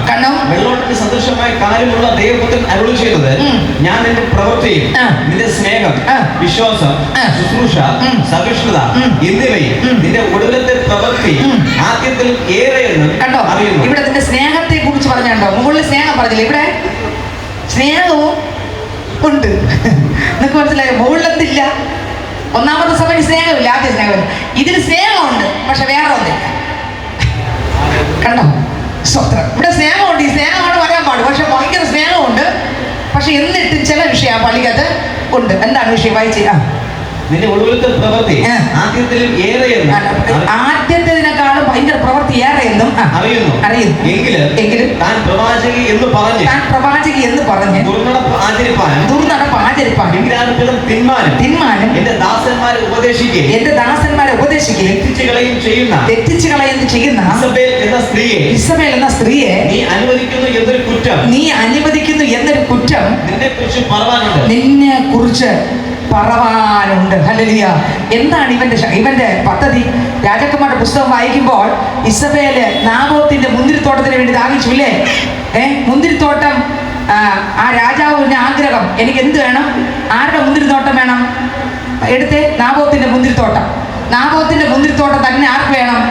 കണ്ണം വെള്ളോട്ടിന് സദൃശമായ കാര്യമുള്ള ദൈവപുത്രൻ അരുളി ചെയ്യുന്നത്, ഞാൻ നിന്റെ പ്രവൃത്തിയും നിന്റെ സ്നേഹം, വിശ്വാസം, ശുശ്രൂഷ, സഹിഷ്ണുത എന്നിവയും നിന്റെ ഒടുവിലത്തെ പ്രവൃത്തി ആദ്യത്തിലും ഏറെയെന്ന് കണ്ടോ? ഇവിടെ നിന്റെ സ്നേഹത്തെ കുറിച്ച് പറഞ്ഞോ. മുകളിൽ സ്നേഹം പറഞ്ഞില്ല, ഇവിടെ സ്നേഹവും ഉണ്ട്. നിങ്ങൾക്ക് മനസ്സിലായോ? മുകളിലത്തില്ല. ഒന്നാമത്തെ സഭയിൽ സ്നേഹമില്ല, ആദ്യ സ്നേഹമില്ല. ഇതിൽ സ്നേഹമുണ്ട്, പക്ഷെ വേറെ ഒന്നില്ല. കണ്ടോ? സ്വത്രം. ഇവിടെ സ്നേഹമുണ്ട്. ഈ സ്നേഹമാണ് പറയാൻ പാടും. പക്ഷെ ഭയങ്കര സ്നേഹമുണ്ട്. പക്ഷെ എന്നിട്ടും ചില വിഷയം പള്ളിക്കകത്ത് ഉണ്ട്. എന്താണ് വിഷയം? വായിച്ചില്ല. നിന്റെ ഒടുവിലത്തെ പ്രവൃത്തി ആദ്യത്തിലും ഏറെയെന്നും, ആദ്യത്തേതിനേക്കാളും ഭയങ്കര പ്രവൃത്തി ഏറെയെന്നും അറിയുന്നു. എങ്കിലും താൻ പ്രവാചകി എന്ന് പറഞ്ഞ് ദുർനടപ്പ് ആചരിപ്പാൻ തിന്മാനം എന്റെ ദാസന്മാരെ ഉപദേശിക്കുകയും തെറ്റിച്ച് കളയുന്ന ചെയ്യുന്ന ഇസബേൽ എന്ന സ്ത്രീയെ നീ അനുവദിക്കുന്നു എന്നൊരു കുറ്റം നിന്നെ കുറിച്ച് പറവാനുണ്ട്. ഹല്ലേലൂയ. എന്താണ് ഇവന്റെ പദ്ധതി? രാജാക്കന്മാരുടെ പുസ്തകം വായിക്കുമ്പോൾ ഇസബേല് നാബോത്തിന്റെ മുന്തിരിത്തോട്ടത്തിന് വേണ്ടി ദാഹിച്ചു ഇല്ലേ? മുന്തിരിത്തോട്ടം. ആ രാജാവിന്റെ ആഗ്രഹം, എനിക്ക് എന്ത് വേണം? ആരുടെ മുന്തിരിത്തോട്ടം വേണം? എടുത്തേ. നാബോത്തിന്റെ മുന്തിരിത്തോട്ടം. നാബോത്തിന്റെ മുന്തിരിത്തോട്ടം തന്നെ ആർക്ക് വേണം?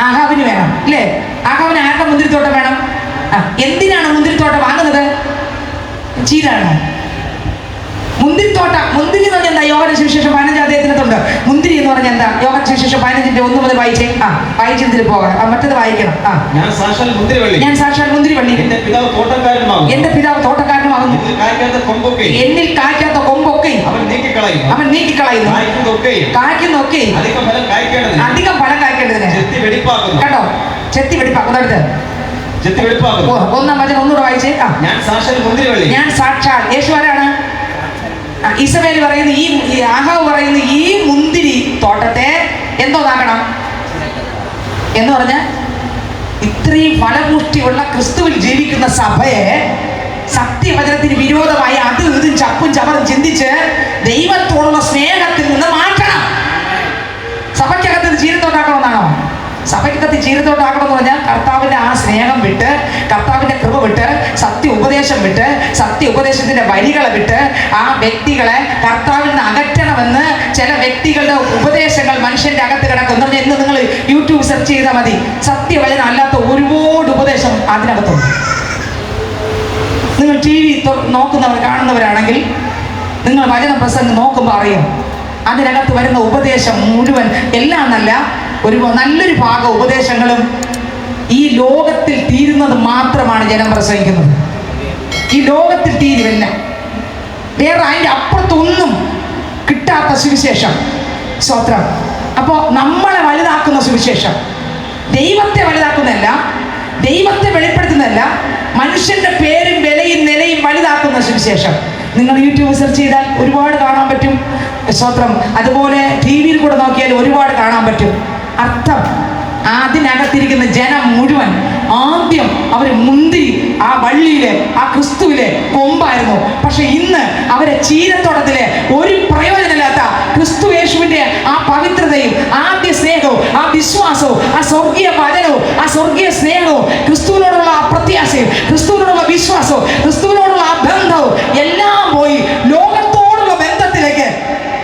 ആഹാബിന് വേണം ഇല്ലേ? ആഹാബിന് ആരുടെ മുന്തിരിത്തോട്ടം വേണം? എന്തിനാണ് മുന്തിരിത്തോട്ടം വാങ്ങുന്നത്? ചീരാണോ? മുന്തിരിത്തോട്ടം മുന്തിരി എന്ന് പറഞ്ഞാൽ എന്താ? യോഹന്നാൻ സുവിശേഷം 15 അധ്യായത്തിനകത്തുണ്ട്. മുന്തിരി എന്ന് പറഞ്ഞാൽ എന്താ? യോഹന്നാൻ സുവിശേഷം 15 1 മുതൽ വായിച്ചേ. വായിച്ചതിൽ പോകാം. മറ്റേത് വായിക്കണം. ഞാൻ സാക്ഷാൽ മുന്തിരിവള്ളി, എന്റെ പിതാവ് തോട്ടക്കാരനുമാകുന്നു, എന്നിൽ കായ്ക്കാത്ത കൊമ്പൊക്കെ അവൻ നീക്കിക്കളയുന്നു, കായ്ക്കുന്നൊക്കെ അധികം ഫലം കായ്ക്കേണ്ടതിന് കേട്ടോ, ചെത്തി വെടിപ്പാക്കുന്നത്. ഒന്നാം വചനം ഒന്നുകൂടെ വായിച്ചേ. ഞാൻ സാക്ഷാൽ യേശു ആരാണ്? ഇസബേൽ പറയുന്ന ഈ ആഹാവ് പറയുന്ന ഈ മുന്തിരി തോട്ടത്തെ എന്തോന്നാക്കണം എന്ന് പറഞ്ഞ ഇത്രയും ഫലപുഷ്ടിയുള്ള ക്രിസ്തുവിൽ ജീവിക്കുന്ന സഭയെ സത്യവചനത്തിന് വിരോധമായി അതും ഇതും ചപ്പും ചവറും ചിന്തിച്ച് ദൈവത്തോടുള്ള സ്നേഹത്തിൽ നിന്ന് മാറ്റണം. സഭയ്ക്കകത്ത് ചീരത്തോട്ടാക്കണമെന്നാണോ? സഭയ്ക്കകത്ത് ചീരത്തോട്ടാക്കണമെന്ന് പറഞ്ഞാൽ കർത്താവിന്റെ ആ സ്നേഹം വിട്ട്, കർത്താവിന്റെ കൃപ വിട്ട്, സത്യ ഉപദേശം വിട്ട്, സത്യ ഉപദേശത്തിന്റെ വരികളെ വിട്ട് ആ വ്യക്തികളെ കർത്താവിൽ നിന്ന് അകറ്റണമെന്ന് ചില വ്യക്തികളുടെ ഉപദേശങ്ങൾ മനുഷ്യന്റെ അകത്ത് കിടക്കുന്നു. എന്ന് നിങ്ങൾ യൂട്യൂബ് സെർച്ച് ചെയ്താൽ മതി. സത്യവചനം അല്ലാത്ത ഒരുപാട് ഉപദേശം അതിനകത്തുണ്ട്. നിങ്ങൾ TV കാണുന്നവരാണെങ്കിൽ നിങ്ങൾ വചന പ്രസംഗം നോക്കുമ്പോൾ അറിയാം, അതിനകത്ത് വരുന്ന ഉപദേശം മുഴുവൻ എല്ലാം നല്ല നല്ലൊരു ഭാഗം ഉപദേശങ്ങളും ഈ ലോകത്തിൽ തീരുന്നത് മാത്രമാണ് ജനം പ്രസംഗിക്കുന്നത്. ഈ ലോകത്തിൽ തീരുവല്ല, വേറെ അതിൻ്റെ അപ്പുറത്തൊന്നും കിട്ടാത്ത സുവിശേഷം. സ്തോത്രം. അപ്പോൾ നമ്മളെ വലുതാക്കുന്ന സുവിശേഷം, ദൈവത്തെ വലുതാക്കുന്നതല്ല, ദൈവത്തെ വെളിപ്പെടുത്തുന്നതല്ല, മനുഷ്യന്റെ പേരും വിലയും നിലയും വലുതാക്കുന്ന സുവിശേഷം. നിങ്ങൾ യൂട്യൂബ് സെർച്ച് ചെയ്താൽ ഒരുപാട് കാണാൻ പറ്റും. സ്തോത്രം. അതുപോലെ TV കൂടെ നോക്കിയാൽ ഒരുപാട് കാണാൻ പറ്റും. അർത്ഥം അതിനകത്തിരിക്കുന്ന ജനം മുഴുവൻ ആദ്യം അവർ മുന്തിരി ആ വള്ളിയിലെ ആ ക്രിസ്തുവിലെ കൊമ്പായിരുന്നു. പക്ഷെ ഇന്ന് അവരെ ചീരത്തോട്ടത്തിലെ ഒരു പ്രയോജനമില്ലാത്ത ക്രിസ്തു യേശുവിന്റെ ആ പവിത്രതയും ആദ്യ സ്നേഹവും ആ വിശ്വാസവും ആ സ്വർഗീയ വചനവും ആ സ്വർഗീയ സ്നേഹവും ക്രിസ്തുവിനോടുള്ള ആ പ്രത്യാശയും ക്രിസ്തുവിനോടുള്ള വിശ്വാസവും ക്രിസ്തുവിനോടുള്ള ആ ബന്ധവും എല്ലാം പോയി ലോകത്തോടുള്ള ബന്ധത്തിലേക്ക്.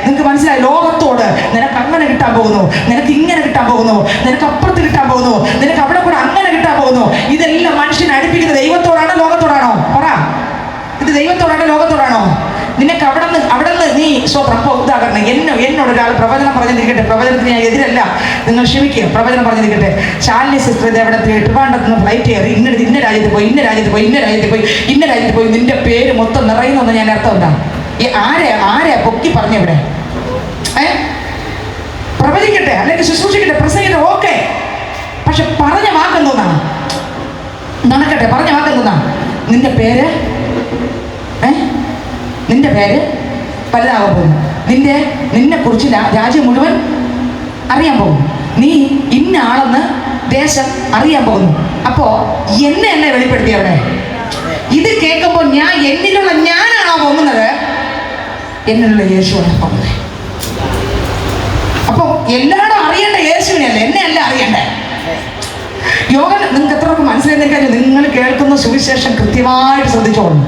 നിങ്ങൾക്ക് മനസ്സിലായി? ലോകത്തോട് നിനക്ക് അങ്ങനെ കിട്ടാൻ പോകുന്നു, നിനക്ക് ഇങ്ങനെ കിട്ടാൻ പോകുന്നു, നിനക്ക് അപ്പുറത്ത് കിട്ടാൻ പോകുന്നു, നിനക്ക് അവിടെ കൂടെ അങ്ങനെ കിട്ടാൻ പോകുന്നു. ഇതെല്ലാം മനുഷ്യനെ അടുപ്പിക്കുന്നത് ദൈവത്തോടാണോ ലോകത്തോടാണോ? പറ. ഇത് ദൈവത്തോടാണോ ലോകത്തോടാണോ? നിനക്ക് അവിടെ നിന്ന് നീ സ്വപ്രപ്പോ ഉദാഹരണം എന്നോട് ഒരാൾ പ്രവചനം പറഞ്ഞിരിക്കട്ടെ. പ്രവചനത്തിന് ഞാൻ എതിരല്ല, നിങ്ങൾ ക്ഷമിക്കുക. പ്രവചനം പറഞ്ഞിരിക്കട്ടെ. ശാലിനി സിസ്റ്റർ അവിടെ ട്രിവാൻഡ്രത്ത് നിന്ന് ഫ്ലൈറ്റ് കയറി ഇന്ന രാജ്യത്ത് പോയി, ഇന്ന രാജ്യത്ത് പോയി, ഇന്ന രാജ്യത്ത് പോയി, ഇന്ന രാജ്യത്ത് പോയി, നിന്റെ പേര് മൊത്തം നിറയുന്നെന്ന് ഞാൻ അർത്ഥം എന്താ? ആരെ പൊക്കി പറഞ്ഞിവിടെ? പ്രവചിക്കട്ടെ, അല്ലെങ്കിൽ ശുശ്രൂഷിക്കട്ടെ, പ്രസംഗിക്കട്ടെ, ഓക്കെ. പക്ഷെ പറഞ്ഞ വാക്കെന്തോന്നാണ്? നടക്കട്ടെ, പറഞ്ഞ വാക്കെന്തോന്നാണ്? നിന്റെ പേര് വലുതാകാൻ പോകുന്നു. നിന്നെ കുറിച്ച് രാജ്യം മുഴുവൻ അറിയാൻ പോകുന്നു. നീ ഇന്ന ആളെന്ന് ദേശം അറിയാൻ പോകുന്നു. അപ്പോ എന്നെ വെളിപ്പെടുത്തി അവിടെ. ഇത് കേൾക്കുമ്പോൾ എന്നിലുള്ള ഞാനാണോ പൊങ്ങുന്നത്? എന്നിലുള്ള യേശുവാണ് പൊങ്ങുന്നത്. അപ്പൊ എല്ലാവരും അറിയേണ്ട യേശുവിനല്ല, എന്നെ അല്ല അറിയണ്ടേ. യോഗ നിങ്ങൾക്ക് എത്ര മനസ്സിലായി? നിങ്ങൾ കേൾക്കുന്ന സുവിശേഷം കൃത്യമായിട്ട് ശ്രദ്ധിച്ചോളൂ.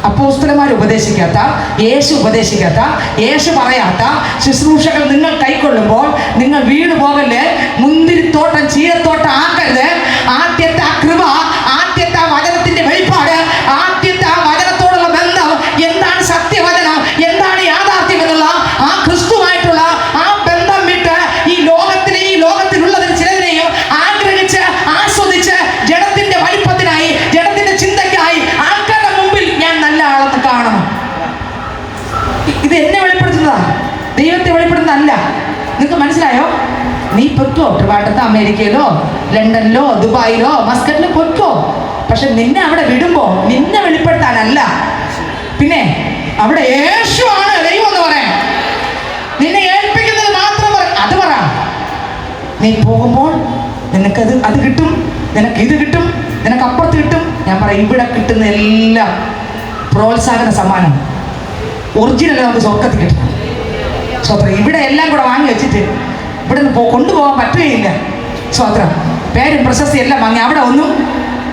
അപ്പോസ്തലന്മാർ ഉപദേശിക്കാത്ത, യേശു ഉപദേശിക്കാത്ത, യേശു പറയാത്ത ശുശ്രൂഷകൾ നിങ്ങൾ കൈക്കൊള്ളുമ്പോൾ നിങ്ങൾ വീണു പോകല്ലേ. മുന്തിരിത്തോട്ടം ചീരത്തോട്ടം ആക്കരുത്. ആദ്യത്തെ ആ കൃപ, ആദ്യത്തെ ആ വചനത്തിന്റെ വെളിപ്പാട്, ആദ്യത്തെ ആ വചനത്തോടുള്ള ബന്ധം, എന്താണ് സത്യവചനം, എന്താണ് യാഥാർത്ഥ്യം എന്നുള്ള ആ ക്രിസ്തുവായിട്ടുള്ള ആ ബന്ധം വിട്ട് ഈ ലോകത്തിലുള്ളതിന് ചിലതിനെയും ആഗ്രഹിച്ച് ആസ്വദിച്ച് ജഡത്തിന്റെ വലിപ്പത്തിനായി, ജഡത്തിന്റെ ചിന്തയ്ക്കായി ആൾക്കാരുടെ മുമ്പിൽ ഞാൻ നല്ല ആളെന്ന് കാണണം. ഇത് എന്നെ വെളിപ്പെടുത്തുന്നതാ, ദൈവത്തെ വെളിപ്പെടുത്തുന്നതല്ല. നിങ്ങൾക്ക് മനസ്സിലായോ? നീ പൊയ്ക്കോ, ട്രിവാൻഡ്രത്ത് അമേരിക്കയിലോ ലണ്ടനിലോ ദുബായിലോ മസ്കറ്റിലോ പൊയ്ക്കോ. പക്ഷെ നിന്നെ അവിടെ വിടുമ്പോ നിന്നെ വെളിപ്പെടുത്താനല്ല, പിന്നെ അവിടെ യേശു ആണ് ദൈവം എന്ന് പറയാൻ നിന്നെ ഏൽപ്പിക്കുന്നത് മാത്രം അത് പറ. നീ പോകുമ്പോൾ നിനക്കത് അത് കിട്ടും, നിനക്ക് ഇത് കിട്ടും, നിനക്ക് അപ്പുറത്ത് കിട്ടും. ഞാൻ പറയാം, ഇവിടെ കിട്ടുന്ന എല്ലാം പ്രോത്സാഹന സമ്മാനം ഒറിജിനൽ നമുക്ക് സ്വർഗത്തിൽ കിട്ടും. സ്വത്രം ഇവിടെ എല്ലാം കൂടെ വാങ്ങി വെച്ചിട്ട് ഇവിടെ നിന്ന് കൊണ്ടുപോകാൻ പറ്റുകയില്ല. സ്വത്രം പേരും പ്രശസ്തി എല്ലാം വാങ്ങി അവിടെ ഒന്നും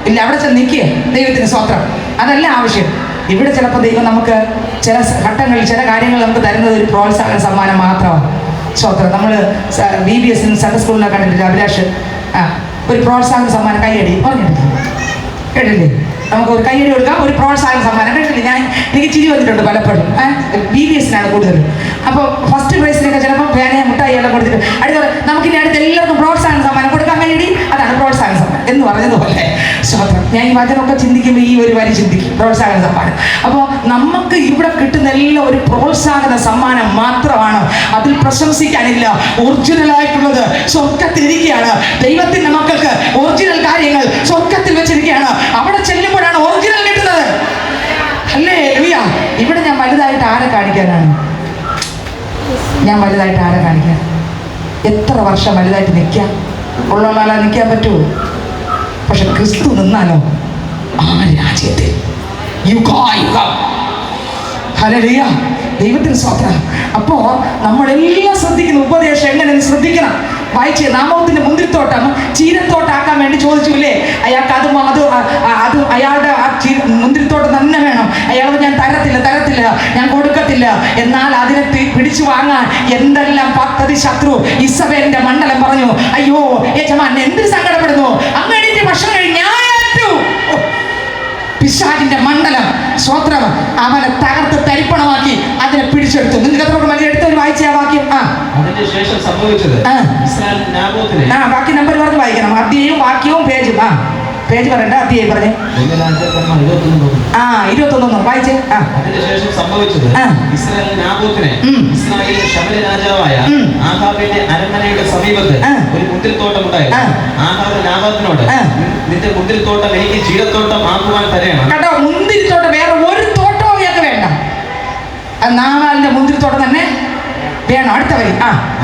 ഇല്ല. അവിടെ ചെന്ന് നിൽക്കുക ദൈവത്തിന് സ്വത്രം. അതല്ല ആവശ്യം. ഇവിടെ ചിലപ്പോൾ ദൈവം നമുക്ക് ചില ഘട്ടങ്ങളിൽ ചില കാര്യങ്ങൾ നമുക്ക് തരുന്നത് ഒരു പ്രോത്സാഹന സമ്മാനം മാത്രമാണ്. സ്വത്രം. നമ്മൾ BBS സൺഡേ സ്കൂളിലൊക്കെ കണ്ടിട്ടില്ല, അഭിലാഷ് ഒരു പ്രോത്സാഹന സമ്മാനം കൈയടി പറഞ്ഞിട്ടില്ല, കേട്ടില്ലേ? നമുക്ക് ഒരു കൈയടി കൊടുക്കാം, ഒരു പ്രോത്സാഹന സമ്മാനം കേട്ടില്ലേ? എനിക്ക് ചിരി വന്നിട്ടുണ്ട് പലപ്പോഴും. BBS പ്രൈസിനാണ് കൂടുതൽ. അപ്പോൾ ഫസ്റ്റ് പ്രൈസിനൊക്കെ ചിലപ്പോൾ പേനയെ മുട്ടായി എല്ലാം കൊടുത്തിട്ട് അടുത്ത നമുക്കിനി അടുത്ത് എല്ലാവർക്കും പ്രോത്സാഹന സമ്മാനം കൊടുക്കാൻ വേണ്ടി അതാണ് പ്രോത്സാഹന സമ്മാനം എന്ന് പറഞ്ഞതുപോലെ സ്വതന്ത്രം. ഞാൻ ഈ വചനമൊക്കെ ചിന്തിക്കുമ്പോൾ ഈ ഒരു വരി ചിന്തിക്കും, പ്രോത്സാഹന സമ്മാനം. അപ്പോൾ നമുക്ക് ഇവിടെ കിട്ടുന്ന എല്ലാം ഒരു പ്രോത്സാഹന സമ്മാനം മാത്രമാണ്. അതിൽ പ്രശംസിക്കാനില്ല. ഒറിജിനലായിട്ടുള്ളത് സ്വർഗത്തിലിരിക്കുകയാണ്. ദൈവത്തിന്റെ മക്കൾക്ക് ഒറിജിനൽ കാര്യങ്ങൾ സ്വർഗത്തിൽ വെച്ചിരിക്കുകയാണ്. അവിടെ ചെല്ലുമ്പോഴാണ് ഒറിജിനൽ കിട്ടുന്നത്. അല്ലേ ലുയ? ഇവിടെ ഞാൻ വലുതായിട്ട് ആരെ കാണിക്കാനാണ്? ഞാൻ വലുതായിട്ട് ആരെ കാണിക്കാൻ? എത്ര വർഷം വലുതായിട്ട് നിൽക്കാം? ഉള്ള നിൽക്കാൻ പറ്റുമോ? പക്ഷെ ക്രിസ്തു നിന്നാലോ ആ രാജ്യത്തിൽ യുഗായുഗം. ഹല്ലേലൂയ, ദൈവത്തിന് സ്തോത്രം. അപ്പോ നമ്മളെല്ലാം ശ്രദ്ധിക്കുന്ന ഉപദേശം എങ്ങനെ ശ്രദ്ധിക്കണം. വായിച്ച് നാമോത്തിന്റെ മുന്തിരിത്തോട്ടം ചീരത്തോട്ടാക്കാൻ വേണ്ടി ചോദിച്ചു ഇല്ലേ? അയാൾക്ക് അത് അയാളുടെ ആ മുന്തിരിത്തോട്ടം തന്നെ വേണം. അയാൾ ഞാൻ തരത്തില്ല, ഞാൻ കൊടുക്കത്തില്ല. എന്നാൽ അതിനെ പിടിച്ചു വാങ്ങാൻ എന്തെല്ലാം പദ്ധതി ശത്രു ഇസബേലിന്റെ മണ്ഡലം പറഞ്ഞു. അയ്യോ യജമാൻ എന്തിന് സങ്കടപ്പെടുന്നു? അങ്ങനെ ഭക്ഷണം കഴിഞ്ഞു പിശാചിന്റെ മണ്ഡലം സ്വത്രം അവനെ തകർത്ത് തരിപ്പണമാക്കി അതിനെ പിടിച്ചെടുത്തു. നിങ്ങൾക്ക് എത്ര മതി എടുത്തവർ വായിച്ച ആ വാക്യം? അതിനുശേഷം സംഭവിച്ചത് ബാക്കി നമ്പർ പറഞ്ഞ് വായിക്കണം. അധ്യായവും വാക്യവും പേജും. പേജ് പറയണ്ട, അധ്യായം പറഞ്ഞേ. 21 വായിച്ചേ. അതിനുശേഷം സംഭവിച്ചത് ഇസ്രായേൽ നാബോത്തിനെ ഇസ്രായേലിലെ ശമര്യ രാജാവായ ആഹാബിന്റെ അരമനയുടെ സമീപത്ത് ഒരു മുന്തിരിത്തോട്ടം ഉണ്ടായിരുന്നു. ആഹാബ് നാബോത്തിനോട് നിന്റെ മുന്തിരിത്തോട്ടം എനിക്ക് ചീരത്തോട്ടം ആക്കുവാൻ തരയണം. കേട്ടോ, മുന്തിരിത്തോട്ടം വേറെ ഒരു തോട്ടവും ഇയാൾക്ക് വേണ്ട. നാബാലിന്റെ മുന്തിരിത്തോട്ടം തന്നെ വേണം. അടുത്ത വരി.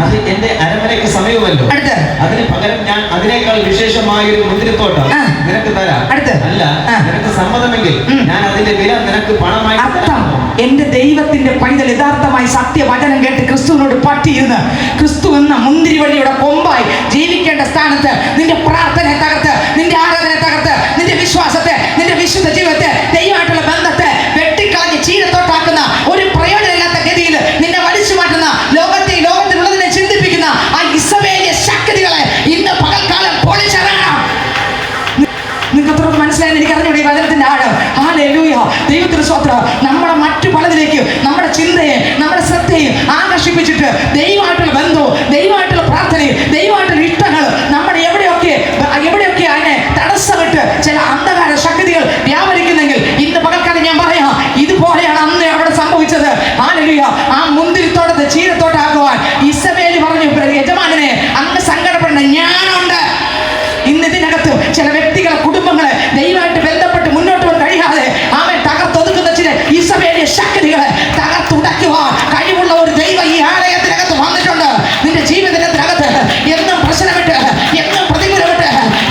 അത് എന്റെ അരമനയ്ക്ക് സമീപമല്ലോ. അടുത്ത് അതിന് പകരം ഞാൻ അതിനേക്കാൾ വിശേഷമായ ഒരു മുന്തിരിത്തോട്ടം നിനക്ക് തരാം. അല്ല നിനക്ക് സമ്മതമെങ്കിൽ ഞാൻ അതിന്റെ വില നിനക്ക് പണമായി. അർത്ഥം, എന്റെ ദൈവത്തിന്റെ പൈതൽ യഥാർത്ഥമായി സത്യവചനം കേട്ട് ക്രിസ്തുവിനോട് പറ്റിയിരുന്ന് ക്രിസ്തു എന്ന മുന്തിരിവള്ളിയുടെ കൊമ്പായി ജീവിക്കേണ്ട സ്ഥാനത്ത് നിന്റെ പ്രാർത്ഥനയെ തകർത്ത്, നിന്റെ ആരാധനയെ തകർത്ത്, നിന്റെ വിശ്വാസത്തെ, നിന്റെ വിശുദ്ധ ജീവിതത്തെ, ദൈവമായിട്ടുള്ള ബന്ധത്തെ വെട്ടിക്കളഞ്ഞ് ചീരത്തോട്ടാക്കുന്ന ഒരു പ്രയോജനമില്ലാത്ത ഗതിയിൽ നിന്നെ വലിച്ചു മാറ്റുന്ന ലോകത്തിലുള്ളതിനെ ചിന്തിപ്പിക്കുന്ന ആ ഇസബേലിയ ശക്തികളെ ഇന്ന് പകൽക്കാലം പൊളിച്ചെറിയണം. നിങ്ങൾക്ക് മനസ്സിലായെന്ന് എനിക്ക് അറിഞ്ഞൂടെ ഈ വചനത്തിന്റെ ആഴം? ഹല്ലേലൂയ, ദൈവത്തിന് സ്തോത്രം. നമ്മുടെ മറ്റു പലതിലേക്ക് നമ്മുടെ ചിന്തയെ, നമ്മുടെ ശ്രദ്ധയെ ആകർഷിപ്പിച്ചിട്ട് ദൈവമായിട്ടുള്ള ബന്ധവും, ദൈവമായിട്ടുള്ള പ്രാർത്ഥനയും, ദൈവമായിട്ടുള്ള ഇഷ്ടങ്ങൾ നമ്മുടെ എവിടെയൊക്കെ അതിനെ തടസ്സമിട്ട് ചില അന്ധകാര ശക്തികൾ വ്യാപരിക്കുന്നെങ്കിൽ ഇന്ന് പകൽക്കാലം ഞാൻ പറയാം, ഇതുപോലെയാണ് അന്ന് അവിടെ സംഭവിച്ചത്. ഹല്ലേലൂയ, ആ മുന്തിരിത്തോട്ടത്തെ ചീരത്തോട്ടാക്കുവാൻ ഇസബേൽ പറഞ്ഞു, യജമാനനെ അങ്ങ് സങ്കടപ്പെടേണ്ട, ഞാനുണ്ട്. ഇന്ന് ഇതിനകത്ത് ചില വ്യക്തികളെ, കുടുംബങ്ങളെ ദൈവമായിട്ട് ബന്ധപ്പെട്ട് മുന്നോട്ട് പോകാൻ കഴിയാതെ അവൻ തകർത്തൊതുക്കുന്ന ചില ഇസബേലിയ ശക്തികളെ തകർത്തുടയ്ക്കുവാൻ കഴിവുള്ള ഒരു ദൈവം ഈ ആലയത്തിനകത്ത് വന്നിട്ടുണ്ട്. നിന്റെ ജീവിതത്തിനകത്ത് എന്നും പ്രശ്നമിട്ട്, എന്നും പ്രതികൂലമിട്ട്,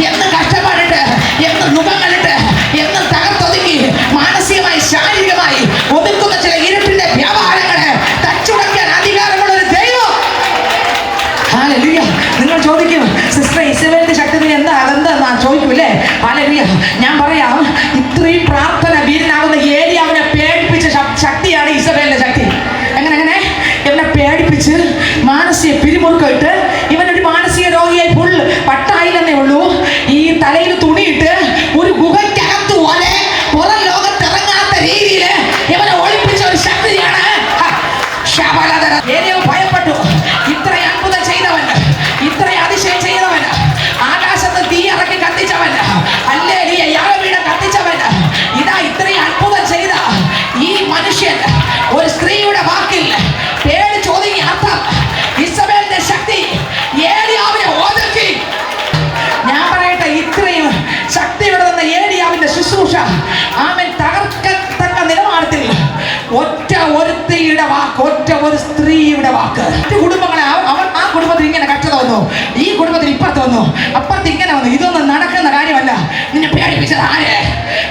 എന്നും കഷ്ടപ്പാടിട്ട്, എന്നും നുഖങ്ങളിട്ട്, എന്നും തകർത്തൊതുക്കി മാനസികമായി ശാരീരികമായി ഒതുക്കുന്ന ചില ഇരുട്ടിന്റെ വ്യാപാരങ്ങളെ തച്ചുടയ്ക്കാൻ അധികാരമുള്ള ഒരു ദൈവം. ഹല്ലേലൂയ. നിങ്ങൾ ചോദിക്കും, സിസ്റ്റർ ഇസബേലിന്റെ ശക്തി അതെന്താ ചോദിക്കൂല്ലേ? ഹല്ലേലൂയ. ഞാൻ പറയാം, ഇത്രയും പ്രാർത്ഥന വീരനാകുന്ന ഏലിയാവിനെ പേടിപ്പിച്ച ശക്തിയാണ് ഇസബേലിന്റെ ശക്തി. എങ്ങനെ ഇവനെ പേടിപ്പിച്ച് മാനസിക പിരിമുറുക്കിട്ട് ഇവനൊരു മാനസിക രോഗിയായി ഫുൾ പട്ടായില്ലെന്നേ ഉള്ളൂ. ഈ തലയിൽ തുണിയിട്ട് ഒരു ഗുഹയ്ക്കകത്ത് പോലെ പുറം ലോകത്തിറങ്ങാത്ത രീതിയിൽ ഇവനെ ഒളിപ്പിച്ച ഒരു ശക്തിയാണ്. ഏലിയാവ് ഭയപ്പെട്ടു. ഇത്രയും അത്ഭുതം ചെയ്തവൻ, ഇത്രയും അതിശയം ചെയ്തവൻ, ആകാശത്ത് തീ ഇറക്കി കത്തിച്ചവൻ, ഹല്ലേലൂയ, യാഗപീഠം കത്തിച്ചവൻ, ഇതാ ഇത്രയും അത്ഭുതം ചെയ്ത ഈ മനുഷ്യൻ ഒരു സ്ത്രീയുടെ വാക്കിൽ പേടിച്ച് ഒതുങ്ങി. അർത്ഥം, ഇസബേലിന്റെ ശക്തി ഏലിയാവിനെ ഒതുക്കി. ഞാൻ പറയട്ടെ, ഇത്രയും ശക്തിയോടെ നിന്ന ഏലിയാവിന്റെ ശുശ്രൂഷ അവൻ തകർക്കത്തക്ക നിലവാരത്തിൽ ഒറ്റ ഒരുത്തിയുടെ വാക്ക്, ഒറ്റ ഒരു സ്ത്രീയുടെ വാക്ക്, കുടുംബങ്ങളെ ആ കുടുംബത്തിൽ ഇങ്ങനെ കഷ്ടത വന്നു, ഈ കുടുംബത്തിൽ ഇപ്പുറത്ത് വന്നു, അപ്പുറത്ത് ഇങ്ങനെ വന്നു. ഇതൊന്നും നടക്കുന്ന കാര്യമല്ല. നിന്നെ പേടിപ്പിച്ചത് ആര്?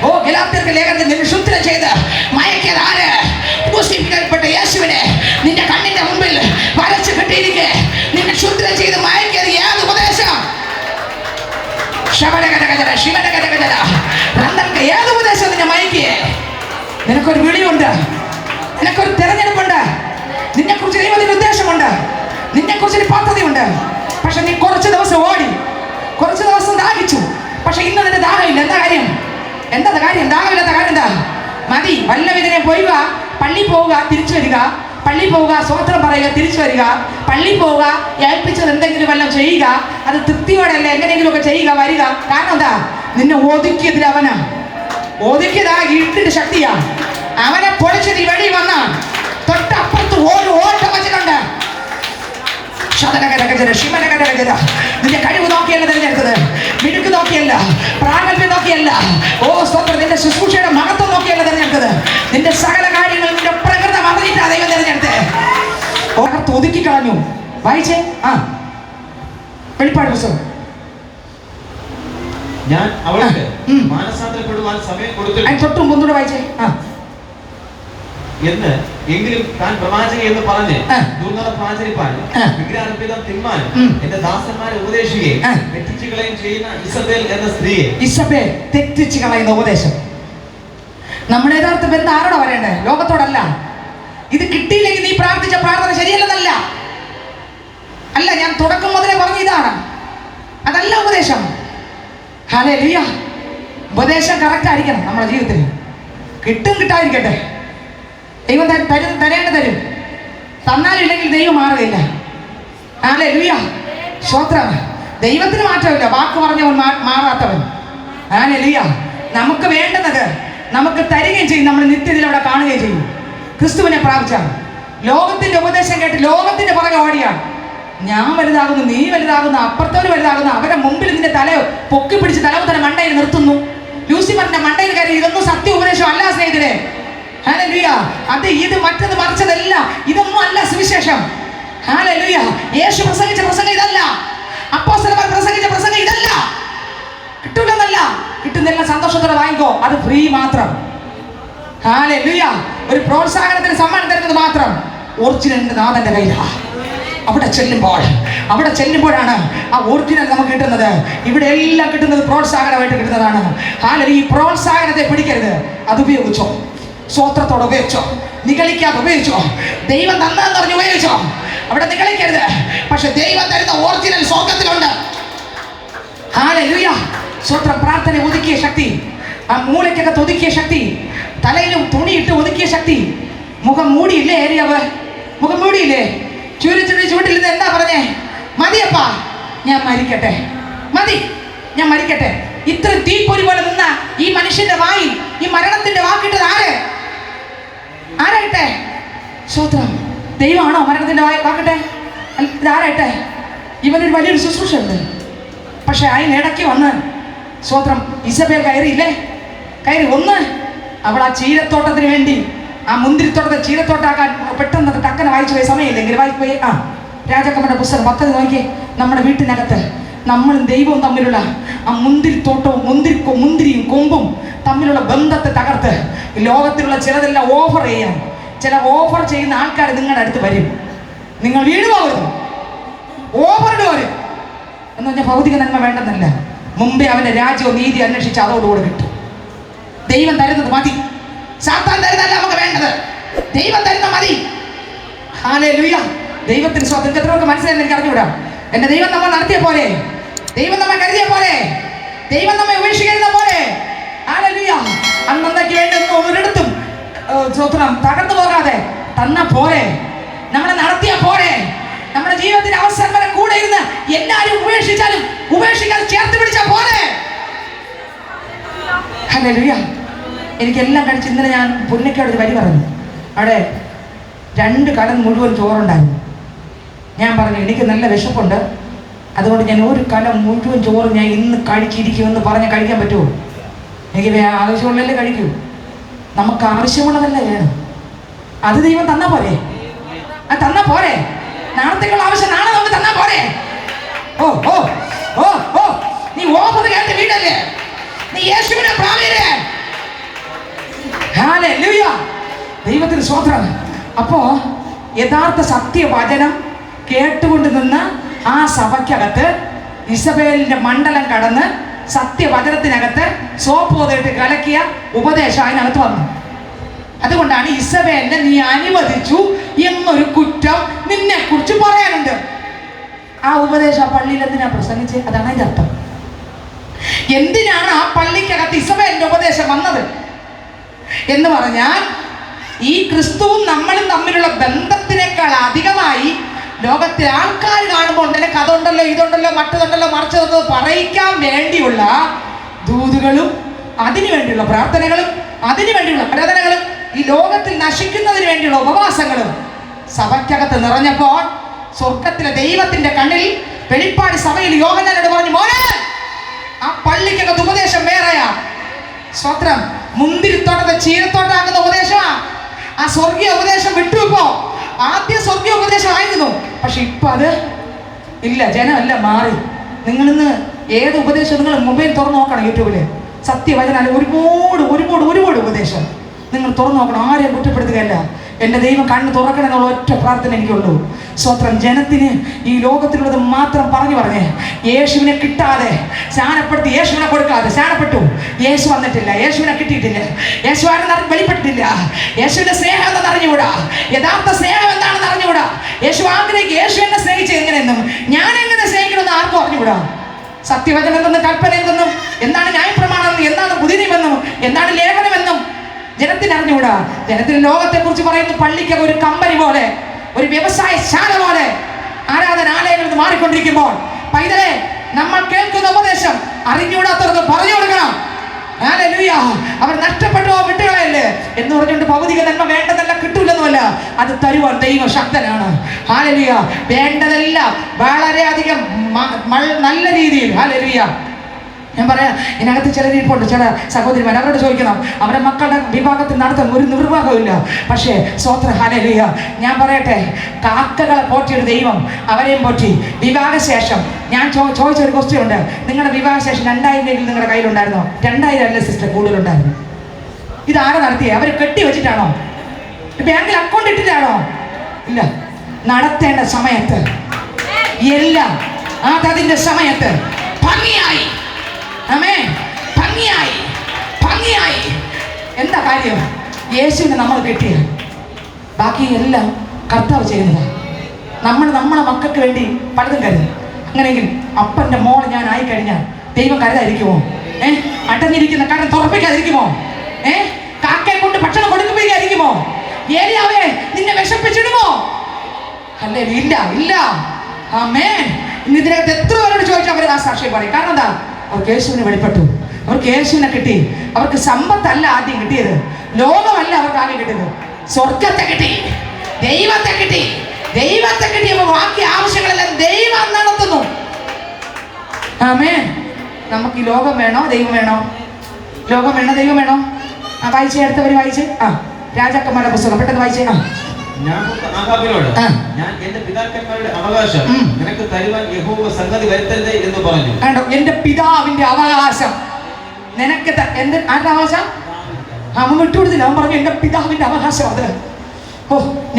ഓ, ഗലാത്യർക്ക് ലേഖനത്തിൽ നിന്നെ ശുദ്ധം ചെയ്ത് മയക്കിയത് ആര്? ക്രൂശിക്കപ്പെട്ട യേശുവിനെ നിന്റെ കണ്ണിന്റെ മുമ്പിൽ വരച്ചു കെട്ടിയിരിക്കെ നിന്നെ ശുദ്ധം ചെയ്ത് മയക്കിയത് ഏത് ഉപദേശം? ഏത് ഉപദേശം നിന്നെ മയക്കിയേ? നിനക്കൊരു വിളിയുണ്ട്, നിനക്കൊരു തെരഞ്ഞെടുപ്പുണ്ട്, നിന്നെക്കുറിച്ച് ദൈവത്തിന് ഉദ്ദേശമുണ്ട്, നിന്നെക്കുറിച്ചൊരു പദ്ധതിയുണ്ട്. പക്ഷെ നീ കുറച്ച് ദിവസം ഓടി, കുറച്ച് ദിവസം ദാഹിച്ചു. പക്ഷെ ഇന്ന് നിന്റെ ദാഹമില്ല. എന്താ കാര്യം? ദാഹമില്ലാത്ത കാര്യം എന്താ? മതി, വല്ല വിധനെ പോവുക, പള്ളി പോവുക, തിരിച്ചു വരിക, പള്ളി പോവുക, സ്വോത്രം പറയുക, തിരിച്ചു വരിക, പള്ളി പോവുക, ഏൽപ്പിച്ചത് എന്തെങ്കിലും വല്ലതും ചെയ്യുക, അത് തൃപ്തിയോടെയല്ല എങ്ങനെയെങ്കിലുമൊക്കെ ചെയ്യുക, വരിക. കാരണം എന്താ? നിന്നെ ഒതുക്കിയതിൽ അവനാ, ഒതുക്കിയതാ ഇരുട്ടിന്റെ ശക്തിയാ. അവനെ പൊളിച്ച് നീ വെളി വന്ന തൊട്ടപ്പുറത്ത് ഒരു ഓട്ടം വെച്ചിട്ടുണ്ട്. നിന്റെ കഴിവ് നോക്കിയല്ല തിരഞ്ഞെടുത്തത്, മിടുക്ക് നോക്കിയല്ല, പ്രാഗൽഭ്യം നോക്കിയല്ല, ഓ സ്തോത്രം, നിന്റെ ശുശ്രൂഷയുടെ മഹത്വം നോക്കിയല്ല തിരഞ്ഞെടുത്തത്. നിന്റെ സകല കാര്യങ്ങളും നിന്റെ പ്രകൃതം അറിഞ്ഞിട്ടാ ദൈവം തിരഞ്ഞെടുത്തത്. ഓർത്ത് ഒതുക്കി കളഞ്ഞു. വായിച്ചേ. വെളിപ്പാട് പുസ്തകം. ഞാൻ അവൾക്ക് മാനസാന്തരപ്പെടുവാൻ സമയം കൊടുത്തിട്ട് തൊട്ടും മുന്നോട്ട് വായിച്ചേ. എങ്കിലും താൻ പ്രവാചക എന്ന് പറഞ്ഞ് ദുർനടപ്പ് പ്രചരിപ്പാനും വിഗ്രഹാർപ്പിതം തിന്മാനും എന്റെ ദാസന്മാരെ ഉപദേശിക്കുകയും തെറ്റിച്ചു കളയും ചെയ്യുന്ന ഇസബേൽ എന്ന സ്ത്രീയെ. ഇസബേൽ തെറ്റിച്ചു കളയുന്ന ഉപദേശം. നമ്മുടെ യഥാർത്ഥ ബന്ധം ആരോടാ വരേണ്ടേ? ലോകത്തോടല്ല. ഇത് കിട്ടിയില്ലെങ്കിൽ നീ പ്രാർത്ഥിച്ച പ്രാർത്ഥന ശരിയല്ലെന്നല്ല. അല്ല, ഞാൻ തുടക്കം മുതലേ പറഞ്ഞ ഇതാണ്. അതല്ല ഉപദേശം. ഹല്ലേലൂയ. ഉപദേശം കറക്റ്റ് ആയിരിക്കണം നമ്മുടെ ജീവിതത്തിൽ. കിട്ടും കിട്ടാതിരിക്കട്ടെ, ദൈവം തരേണ്ട തരും. തന്നാലും ഇല്ലെങ്കിൽ ദൈവം മാറുകയില്ല. ഹല്ലേലൂയ. സ്തോത്രം. ദൈവത്തിന് മാറ്റമില്ല. വാക്ക് പറഞ്ഞവൻ മാറാത്തവൻ. ഹല്ലേലൂയ. നമുക്ക് വേണ്ടുന്നത് നമുക്ക് തരികയും ചെയ്യും. നമ്മൾ നിത്യത്തിൽ അവിടെ കാണുകയും ചെയ്യും. ക്രിസ്തുവിനെ പ്രാപിച്ചാൽ ലോകത്തിന്റെ ഉപദേശം കേട്ട് ലോകത്തിന്റെ പുറകെ ഓടിയാണ്. ഞാൻ വലുതാകുന്നു, നീ വലുതാകുന്നു, അപ്പുറത്തവര് വലുതാകുന്നു, അവരുടെ മുമ്പിൽ നിന്റെ തല പൊക്കി പിടിച്ച് തലമുതല മണ്ടയിൽ നിർത്തുന്നു. ലൂസിഫറിന്റെ മണ്ടയിൽ കയറി. ഇതൊന്നും സത്യ ഉപദേശം അല്ല സ്നേഹിതരെ. ഹല്ലേലൂയ. അത് ഇത് മറ്റത് മറിച്ചതല്ല. ഇതൊന്നും അല്ല സുവിശേഷം. ഹല്ലേലൂയ. യേശു പ്രസംഗിച്ച പ്രസംഗം ഇതല്ല. അപ്പോസ്തലന്മാർ പ്രസംഗിച്ച പ്രസംഗം ഇതല്ല. കിട്ടൂലെന്നല്ല. കിട്ടുന്നെല്ലാം സന്തോഷത്തോടെ വാങ്ങിക്കോ. അത് ഫ്രീ മാത്രം. ഹല്ലേലൂയ. ഒരു പ്രോത്സാഹനത്തിന് സമ്മാനം തരുന്നത് മാത്രം. ഒറിജിനൽ നാഥന്റെ കയ്യിലാണ്. അവിടെ ചെല്ലുമ്പോഴാണ് ആ ഒറിജിനൽ നമുക്ക് കിട്ടുന്നത്. ഇവിടെ എല്ലാം കിട്ടുന്നത് പ്രോത്സാഹനമായിട്ട് കിട്ടുന്നതാണ്. ഹല്ലേലൂയ. ഈ പ്രോത്സാഹനത്തെ പിടിക്കരുത്. അത് ഉപയോഗിച്ചോ, സ്വോത്രത്തോടെ ഉപയോഗിച്ചോ, നിഗളിക്കാതെ ഉപയോഗിച്ചോ, ദൈവം തന്നെന്ന് പറഞ്ഞ് ഉപയോഗിച്ചോ. അവിടെ നിഗളിക്കരുത്. പക്ഷെ ദൈവം തരുന്ന ഒറിജിനൽ സ്വർഗത്തിലുണ്ട്. ഹല്ലേലൂയ. സ്വോത്രം. പ്രാർത്ഥന ഒതുക്കിയ ശക്തി, ആ മൂലയ്ക്കകത്ത് ഒതുക്കിയ ശക്തി, തലയിലും തുണിയിട്ട് ഒതുക്കിയ ശക്തി. മുഖം മൂടിയില്ലേ? ഏരിയവ് മുഖം മൂടിയില്ലേ? ചുവട്ടിൽ നിന്ന് എന്താ പറഞ്ഞേ? മതിയപ്പാ, ഞാൻ മരിക്കട്ടെ, മതി, ഞാൻ മരിക്കട്ടെ. ഇത്ര തീപ്പൊരി പോലെ നിന്ന ഈ മനുഷ്യന്റെ വായിൽ ഈ മരണത്തിന്റെ വാക്കിട്ടത് ആരായിട്ടെ? സ്വോത്രം. ദൈവമാണോ മരണത്തിന്റെ വാക്കട്ടെ? ഇതാരായിട്ടെ? ഇവനൊരു വലിയൊരു ശുശ്രൂഷ ഉണ്ട്. പക്ഷെ അതിനിടയ്ക്ക് വന്ന് സ്വോത്രം ഇസബേൽ കയറിയില്ലേ? കയറി ഒന്ന് അവൾ ആ ചീരത്തോട്ടത്തിന് വേണ്ടി, ആ മുന്തിരിത്തോട്ടത്തെ ചീരത്തോട്ടാക്കാൻ പെട്ടെന്ന് ടക്കനെ വായിച്ചു പോയി. സമയമില്ലെങ്കിൽ വായിച്ചു പോയി. രാജാക്കന്മാരുടെ പുസ്തകം 10 നോക്കിയേ. നമ്മുടെ വീട്ടിനകത്ത് നമ്മളും ദൈവവും തമ്മിലുള്ള ആ മുന്തിരിത്തോട്ടവും മുന്തിരിയും കൊമ്പും തമ്മിലുള്ള ബന്ധത്തെ തകർത്ത് ലോകത്തിലുള്ള ചിലതെല്ലാം ഓഫർ ചെയ്യണം. ചില ഓഫർ ചെയ്യുന്ന ആൾക്കാർ നിങ്ങളുടെ അടുത്ത് വരും. നിങ്ങൾ വീട് പോകരുത്, ഓഫറിന് വരും എന്ന് പറഞ്ഞാൽ ഭൗതിക നന്മ വേണ്ടെന്നല്ല. മുമ്പേ അവന്റെ രാജ്യവും നീതി അന്വേഷിച്ച് അതോടുകൂടെ കിട്ടും. ദൈവം തരുന്നത് മതി. സാത്താൻ തരുന്നതല്ല നമുക്ക് വേണ്ടത്. ദൈവം തരുന്ന മതി. ഹല്ലേലൂയ. ദൈവത്തിന് സ്വാതന്ത്ര്യം എത്രയൊക്കെ മനസ്സിലായി എനിക്ക് അറിഞ്ഞുകൂടാ. എന്റെ ദൈവം നമ്മൾ നടത്തിയ പോലെ, ദൈവം നമ്മെ കരുതിയ പോലെ, ദൈവം നമ്മെ ഉപേക്ഷിക്കുന്ന പോലെ. ഹല്ലേലൂയ. അന്നേക്ക് വേണ്ടെന്ന് ഒരിടത്തും സ്വോത്രം തകർന്നു പോകാതെ തന്ന പോലെ, നമ്മളെ നടത്തിയ പോലെ, നമ്മുടെ ജീവിതത്തിന്റെ അവസാനം വരെ കൂടെ ഇരുന്ന് എല്ലാവരും ഉപേക്ഷിച്ചാലും ഉപേക്ഷിക്കാൻ ചേർത്ത് പിടിച്ച പോലെ. ഹല്ലേലൂയ. എനിക്കെല്ലാം കഴിച്ച് ഇന്നലെ ഞാൻ പുന്നക്കോട് ഒരു വരി പറഞ്ഞു. അവിടെ 2 കലം മുഴുവൻ ചോറുണ്ടായിരുന്നു. ഞാൻ പറഞ്ഞു എനിക്ക് നല്ല വിശപ്പുണ്ട്, അതുകൊണ്ട് ഞാൻ ഒരു കലം മുഴുവൻ ചോറ് ഞാൻ ഇന്ന് കഴിച്ചിരിക്കുമെന്ന് പറഞ്ഞ് കഴിക്കാൻ പറ്റുമോ? എനിക്ക് ആവശ്യമുള്ളതല്ലേ കഴിക്കൂ. നമുക്ക് ആവശ്യമുള്ളതല്ലേ വേണം. അത് ദൈവം തന്നാ പോരെ? അത് തന്നാ പോരെ? നാളത്തേക്കുള്ള ആവശ്യം നാളെ നമുക്ക് തന്നാ പോരെ? ഓ ഓ ഓ ഓ നീ ഓഫർ കേട്ട് വീടല്ലേ? നീ യേശുവിനെ പ്രാപിയല്ലേ? ഹല്ലേലൂയ. ദൈവത്തിന് സ്തോത്രം. അപ്പോ യഥാർത്ഥ സത്യവചനം കേട്ടുകൊണ്ട് നിന്ന് ആ സഭയ്ക്കകത്ത് ഇസബേലിന്റെ മണ്ഡലം കടന്ന് സത്യവചനത്തിനകത്ത് സോപ്പ് പോതിട്ട് കലക്കിയ ഉപദേശം അതിനകത്ത് വന്നു. അതുകൊണ്ടാണ് ഇസബേലിനെ നീ അനുവദിച്ചു എന്നൊരു കുറ്റം നിന്നെ കുറിച്ച് പറയാനുണ്ട്. ആ ഉപദേശം ആ പള്ളിയിൽ എന്തിനാ പ്രസംഗിച്ച്? അതാണ് അതിന്റെ അർത്ഥം. എന്തിനാണ് ആ പള്ളിക്കകത്ത് ഇസബേലിന്റെ ഉപദേശം വന്നത് എന്ന് പറഞ്ഞാൽ ഈ ക്രിസ്തുവും നമ്മളും തമ്മിലുള്ള ബന്ധത്തെ ലോകത്തിൽ ആൾക്കാർ കാണുമ്പോൾ നിനക്ക് അതുണ്ടല്ലോ, ഇതുണ്ടല്ലോ, മറ്റതുണ്ടല്ലോ, മറിച്ചതെന്ന് പറയിക്കാൻ വേണ്ടിയുള്ള ദൂതുകളും അതിനു വേണ്ടിയുള്ള പ്രാർത്ഥനകളും അതിനു വേണ്ടിയുള്ള ആരാധനകളും ഈ ലോകത്തിൽ നശിക്കുന്നതിന് വേണ്ടിയുള്ള ഉപവാസങ്ങളും സഭയ്ക്കകത്ത് നിറഞ്ഞപ്പോൾ സ്വർഗത്തിലെ ദൈവത്തിന്റെ കണ്ണിൽ വെളിപ്പാട് സഭയിൽ യോഹന്നാനോട് പറഞ്ഞു, മോനെ ആ പള്ളിക്കകത്ത് ഉപദേശം വേറെയാ. സ്വത്രം മുന്തിരിത്തോട്ടത്തെ ചീരത്തോട്ടാക്കുന്ന ഉപദേശമാ. ആ സ്വർഗീയ ഉപദേശം വിട്ടു. ഇപ്പോ ആദ്യ സ്വർഗീയ ഉപദേശം ആയിരുന്നു, പക്ഷെ ഇപ്പൊ അത് ഇല്ല, ജനമല്ല മാറി. നിങ്ങളിന്ന് ഏത് ഉപദേശം നിങ്ങൾ മൊബൈൽ തുറന്നു നോക്കണം, യൂട്യൂബില് സത്യവചന ഒരുപാട് ഒരുപാട് ഒരുപാട് ഉപദേശം നിങ്ങൾ തുറന്നു നോക്കണം. ആരെയും കുറ്റപ്പെടുത്തുകയല്ല. എൻ്റെ ദൈവം കണ്ണ് തുറക്കണം എന്നുള്ള ഒറ്റ പ്രാർത്ഥന എനിക്കുള്ളൂ. സ്വത്രം ജനത്തിന് ഈ ലോകത്തിലുള്ളത് മാത്രം പറഞ്ഞ് യേശുവിനെ കിട്ടാതെ സ്നാനപ്പെടുത്തി, യേശുവിനെ കൊടുക്കാതെ സ്നാനപ്പെട്ടു. യേശു വന്നിട്ടില്ല, യേശുവിനെ കിട്ടിയിട്ടില്ല, യേശു ആരെന്ന് വെളിപ്പെട്ടിട്ടില്ല. യേശുവിന്റെ സ്നേഹം എന്താണെന്ന് അറിഞ്ഞുകൂടാ, യഥാർത്ഥ സ്നേഹം എന്താണെന്ന് അറിഞ്ഞുകൂടാ. യേശു ആഗ്രഹിക്കുക യേശു എന്നെ സ്നേഹിച്ച് എങ്ങനെയെന്നും ഞാൻ എങ്ങനെ സ്നേഹിക്കണമെന്ന് ആർക്കും അറിഞ്ഞുകൂടാ. സത്യവചനം എന്തെന്നും കൽപ്പന എന്തെന്നും എന്താണ് ന്യായപ്രമാണം, എന്താണ് പുതിയ നിയമമെന്നും എന്താണ് ലേഖനമെന്നും ജനത്തിന് അറിഞ്ഞുകൂടാ. ജനത്തിന് ലോകത്തെ കുറിച്ച് പറയുന്നു പള്ളിക്ക് ഒരു കമ്പനി പോലെ, ഒരു വ്യവസായശാല പോലെ ആരാധനാലയങ്ങളിൽ മാറിക്കൊണ്ടിരിക്കുമ്പോൾ പൈതലെ നമ്മൾ കേൾക്കുന്ന ഉപദേശം അറിഞ്ഞുകൂടാത്തവർക്ക് പറഞ്ഞു കൊടുക്കണം. ഹല്ലേലൂയ. അവർ നഷ്ടപ്പെട്ടോ വിട്ടുകളയല്ലേ എന്ന് പറഞ്ഞുകൊണ്ട് ഭൗതിക നന്മ വേണ്ടതെല്ലാം കിട്ടൂലെന്നുമല്ല, അത് തരുവാൻ ദൈവം ശക്തനാണ്. ഹല്ലേലൂയ. വേണ്ടതെല്ലാം വളരെയധികം നല്ല രീതിയിൽ, ഹല്ലേലൂയ. ഞാൻ പറയാം, ഇതിനകത്ത് ചിലർ ഇരിപ്പുണ്ട്, ചില സഹോദരിമാർ, അവരോട് ചോദിക്കണം, അവരുടെ മക്കളുടെ വിവാഹത്തിൽ നടത്താൻ ഒരു നിർവാഹമില്ല. പക്ഷേ സ്വത്ര ഹല്ലേലൂയ, ഞാൻ പറയട്ടെ, കാക്കകളെ പോറ്റിയൊരു ദൈവം അവരെയും പോറ്റി. വിവാഹശേഷം ഞാൻ ചോദിച്ച ഒരു ക്വസ്റ്റ്യൻ ഉണ്ട്, നിങ്ങളുടെ വിവാഹശേഷം 2000 നിങ്ങളുടെ കയ്യിലുണ്ടായിരുന്നോ? 2000 അല്ല സിസ്റ്റർ, കൂടുതലുണ്ടായിരുന്നു. ഇതാരെ നടത്തിയേ? അവർ കെട്ടി വെച്ചിട്ടാണോ? ബാങ്കിൽ അക്കൗണ്ട് ഇട്ടിട്ടാണോ? ഇല്ല. നടത്തേണ്ട സമയത്ത് എല്ലാം അതതിൻ്റെ സമയത്ത് ഭംഗിയായി, ഭംഗിയായി. എന്താ കാര്യം? യേശുവിനെ നമ്മൾ കിട്ടിയ ബാക്കി എല്ലാം കർത്താവ് ചെയ്യുന്നതാണ്. നമ്മളെ മക്കൾക്ക് വേണ്ടി പലതും കരുതും. അങ്ങനെയെങ്കിൽ അപ്പൻ്റെ മോൾ ഞാൻ ആയിക്കഴിഞ്ഞാൽ ദൈവം കരുതാതിരിക്കുമോ? അടഞ്ഞിരിക്കുന്ന കടം തുറപ്പിക്കാതിരിക്കുമോ? കാക്കയെ കൊണ്ട് ഭക്ഷണം കൊടുക്കുമ്പോഴായിരിക്കുമോ? ഏലിയാവേ നിന്നെ വിശപ്പിച്ചിടുമോ? അല്ലേ? ഇല്ല. ആമേൻ. ഇന്ന് ഇതിനകത്ത് എത്ര പേരോട് ചോദിച്ചാൽ അവർ ആ സാക്ഷ്യം പറയും. കാരണം എന്താ? അവർക്ക് യേശുവിനെ വെളിപ്പെട്ടു, അവർക്ക് യേശുവിനെ കിട്ടി. അവർക്ക് സമ്പത്തല്ല ആദ്യം കിട്ടിയത്, ലോകമല്ല അവർക്ക് ആദ്യം കിട്ടിയത്, സ്വർഗത്തെ കിട്ടി, ദൈവത്തെ കിട്ടി. ദൈവത്തെ കിട്ടിയപ്പോൾ ബാക്കി ആവശ്യങ്ങളെല്ലാം ദൈവം നടത്തുന്നു. ആമേൻ. നമുക്ക് ഈ ലോകം വേണോ ദൈവം വേണോ? ലോകം വേണോ ദൈവം വേണോ? വായിച്ചേ, അടുത്തവർ വായിച്ചേ. രാജാക്കന്മാരുടെ പുസ്തകം പെട്ടെന്ന് വായിച്ചേ. ഞാൻ എന്റെ പിതാക്കന്മാരുടെ അവകാശം നിനക്ക് തരുവാൻ യഹോവ സംഗതി വരുത്തരുതേ എന്ന് പറഞ്ഞു. എന്റെ പിതാവിന്റെ അവകാശം നിനക്ക് ആരുടെ അവകാശം? അവൻ വിട്ടുകൊടുത്തില്ല. അവൻ പറഞ്ഞു എന്റെ പിതാവിന്റെ അവകാശം അത്.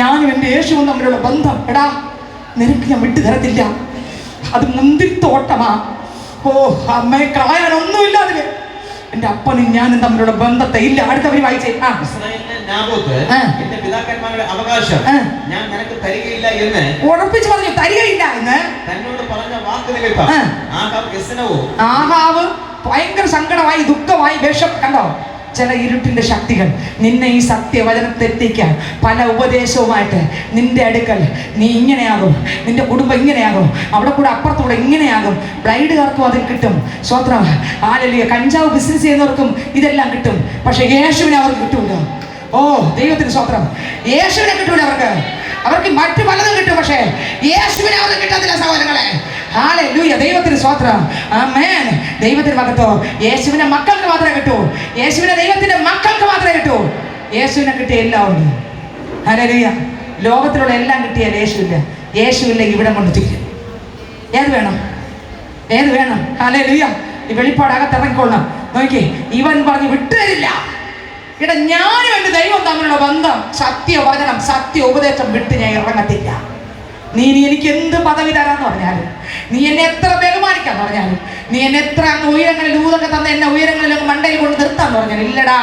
ഞാനും എന്റെ യേശുവും തമ്മിലുള്ള ബന്ധം, എടാ നിനക്ക് ഞാൻ വിട്ടു തരത്തില്ല. അത് മുന്തിരിത്തോട്ടമാ. അമ്മയെ കളയാനൊന്നുമില്ല അതില്. എന്റെ അപ്പനും ഞാനും തമ്മിലുള്ള ബന്ധത്തെ ഇല്ല. അടുത്തവര് വായിച്ചേ. എന്റെ പിതാക്കന്മാരുടെ അവകാശം ഞാൻ നിനക്ക് തരികയില്ല എന്ന് ഉറപ്പിച്ചു പറഞ്ഞു. തരികയില്ല എന്ന് തന്നോട് പറഞ്ഞ വാക്ക് നിമിത്തം ആഹാവ് ഭയങ്കര സങ്കടമായി, ദുഃഖമായി, വിഷം. കണ്ടോ? ചില ഇരുട്ടിന്റെ ശക്തികൾ നിന്നെ ഈ സത്യവചനത്തെ എത്തിക്കാൻ പല ഉപദേശവുമായിട്ട് നിന്റെ അടുക്കൽ നീ ഇങ്ങനെയാകും, നിന്റെ കുടുംബം ഇങ്ങനെയാകും, അവിടെ കൂടെ അപ്പുറത്തൂടെ ഇങ്ങനെയാകും. ബ്ലൈഡുകാർക്കും അതിൽ കിട്ടും. സ്വത്രം ഹല്ലേലൂയ. കഞ്ചാവ് ബിസിനസ് ചെയ്യുന്നവർക്കും ഇതെല്ലാം കിട്ടും. പക്ഷെ യേശുവിനെ അവർക്ക് കിട്ടൂല. ദൈവത്തിന് സ്വത്രം. യേശുവിനെ കിട്ടൂല അവർക്ക് മറ്റു പലതും കിട്ടും, പക്ഷേ യേശുവിനെ അവർക്ക് കിട്ടത്തില്ല സഹോദരങ്ങളെ. ഹല്ലേലൂയ. ദൈവത്തിന് സ്വത്രം. ആമേൻ. ദൈവത്തിന് മഹത്വം. യേശുവിനെ മക്കൾക്ക് മാത്രമേ കിട്ടൂ. യേശുവിനെ ദൈവത്തിന്റെ മക്കൾക്ക് മാത്രമേ കിട്ടൂ. യേശുവിനെ കിട്ടിയ എല്ലാം ഉണ്ട്. ഹല്ലേലൂയ. ലോകത്തിലുള്ള എല്ലാം കിട്ടിയാൽ യേശുവില്ല. യേശുവില്ലെങ്കിൽ ഇവിടെ കൊണ്ട് തീരും. ഏത് വേണം? ഹല്ലേലൂയ. ഈ വെളിപ്പാടകത്ത് ഇറങ്ങിക്കൊള്ളണം. നോക്കിയേ, ഇവൻ പറഞ്ഞ് വിട്ടുതരില്ല. ഇവിടെ ഞാനും എൻ്റെ ദൈവം തമ്മിലുള്ള ബന്ധം, സത്യവചനം, സത്യ ഉപദേശം വിട്ട് ഞാൻ ഇറങ്ങത്തില്ല. നീ എനിക്ക് എന്ത് പദവി തരാന്ന് പറഞ്ഞാലും, നീ എന്നെ എത്ര ബഹുമാനിക്കാന്ന് പറഞ്ഞാലും, നീ എന്നെ എത്ര ഉയരങ്ങളിൽ ഊതൊക്കെ തന്ന എന്നെ ഉയരങ്ങളിൽ മണ്ടയിൽ കൊണ്ട് നിർത്താന്ന് പറഞ്ഞാലും, ഇല്ലടാ,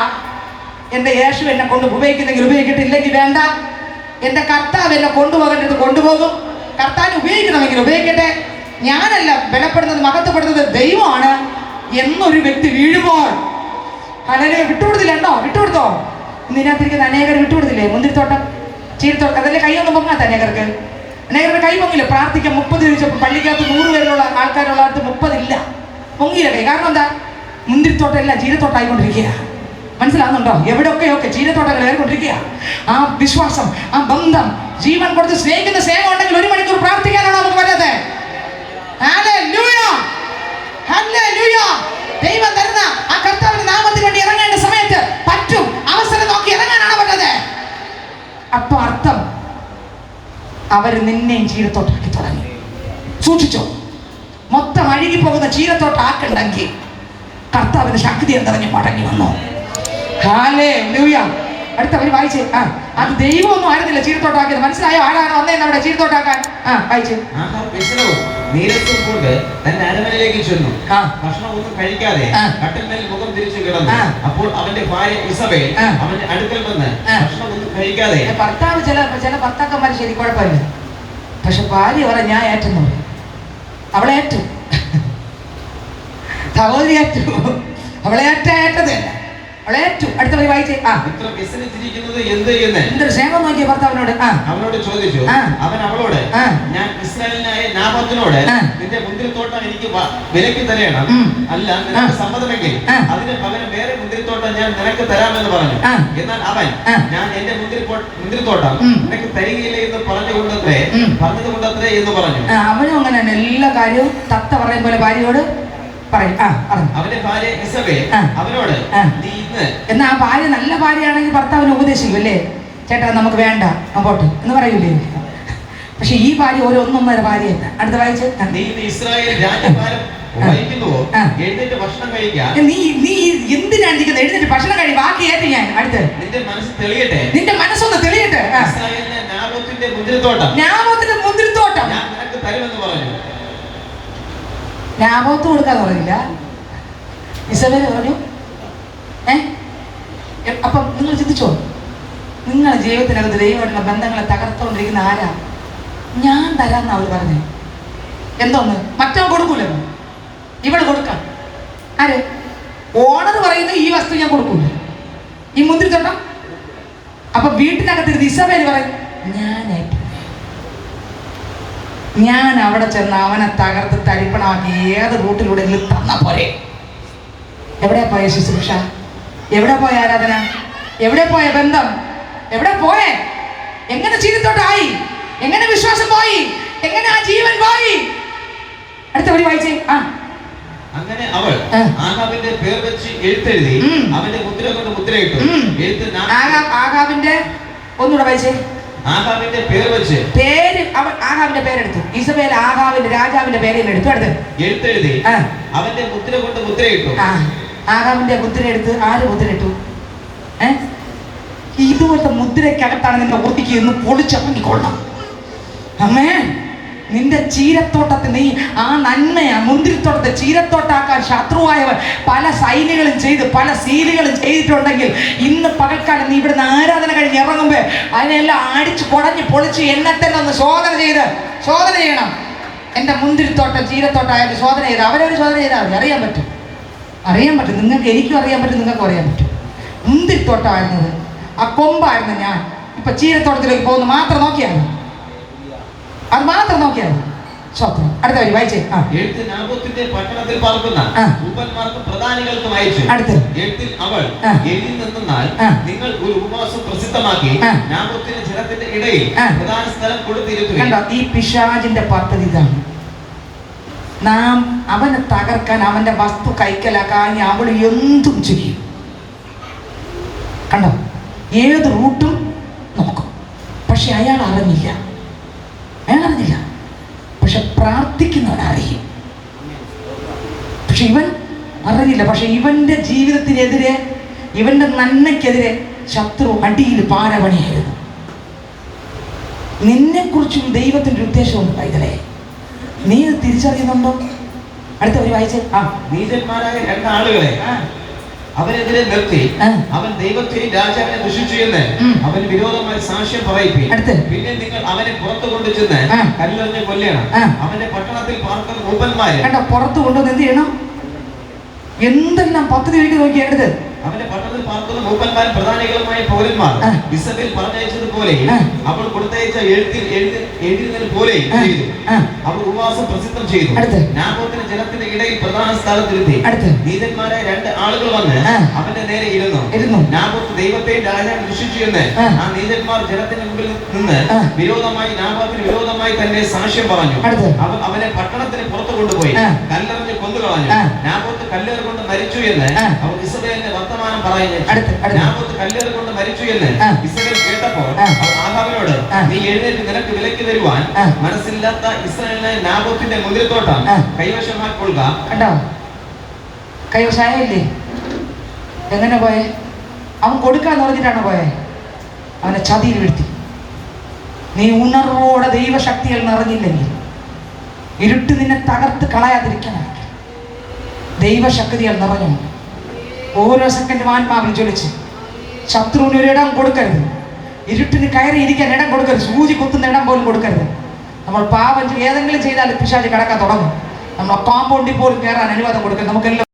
എൻ്റെ യേശു എന്നെ കൊണ്ട് ഉപയോഗിക്കുന്നെങ്കിൽ ഉപയോഗിക്കട്ടെ, ഇല്ലെങ്കിൽ വേണ്ട. എൻ്റെ കർത്താവ് എന്നെ കൊണ്ടുപോകേണ്ടത് കൊണ്ടുപോകും. കർത്താവിനെ ഉപയോഗിക്കണമെങ്കിൽ ഉപയോഗിക്കട്ടെ. ഞാനല്ല ബലപ്പെടുന്നത്, മഹത്വപ്പെടുന്നത് ദൈവമാണ് എന്നൊരു വ്യക്തി വീഴുമ്പോൾ ഹല്ലേലൂയ വിട്ടുകൊടുത്തില്ല. ഉണ്ടോ? വിട്ടുകൊടുത്തോ? ഇതിനകത്തിരിക്കുന്ന അനേകർ വിട്ടുകൊടുത്തില്ലേ? മുന്തിരിത്തോട്ടം, ചീരത്തോട്ടം, അതല്ലേ കൈയൊന്നും പൊങ്ങാത്ത അനേകർക്ക്. അനേകരുടെ കൈ പൊങ്ങില്ല. പ്രാർത്ഥിക്കാൻ 30 ചോദിച്ചപ്പോൾ പള്ളിക്കകത്ത് 100 പേരുള്ള ആൾക്കാരുള്ള അടുത്ത് 30 ഇല്ല, പൊങ്ങിയില്ല കൈ. കാരണം എന്താ? മുന്തിരിത്തോട്ടം എല്ലാം ചീരത്തോട്ടായിക്കൊണ്ടിരിക്കുക. മനസ്സിലാകുന്നുണ്ടോ? എവിടെയൊക്കെ ചീരത്തോട്ടങ്ങൾ ഏറിക്കൊണ്ടിരിക്കുക. ആ വിശ്വാസം, ആ ബന്ധം, ജീവൻ കൊടുത്ത് സ്നേഹിക്കുന്ന സ്നേഹം ഉണ്ടെങ്കിൽ 1 മണിക്കൂർ പ്രാർത്ഥിക്കാനാണ് നമുക്ക് പറ്റാതെ. Hallelujah, hallelujah. ദൈവം തരുന്ന ആ കർത്താവിന്റെ നാമത്തിന് വേണ്ടി ഇറങ്ങേണ്ട സമയത്ത് പറ്റും. അവസരം നോക്കി ഇറങ്ങാനാണ് പറ്റാതെ. അപ്പൊ അർത്ഥം അവർ നിന്നെയും ചീരത്തോട്ടാക്കി തുടങ്ങി. സൂക്ഷിച്ചോ, മൊത്തം അഴുകിപ്പോകുന്ന ചീരത്തോട്ടാക്കുണ്ടെങ്കിൽ കർത്താവിന്റെ ശക്തി എന്തെറിഞ്ഞ് മടങ്ങി വന്നു. ഹല്ലേലൂയ. അടുത്തവർ വായിച്ചേ. അത് ദൈവമൊന്നും ആയിരുന്നില്ല ചീരത്തോട്ടാക്കിയത്. മനസ്സിലായോ? ആരാണ് വന്നേന്ന് അവിടെ ചീരത്തോട്ടാക്കാൻ? വായിച്ചേ. നീരസം കൊണ്ട് തന്റെ അരമനയിലേക്ക് ചെന്നു. ഭക്ഷണം ഒന്നും കഴിക്കാതെ കട്ടിന്മേൽ മുഖം തിരിച്ചു കിടന്നു. അപ്പോൾ അവന്റെ ഭാര്യ ഇസബേൽ അവന്റെ അടുക്കൽ വന്ന് ഭക്ഷണം ഒന്നും കഴിക്കാതെ. ഭർത്താവ് ചില ഭർത്താക്കന്മാർ ശരി കുഴപ്പമില്ല, പക്ഷെ ഭാര്യ പറ ഞാൻ ഏറ്റെന്ന് പറയും. അവളെ ഏറ്റു, സഹോദരി ഏറ്റു, അവളെ ഏറ്റതല്ല, അവളെ ഏറ്റു. അടുത്ത വായിച്ചേ. എന്തൊരു സ്നേഹം നോക്കിയ ഭർത്താവിനോട്. അവനോട് ചോദിച്ചു. അവൻ അവളോട്, ഞാൻ ഇസ്രായേലിനായ നാബോത്തിനോട് നിന്റെ മുന്തിരിത്തോട്ടം എനിക്ക് വിലയ്ക്ക് തരയണം, അല്ല നിനക്ക് സമ്മതമെങ്കിൽ അതിന് പകരം വേറെ മുന്തിരിത്തോട്ടം ഞാൻ നിനക്ക് തരാമെന്ന് പറഞ്ഞു. എന്നാൽ അവൻ, ഞാൻ എന്റെ മുന്തിരിത്തോട്ടം നിനക്ക് തരികയില്ല എന്ന് പറഞ്ഞതുകൊണ്ടത്രേ എന്ന് പറഞ്ഞു. അവനും അങ്ങനെ തന്നെ എല്ലാ കാര്യവും തത്ത പറയും പോലെ ഭാര്യയോട് പറയും. അവന്റെ ഭാര്യ ഇസബേൽ അവനോട്, നീ ഇന്ന്. എന്നാ ആ ഭാര്യ നല്ല ഭാര്യയാണെങ്കിൽ ഭർത്താവിനെ ഉപദേശിക്കും അല്ലേ, ചേട്ടാ നമുക്ക് വേണ്ട അങ്ങോട്ട് എന്ന് പറയൂലേ. പക്ഷെ ഈ ഭാര്യ ഒന്നൊന്നര ഭാര്യയല്ല. അടുത്ത വായിച്ച്. നീ ഇസ്രായേൽ രാജ്യഭാരം വഹിക്കുന്നുവോ? എഴുന്നേറ്റ് ഭക്ഷണം കഴിക്കാം. നീ എന്തിനാണ് ഇരിക്കുന്നത്? എഴുന്നേറ്റ് ഭക്ഷണം കഴി. ബാക്കി ഏറ്റു ഞാൻ. അടുത്ത്. നിന്റെ മനസ്സ് തെളിയട്ടെ, നിന്റെ മനസ്സൊന്ന് തെളിയട്ടെ. ഇസ്രായേലിലെ നാബോത്തിന്റെ മുന്തിരിത്തോട്ടം ഞാൻ നിനക്ക് തരുമെന്ന് പറഞ്ഞു. നാബോത്ത് കൊടുക്കാന്ന് പറഞ്ഞില്ല, ഇസബേൽ പറഞ്ഞു. അപ്പം നിങ്ങൾ ചിന്തിച്ചോ, നിങ്ങളുടെ ജീവിതത്തിനകത്ത് ദൈവമായിട്ടുള്ള ബന്ധങ്ങളെ തകർത്തുകൊണ്ടിരിക്കുന്ന ആരാ? ഞാൻ തരാമെന്ന് അവർ പറഞ്ഞു. എന്തോന്ന്? മറ്റവൻ കൊടുക്കൂലെന്ന്, ഇവള് കൊടുക്കാം. ആര്? ഓണർ പറയുന്നത് ഈ വസ്തു ഞാൻ കൊടുക്കൂല, ഈ മുന്തിരിത്തോട്ടം. അപ്പൊ വീട്ടിനകത്ത് ഇസബേൽ പറയും, ഞാൻ അവിടെ ചെന്ന് അവനെ തകർത്ത് തരിപ്പണമാക്കി ഏത് റൂട്ടിലൂടെ തന്നാ പോരെ. എവിടെ പോയ ശുശ്രൂഷ? എവിടെ പോയ ആരാധന? എവിടെ പോയ ബന്ധം? എവിടെ പോയേ? എങ്ങനെ ചീരത്തോട്ടായി? എങ്ങനെ വിശ്വാസം പോയി? എങ്ങനെ ആ ജീവൻ പോയി? അടുത്ത വരി വായിച്ചേ. അങ്ങനെ അവൾ ആഹാബിന്റെ പേർ വെച്ച് എഴുത്തെഴുതി അവന്റെ മുദ്ര കൊണ്ട് മുദ്രയിട്ടു. ആഹാബിന്റെ ഒന്നുകൂടെ വായിച്ചേ. ആഹാബിന്റെ പേർ വെച്ച് ആഹാബിന്റെ പേരെടുത്തു. ഇസബേൽ ആഹാബിന്റെ രാജാവിന്റെ പേര് എടുത്തു. അടുത്ത് എഴുത്തെഴുതി അവന്റെ മുദ്ര കൊണ്ട് മുദ്രയിട്ടു. ആഹാബിന്റെ മുദ്ര എടുത്ത് ആര് മുദ്രയിട്ടു? ഇതുപോലത്തെ മുദ്രക്കകത്താണ് നിന്നെ ഒതുക്കി എന്ന് പൊളിച്ചടങ്ങിക്കൊള്ളണം. അമ്മേ, നിന്റെ ചീരത്തോട്ടത്തെ നീ ആ നന്മയാ മുന്തിരിത്തോട്ടത്തെ ചീരത്തോട്ടാക്കാൻ ശത്രുവായവൻ പല സൈന്യങ്ങളും ചെയ്ത് പല സീലുകളും ചെയ്തിട്ടുണ്ടെങ്കിൽ ഇന്ന് പകൽക്കാലം നീ ഇവിടുന്ന് ആരാധന കഴിഞ്ഞ് ഇറങ്ങുമ്പോ അതിനെല്ലാം അടിച്ച് കുടഞ്ഞ് പൊളിച്ച് എന്നെ തന്നെ ഒന്ന് ശോധന ചെയ്യണം. എൻ്റെ മുന്തിരിത്തോട്ടം ചീരത്തോട്ടമായാലും ശോധന ചെയ്ത് അവരൊരു ശോധന ചെയ്താൽ മതി. അറിയാൻ പറ്റും. നിങ്ങൾക്ക്, എനിക്കും അറിയാൻ പറ്റും, നിങ്ങൾക്കും അറിയാൻ പറ്റും. മുന്തിരിത്തോട്ടമായിരുന്നത് ആ കൊമ്പായിരുന്നു ഞാൻ. ഇപ്പൊ ചീരത്തോട്ടത്തിലേക്ക് പോകുന്ന മാത്രം നോക്കിയാൽ അത് മാത്രം നോക്കിയാൽ സ്വപ്നം. അടുത്ത വരി വായിച്ചേ. എഴുത്ത് നാബോത്തിന്റെ പട്ടണത്തിൽ പാർക്കുന്ന ഉപന്മാർക്കും പ്രധാനികൾക്കും അയച്ചു. അടുത്ത് എഴുത്തിൽ അവൾ എഴുതി നിന്നാൽ നിങ്ങൾ ഒരു ഉപവാസം പ്രസിദ്ധമാക്കി നാബോത്തിന്റെ ജനത്തിന്റെ ഇടയിൽ പ്രധാന സ്ഥലം കൊടുത്തിരുത്തുക. ഈ പിശാചിന്റെ പദ്ധതി ഇതാണ്. നാം അവനെ തകർക്കാൻ, അവന്റെ വസ്തു കൈക്കലാക്കാൻ അവൾ എന്തും ചെയ്യും. കണ്ടോ? ഏത് റൂട്ടും നോക്കും. പക്ഷെ അയാൾ അറിഞ്ഞില്ല. പക്ഷെ പ്രാർത്ഥിക്കുന്നവൻ അറിയും. പക്ഷെ ഇവൻ അറിഞ്ഞില്ല. പക്ഷെ ഇവന്റെ ജീവിതത്തിനെതിരെ, ഇവന്റെ നന്മയ്ക്കെതിരെ ശത്രു അടിയിൽ പാരപണിയായിരുന്നു. നിന്നെക്കുറിച്ചും ദൈവത്തിന്റെ ഉദ്ദേശമുണ്ട് പൈതലേ. നീ ഇത് തിരിച്ചറിയുന്നുണ്ടോ? അടുത്ത ഒരു വായിച്ചേ. നീചന്മാരായ രണ്ടാളുകളെ അവനെതിരെ നിർത്തി അവൻ ദൈവത്തെയും രാജാവിനെ ദുഷിച്ചു എന്ന് അവന് വിരോധമായി സാക്ഷ്യം പറയിപ്പി. പിന്നെ നിങ്ങൾ അവനെ പുറത്തു കൊണ്ടു ചെന്ന് കല്ലെറിഞ്ഞ് കൊല്ലണം. അവന്റെ പട്ടണത്തിൽ പാർക്കുന്ന മൂപ്പന്മാര് പുറത്തു കൊണ്ടുവന്ന് എന്ത് ചെയ്യണം? എന്തെല്ലാം പദ്ധതി നോക്കി എടുത്ത് അവന്റെ പട്ടണത്തിൽ പാർക്കുന്ന മൂപ്പന്മാരും പ്രധാനികളുമായ പൗരന്മാർ ഇസബേൽ പറഞ്ഞയച്ചതുപോലെ അവൾ കൊടുത്തയച്ച എഴുതിയതുപോലെ ചെയ്തു. അവൾ ഉപവാസം പ്രസിദ്ധം ചെയ്തു. നാബോത്തിന് ജനത്തിന്റെ ഇടയിൽ പ്രധാന സ്ഥാനത്തിരുത്തി. നീതന്മാരായ 2 ആളുകൾ വന്ന് അവന്റെ നേരെ ഇരുന്നു. നാബോത്ത് ദൈവത്തെയും രാജാവിനെ ദുഷിച്ചു എന്ന് ആ നീതന്മാർ ജനത്തിന്റെ മുമ്പിൽ നിന്ന് വിരോധമായി നാബോത്തിന് വിരോധമായി തന്നെ സാക്ഷ്യം പറഞ്ഞു. അവനെ പട്ടണത്തിന് പുറത്തു കൊണ്ടുപോയി കല്ലെറിഞ്ഞ് കൊന്നുകളഞ്ഞു. നാബോത്ത് കല്ലേറ് കൊണ്ട് മരിച്ചു എന്ന് അവർ ഇസബേലിന്റെ വർത്തമാനം പറയുന്നു. നാബോത്ത് കല്ലേറ് കൊണ്ട് മരിച്ചു എന്ന് ഇസബേൽ കേട്ടപ്പോൾ അവർ ആഹാബിനോട്, നീ എഴുന്നേറ്റ് നിനക്ക് വിലക്ക് തരുവാൻ മനസ്സില്ലാത്ത ഇസ്രായേലിനെ നാബോത്തിന്റെ മുന്തിരിത്തോട്ടം കൈവശമാക്കൊള്ളുക. കണ്ടോ, കൈവശായില്ലേ? എങ്ങനെ പോയേ? അവൻ കൊടുക്കാന്ന് പറഞ്ഞിട്ടാണ് പോയെ. അവനെ ചതിയിൽ വീഴ്ത്തി. നീ ഉണർവോടെ ദൈവശക്തികൾ നിറഞ്ഞില്ലെങ്കിൽ, ഇരുട്ട് നിന്നെ തകർത്ത് കളയാതിരിക്കണം. ദൈവശക്തികൾ നിറഞ്ഞു. ഓരോ സെക്കൻഡും ആത്മാവിൽ ജ്വലിച്ച് ശത്രുവിന് ഒരിടം കൊടുക്കരുത്. ഇരുട്ടിന് കയറി ഇരിക്കാൻ ഇടം കൊടുക്കരുത്. സൂചി കുത്തുന്ന ഇടം പോലും കൊടുക്കരുത്. നമ്മൾ പാപം ഏതെങ്കിലും ചെയ്താൽ പിശാച് കിടക്കാൻ തുടങ്ങും. നമ്മൾ കോമ്പൗണ്ടിൽ പോലും കയറാൻ അനുവാദം കൊടുക്കരുത്. നമുക്കെല്ലാം